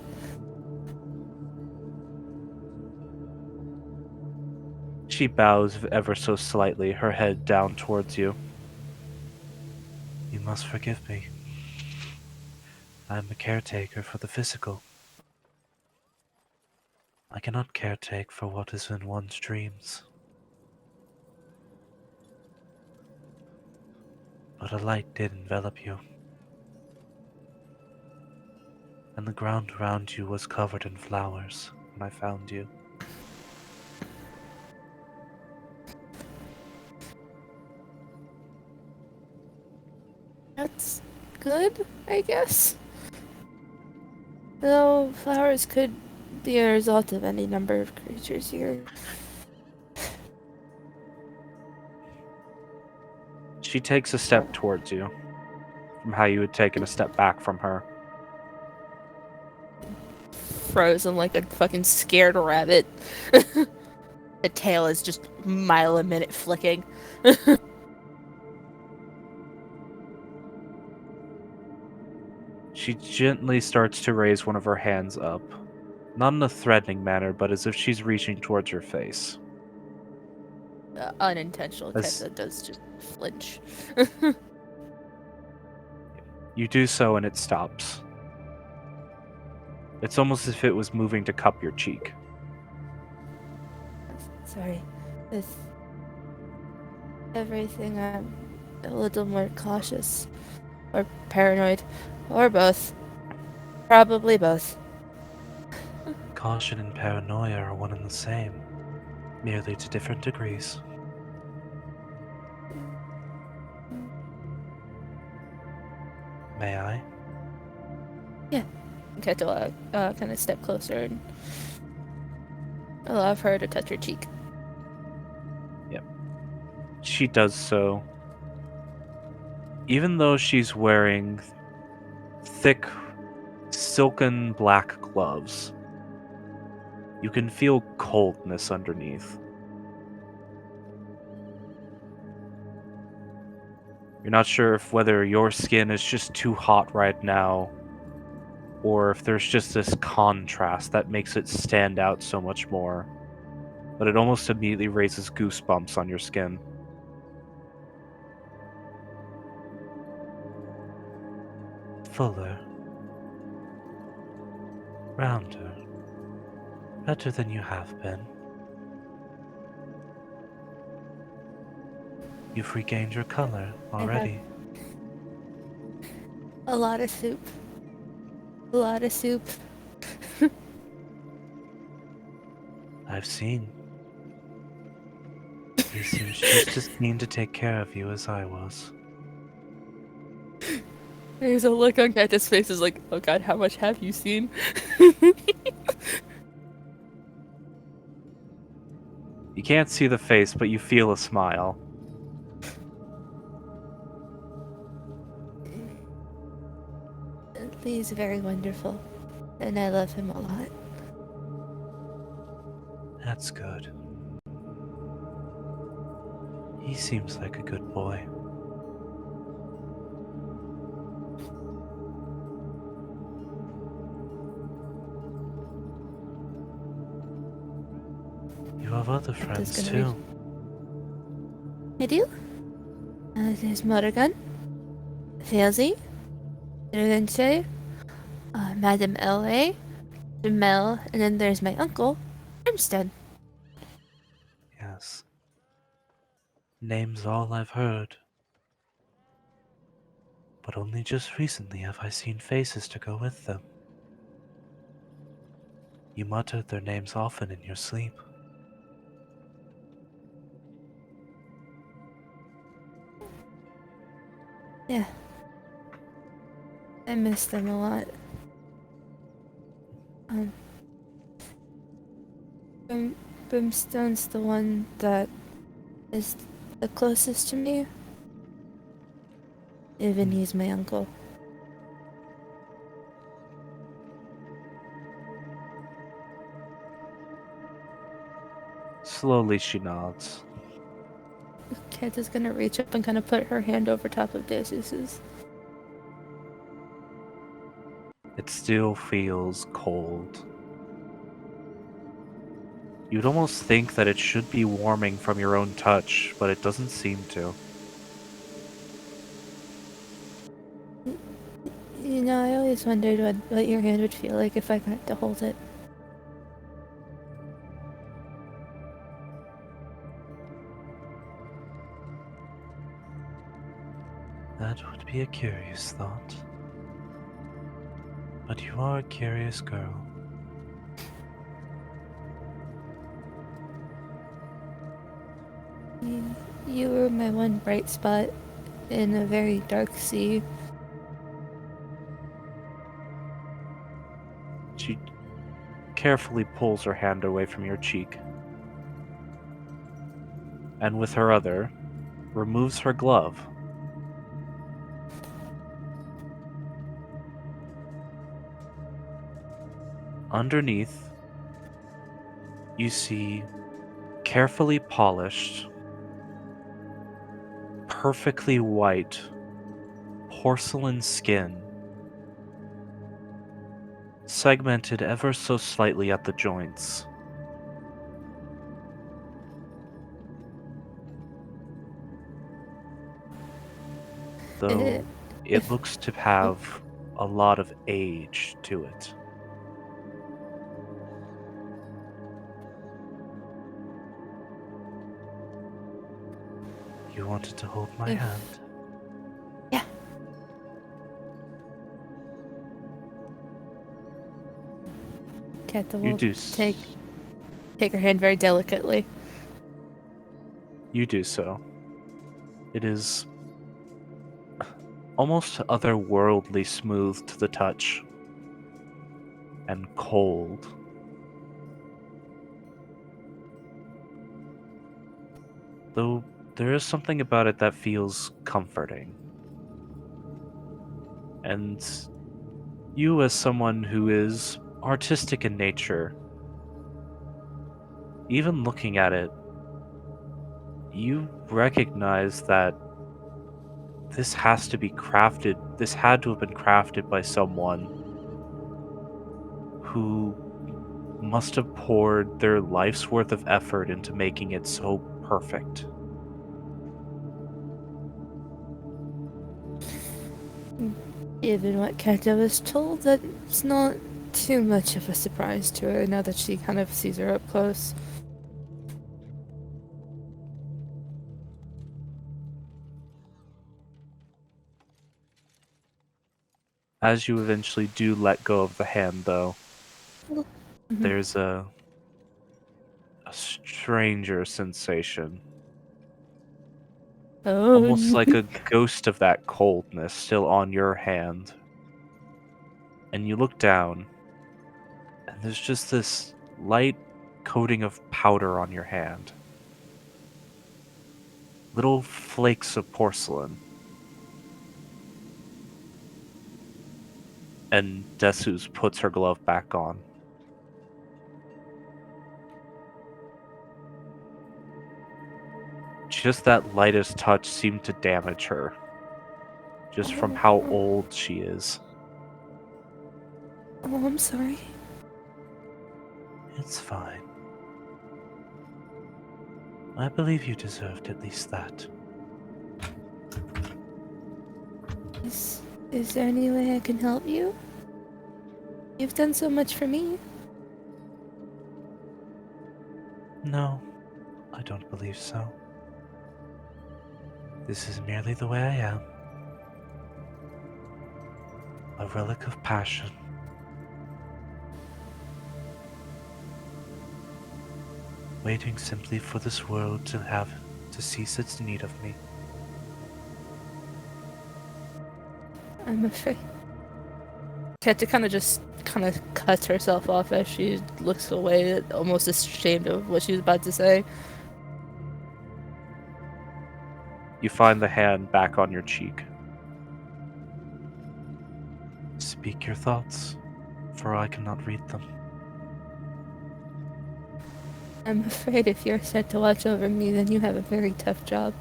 She bows ever so slightly, her head down towards you. You must forgive me. I am a caretaker for the physical. I cannot caretake for what is in one's dreams. But a light did envelop you, and the ground around you was covered in flowers when I found you. That's good, I guess. Though flowers could be a result of any number of creatures here. She takes a step towards you, from how you had taken a step back from her. Frozen like a fucking scared rabbit. The tail is just mile a minute flicking. She gently starts to raise one of her hands up, not in a threatening manner, but as if she's reaching towards your face. Unintentional type As that does just flinch. you do so and it stops. It's almost as if it was moving to cup your cheek. Sorry. With everything, I'm a little more cautious. Or paranoid. Or both. Probably both. Caution and paranoia are one and the same, merely to different degrees. May I? Keto kind of step closer and allow her to touch her cheek. She does so. Even though she's wearing thick, silken black gloves, you can feel coldness underneath. You're not sure if whether your skin is just too hot right now, or if there's just this contrast that makes it stand out so much more. But it almost immediately raises goosebumps on your skin. Fuller. Rounder. Better than you have been. You've regained your color already. A lot of soup. A lot of soup. I've seen. He seems just as keen to take care of you as I was. There's a look on Cactus' face is like, oh god, how much have you seen? You can't see the face, but you feel a smile. He's very wonderful. And I love him a lot. That's good. He seems like a good boy. You have other friends gonna too. I do? There's Morrigan, Failsy, Rense, Madame L.A., Jamel, and then there's my uncle, Armstead. Yes. Names all I've heard. But only just recently have I seen faces to go with them. You muttered their names often in your sleep. Yeah. I miss them a lot. Brimstone's the one that is the closest to me. Even he's my uncle. Slowly she nods. Kat is gonna reach up and kind of put her hand over top of Decius's. It still feels cold. You'd almost think that it should be warming from your own touch, but it doesn't seem to. You know, I always wondered what your hand would feel like if I got to hold it. That would be a curious thought. But you are a curious girl. You were my one bright spot in a very dark sea. She carefully pulls her hand away from your cheek, and with her other, removes her glove. Underneath, you see carefully polished, perfectly white porcelain skin, segmented ever so slightly at the joints. Though it If looks to have a lot of age to it. You wanted to hold my If- hand. Yeah. Kat You will do. take her hand very delicately. You do so. It is almost otherworldly smooth to the touch, and cold. Though there is something about it that feels comforting. And you, as someone who is artistic in nature, even looking at it, you recognize that this has to be crafted, this had to have been crafted by someone who must have poured their life's worth of effort into making it so perfect. Given what Kata was told, that's not too much of a surprise to her now that she kind of sees her up close. As you eventually do let go of the hand, though, Mhm. there's a stranger sensation. Oh, Almost like a ghost of that coldness still on your hand. And you look down, and there's just this light coating of powder on your hand. Little flakes of porcelain. And Desus puts her glove back on. Just that lightest touch seemed to damage her. Just from how old she is. oh, I'm sorry. It's fine. I believe you deserved at least that. Is there any way I can help you? You've done so much for me. No, I don't believe so. This is merely the way I am. A relic of passion. Waiting simply for this world to cease its need of me. I'm afraid. Keta kind of cuts herself off as she looks away, almost ashamed of what she was about to say. You find the hand back on your cheek. Speak your thoughts, for I cannot read them. I'm afraid if you're set to watch over me, then you have a very tough job.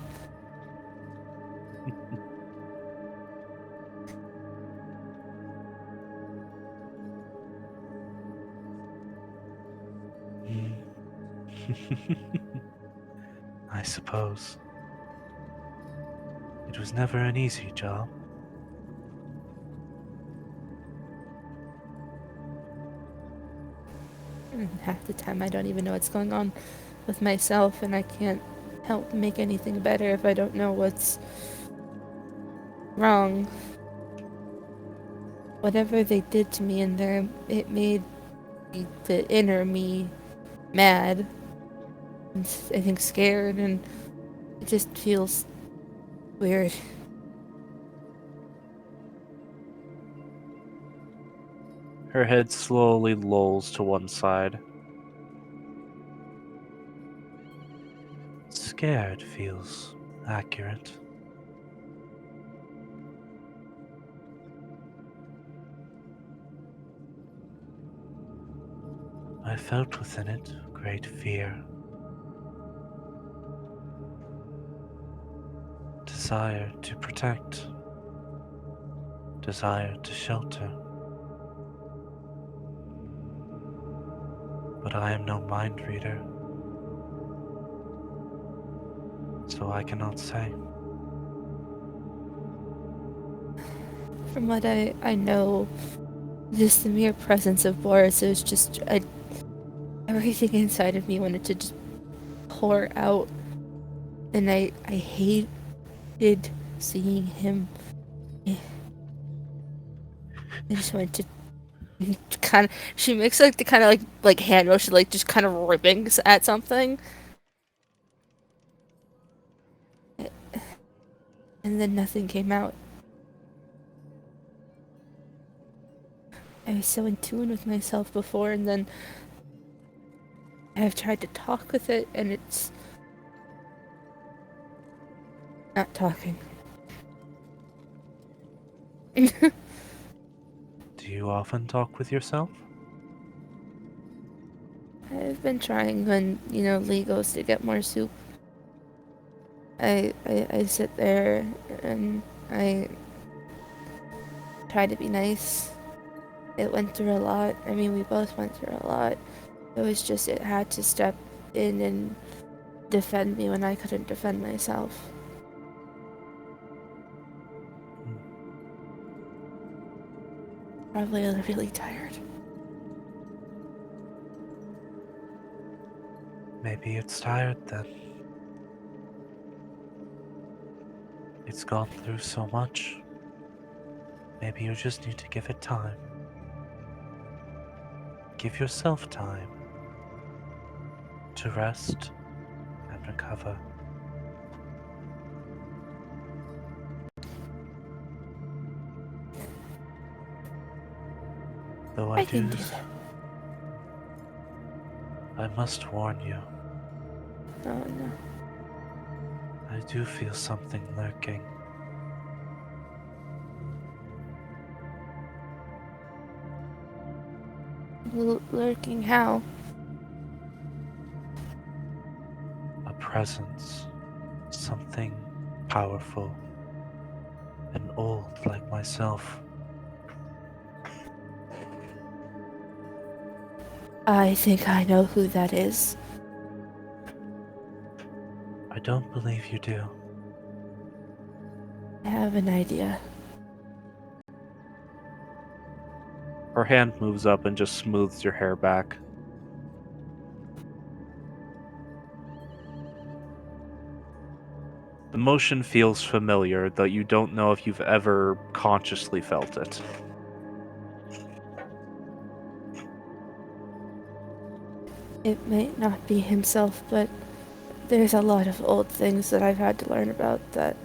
I suppose. It was never an easy job. And half the time, I don't even know what's going on with myself, and I can't help make anything better if I don't know what's wrong. Whatever they did to me in there, it made the inner me mad. And I think scared, and it just feels weird. Her head slowly lolls to one side. Scared feels accurate. I felt within it great fear. Desire to protect. Desire to shelter. But I am no mind reader, so I cannot say. From what I know, just the mere presence of Boris, it was just everything inside of me wanted to just pour out, and I hated seeing him. I just wanted to kind of. She makes like the kind of like hand motion, like just kind of ripping at something, and then nothing came out. I was so in tune with myself before, and then I've tried to talk with it, and it's not talking. Do you often talk with yourself? I've been trying when, Lee goes to get more soup. I sit there and I try to be nice. It went through a lot. I mean, we both went through a lot. It was just, it had to step in and defend me when I couldn't defend myself. Probably really tired. Maybe it's tired then. It's gone through so much. Maybe you just need to give it time. Give yourself time to rest and recover. Though I can do that. I must warn you, Oh no. I do feel something lurking. Lurking how? A presence, something powerful and old like myself. I think I know who that is. I don't believe you do. I have an idea. Her hand moves up and just smooths your hair back. The motion feels familiar, though you don't know if you've ever consciously felt it. It might not be himself, but there's a lot of old things that I've had to learn about that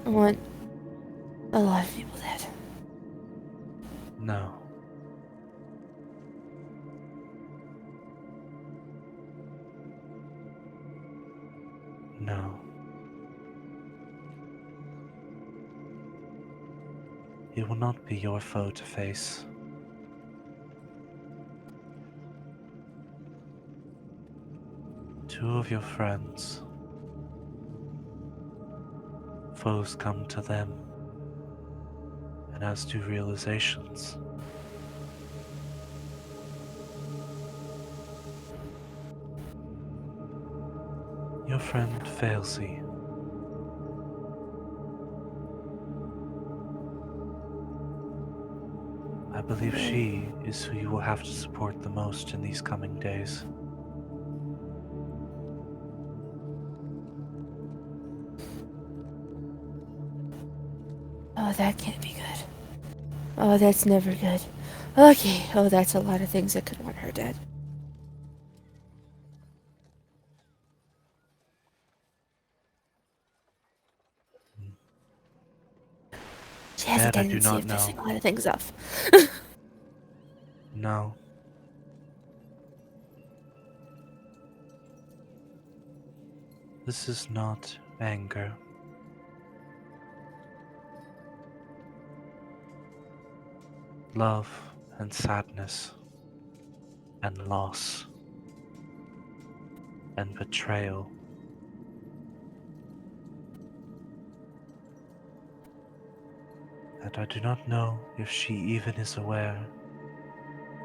No. want a lot of people dead. No. No. It will not be your foe to face. Two of your friends. Foes come to them, and as do realizations. Your friend Failsy. I believe she is who you will have to support the most in these coming days. Oh, that can't be good. Oh, that's never good. Okay, oh, that's a lot of things that could want her dead. She has a That I do tendency not of pissing know. a lot of things off. No. This is not anger. Love and sadness and loss and betrayal. And I do not know if she even is aware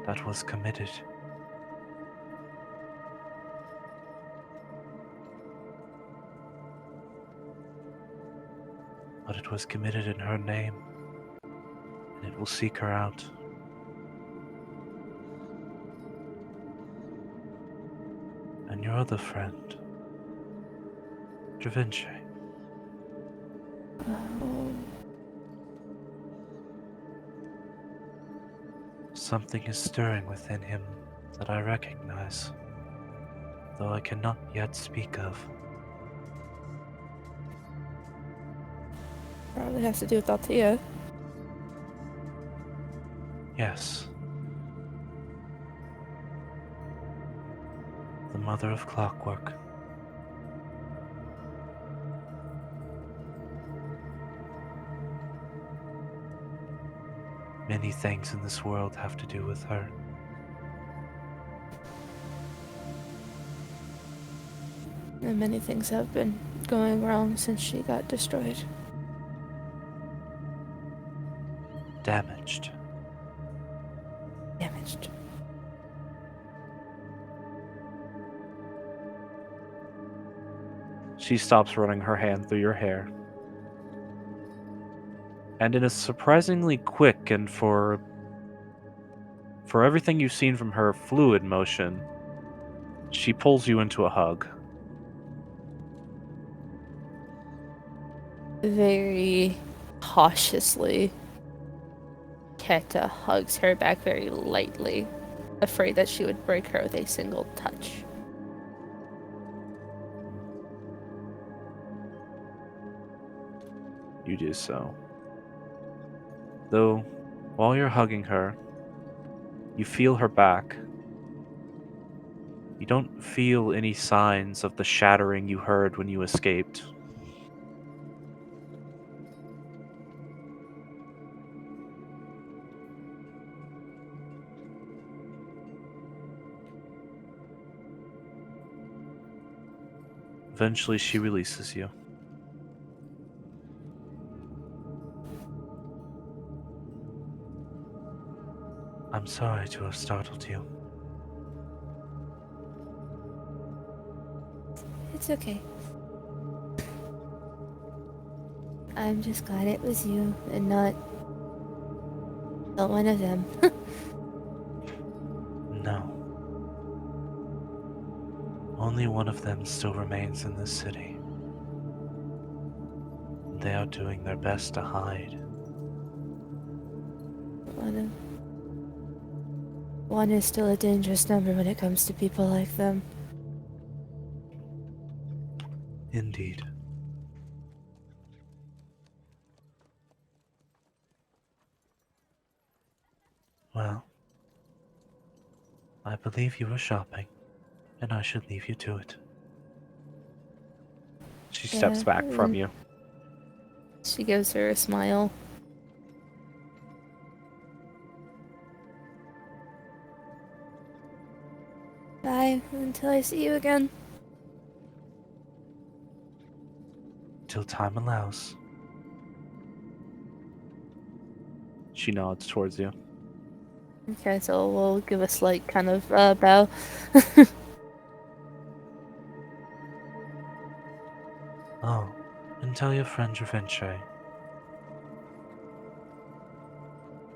that was committed. But it was committed in her name, and it will seek her out. And your other friend, Da Vinci. Something is stirring within him that I recognize, though I cannot yet speak of. Probably has to do with Althea. Yes. The mother of clockwork. Many things in this world have to do with her. And many things have been going wrong since she got destroyed. Damaged. Damaged. She stops running her hand through your hair. And in a surprisingly quick and for everything you've seen from her fluid motion, she pulls you into a hug. Very cautiously, Keta hugs her back very lightly, afraid that she would break her with a single touch. You do so. Though, while you're hugging her, you feel her back. You don't feel any signs of the shattering you heard when you escaped. Eventually, she releases you. I'm sorry to have startled you. It's okay. I'm just glad it was you and not one of them. No. Only one of them still remains in this city. They are doing their best to hide. one is still a dangerous number when it comes to people like them. Indeed. Well, I believe you were shopping, and I should leave you to it. She steps Yeah, back from you. she gives her a smile. Bye, until I see you again. Till time allows. She nods towards you. Okay, so we'll give a slight kind of bow. Oh, and tell your friend Javinche.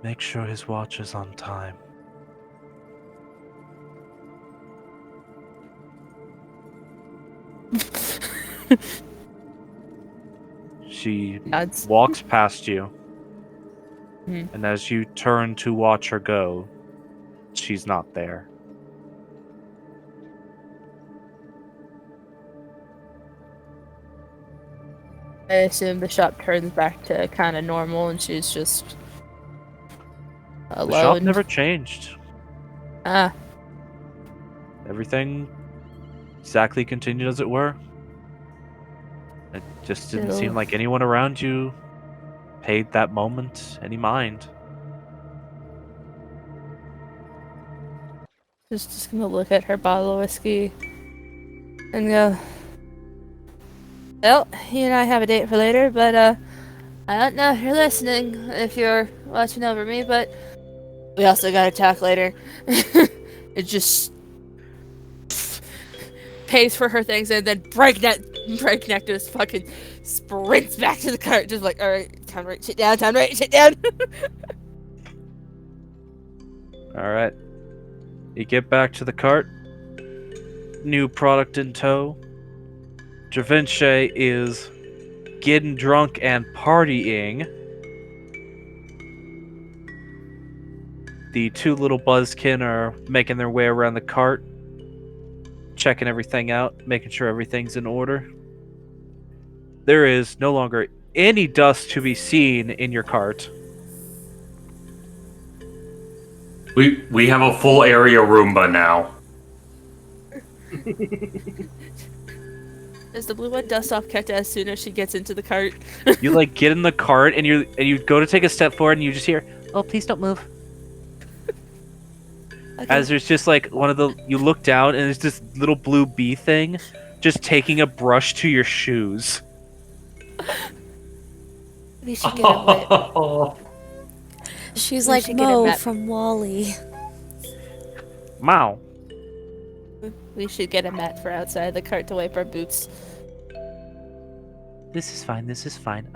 Make sure his watch is on time. She Nods. walks past you, Mhm. and as you turn to watch her go, she's not there. I assume the shop turns back to kind of normal and she's just The shop alone. never changed. Ah, Everything exactly continued as it were. It just didn't seem Still. like anyone around you paid that moment any mind. just gonna look at her bottle of whiskey and go, well, you and I have a date for later, but I don't know if you're listening, if you're watching over me, but we also gotta talk later. It just pays for her things and then breakneck just fucking sprints back to the cart, just like, alright, time to write shit down, time to write shit down. Alright. You get back to the cart. New product in tow. Javinche is getting drunk and partying. The two little buzzkin are making their way around the cart, checking everything out, making sure everything's in order. There is no longer any dust to be seen in your cart. We have a full area Roomba now. Does the blue one dust off Keta as soon as she gets into the cart? You like get in the cart and you go to take a step forward and you just hear, "Oh, please don't move." Okay. As there's just like one of the you look down and there's this little blue bee thing just taking a brush to your shoes. We should get a whip. She's We like should get a Mo map. from Wally. Wow. We should get a mat for outside the cart to wipe our boots. This is fine. This is fine.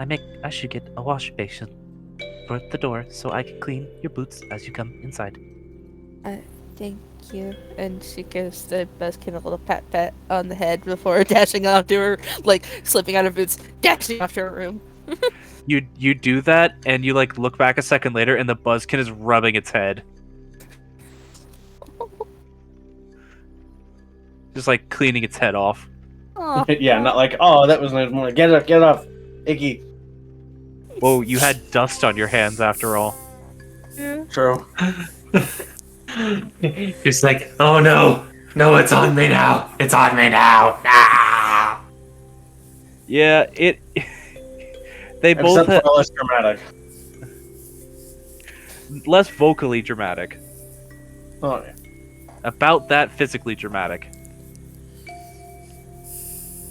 I should get a wash basin for the door so I can clean your boots as you come inside. Thank you. And she gives the buzzkin a little pat on the head before dashing off to her, like slipping out of boots, dashing off to her room. You do that and you like look back a second later and the buzzkin is rubbing its head. Just like cleaning its head off. Aw. Yeah, not like, oh, that was nice. More like, get it off, icky. Whoa, you had dust on your hands after all. True. It's like, oh no, it's on me now. It's on me now. Ah! Yeah, it. They both Except had for less dramatic. less vocally dramatic. Oh, yeah. About that physically dramatic.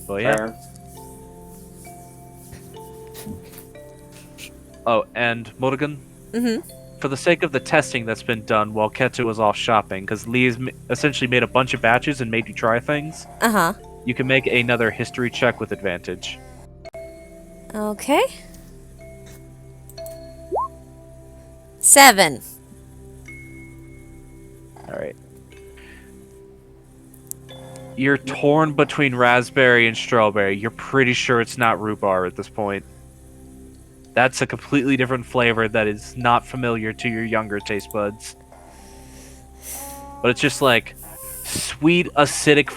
But yeah. Fair. Oh, and Morgan, Mm-hmm. for the sake of the testing that's been done while Ketsu was off shopping, because Lee's essentially made a bunch of batches and made you try things, Uh-huh. you can make another history check with advantage. Okay. 7. Alright. You're torn between raspberry and strawberry. You're pretty sure it's not rhubarb at this point. That's a completely different flavor that is not familiar to your younger taste buds. but it's just like sweet acidic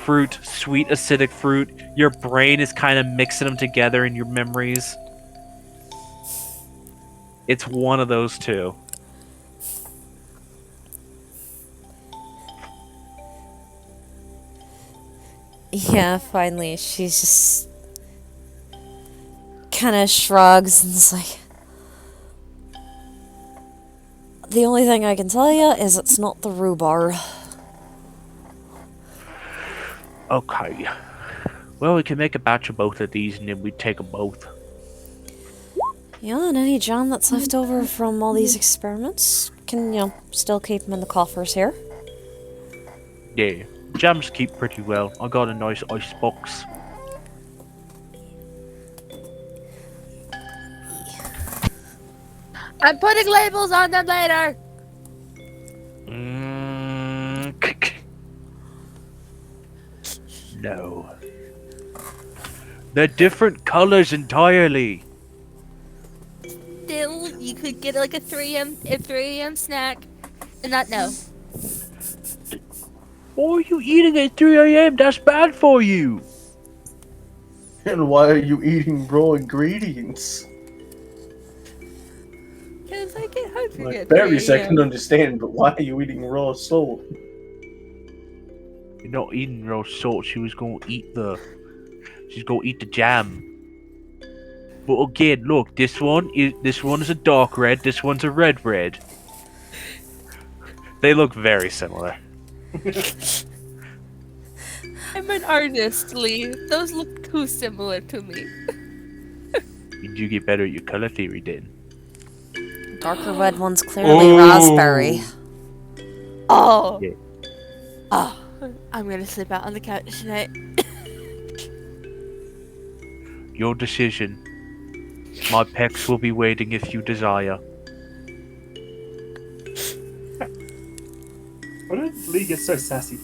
fruit. Your brain is kind of mixing them together in your memories. It's one of those two. Yeah, finally, she's just kind of shrugs and is like, the only thing I can tell you is it's not the rhubarb. Okay. Well, we can make a batch of both of these and then we take them both. Yeah, and any jam that's left over from all these experiments can, still keep them in the coffers here. Yeah. Jams keep pretty well. I got a nice ice box. I'm putting labels on them later. No. They're different colors entirely. Still, you could get like a 3 a.m. snack and not know. Why are you eating at 3 a.m.? That's bad for you. And why are you eating raw ingredients? Cause I get hungry Like at berries, 3 I can a.m. understand, but why are you eating raw salt? You're not eating raw salt. She's gonna eat the jam. But again, look, this one is a dark red. This one's a red. They look very similar. I'm an artist, Lee. Those look too similar to me. Did you get better at your color theory then? Darker red one's clearly raspberry. Oh. Yeah. Oh. I'm gonna sleep out on the couch tonight. Your decision. My pecs will be waiting if you desire. Why did Lee get so sassy?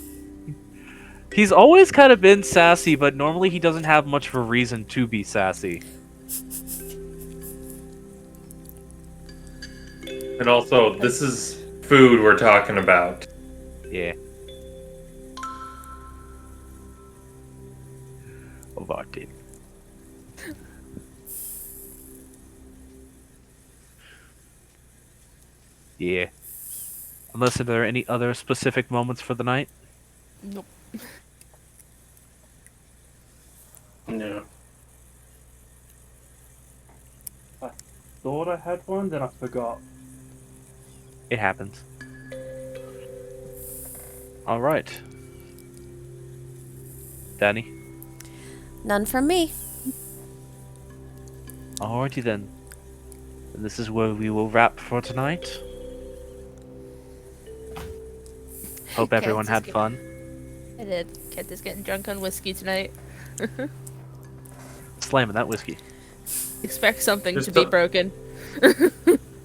He's always kind of been sassy, but normally he doesn't have much of a reason to be sassy. And also, this is food we're talking about. Yeah. Overted. Yeah. Unless there are any other specific moments for the night. Nope. No. Thought I had one, then I forgot. It happens. Alright. Danny? None from me. Alrighty then. And this is where we will wrap for tonight. Hope everyone had fun. I did. Kent is getting drunk on whiskey tonight. Slamming that whiskey. Expect something Just to be a- broken.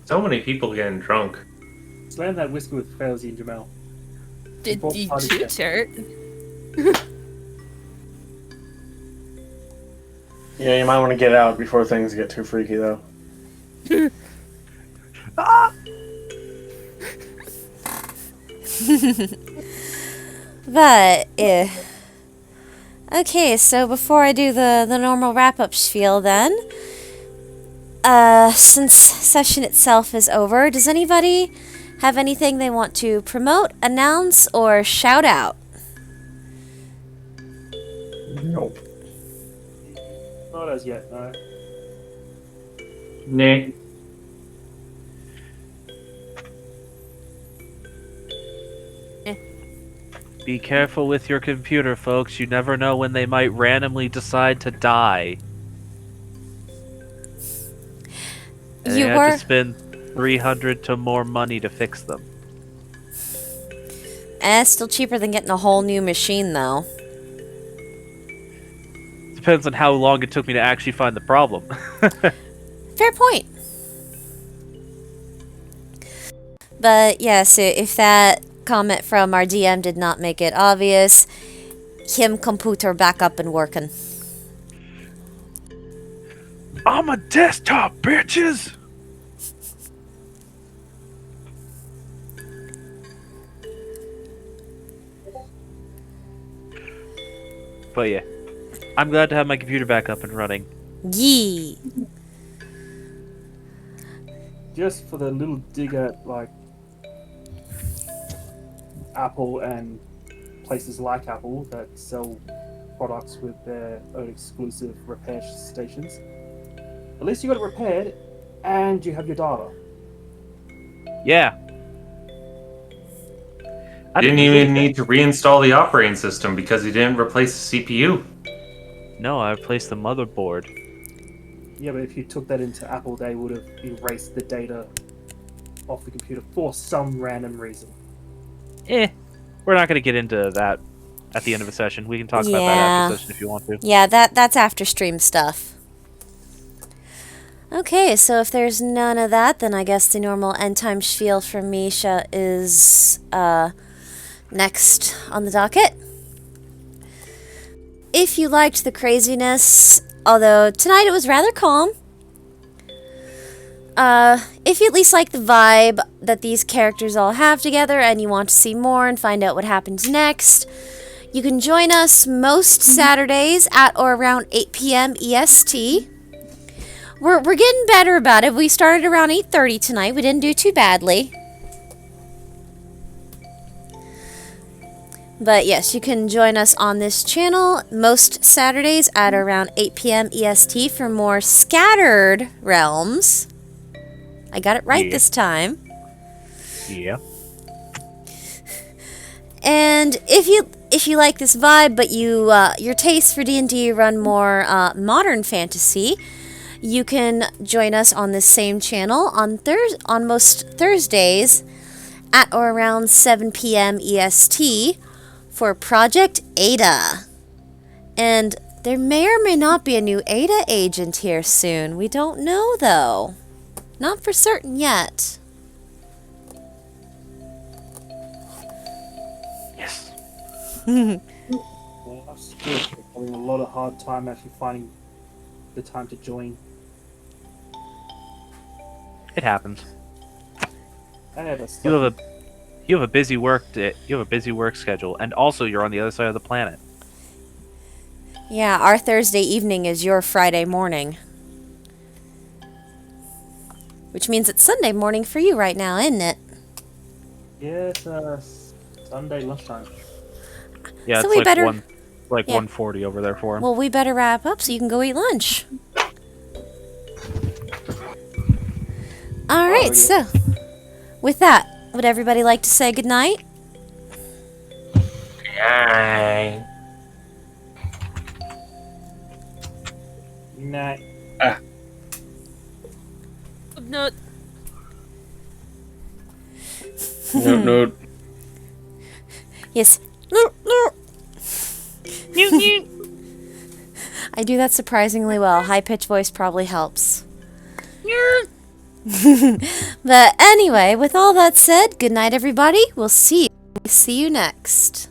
So many people getting drunk. Slam that whiskey with Failsy and Jamel. Did Both you parties toot get- shirt? Yeah, you might want to get out before things get too freaky, though. But, okay, so before I do the normal wrap-up spiel then, since session itself is over, does anybody have anything they want to promote, announce, or shout out? Nope. Not as yet, no. Nah. Be careful with your computer, folks. You never know when they might randomly decide to die. And You you have were- to spend 300 to more money to fix them. Still cheaper than getting a whole new machine, though. Depends on how long it took me to actually find the problem. Fair point. But yes, if that comment from our DM did not make it obvious, him computer back up and working. I'm a desktop, bitches! But yeah, I'm glad to have my computer back up and running. Yee. Just for the little dig at like Apple and places like Apple that sell products with their own exclusive repair stations. At least you got it repaired and you have your data. Yeah. I Didn't do even anything. need to reinstall the operating system because he didn't replace the CPU. No, I replaced the motherboard. Yeah, but if you took that into Apple, they would have erased the data off the computer for some random reason. We're not going to get into that at the end of a session. We can talk about that Yeah. after session if you want to. Yeah, that's after stream stuff. Okay, so if there's none of that, then I guess the normal end time spiel from Misha is next on the docket. If you liked the craziness, although tonight it was rather calm, if you at least like the vibe that these characters all have together and you want to see more and find out what happens next, you can join us most Saturdays at or around 8 p.m. EST. We're getting better about it. We started around 8:30 tonight. We didn't do too badly. But yes, you can join us on this channel most Saturdays at around 8 p.m. EST for more scattered realms. I got it right Yeah. this time. Yeah. And if you like this vibe, but your tastes for D&D run more modern fantasy, you can join us on this same channel on most Thursdays at or around 7 p.m. EST for Project Ada. And there may or may not be a new Ada agent here soon. We don't know, though. Not for certain yet. Yes. Well, I'm still having a lot of hard time actually finding the time to join. It happens. That's You have a busy work you have a busy work schedule, and also you're on the other side of the planet. Yeah, our Thursday evening is your Friday morning. Which means it's Sunday morning for you right now, isn't it? yeah, it's Sunday lunchtime. Yeah, So it's we like better- 140 over there for him. Well, we better wrap up so you can go eat lunch. Alright, so with that, would everybody like to say goodnight? Yay. Nah. No, No. Yes. I do that surprisingly well. High-pitched voice probably helps. But anyway, with all that said, good night, everybody. We'll see you next.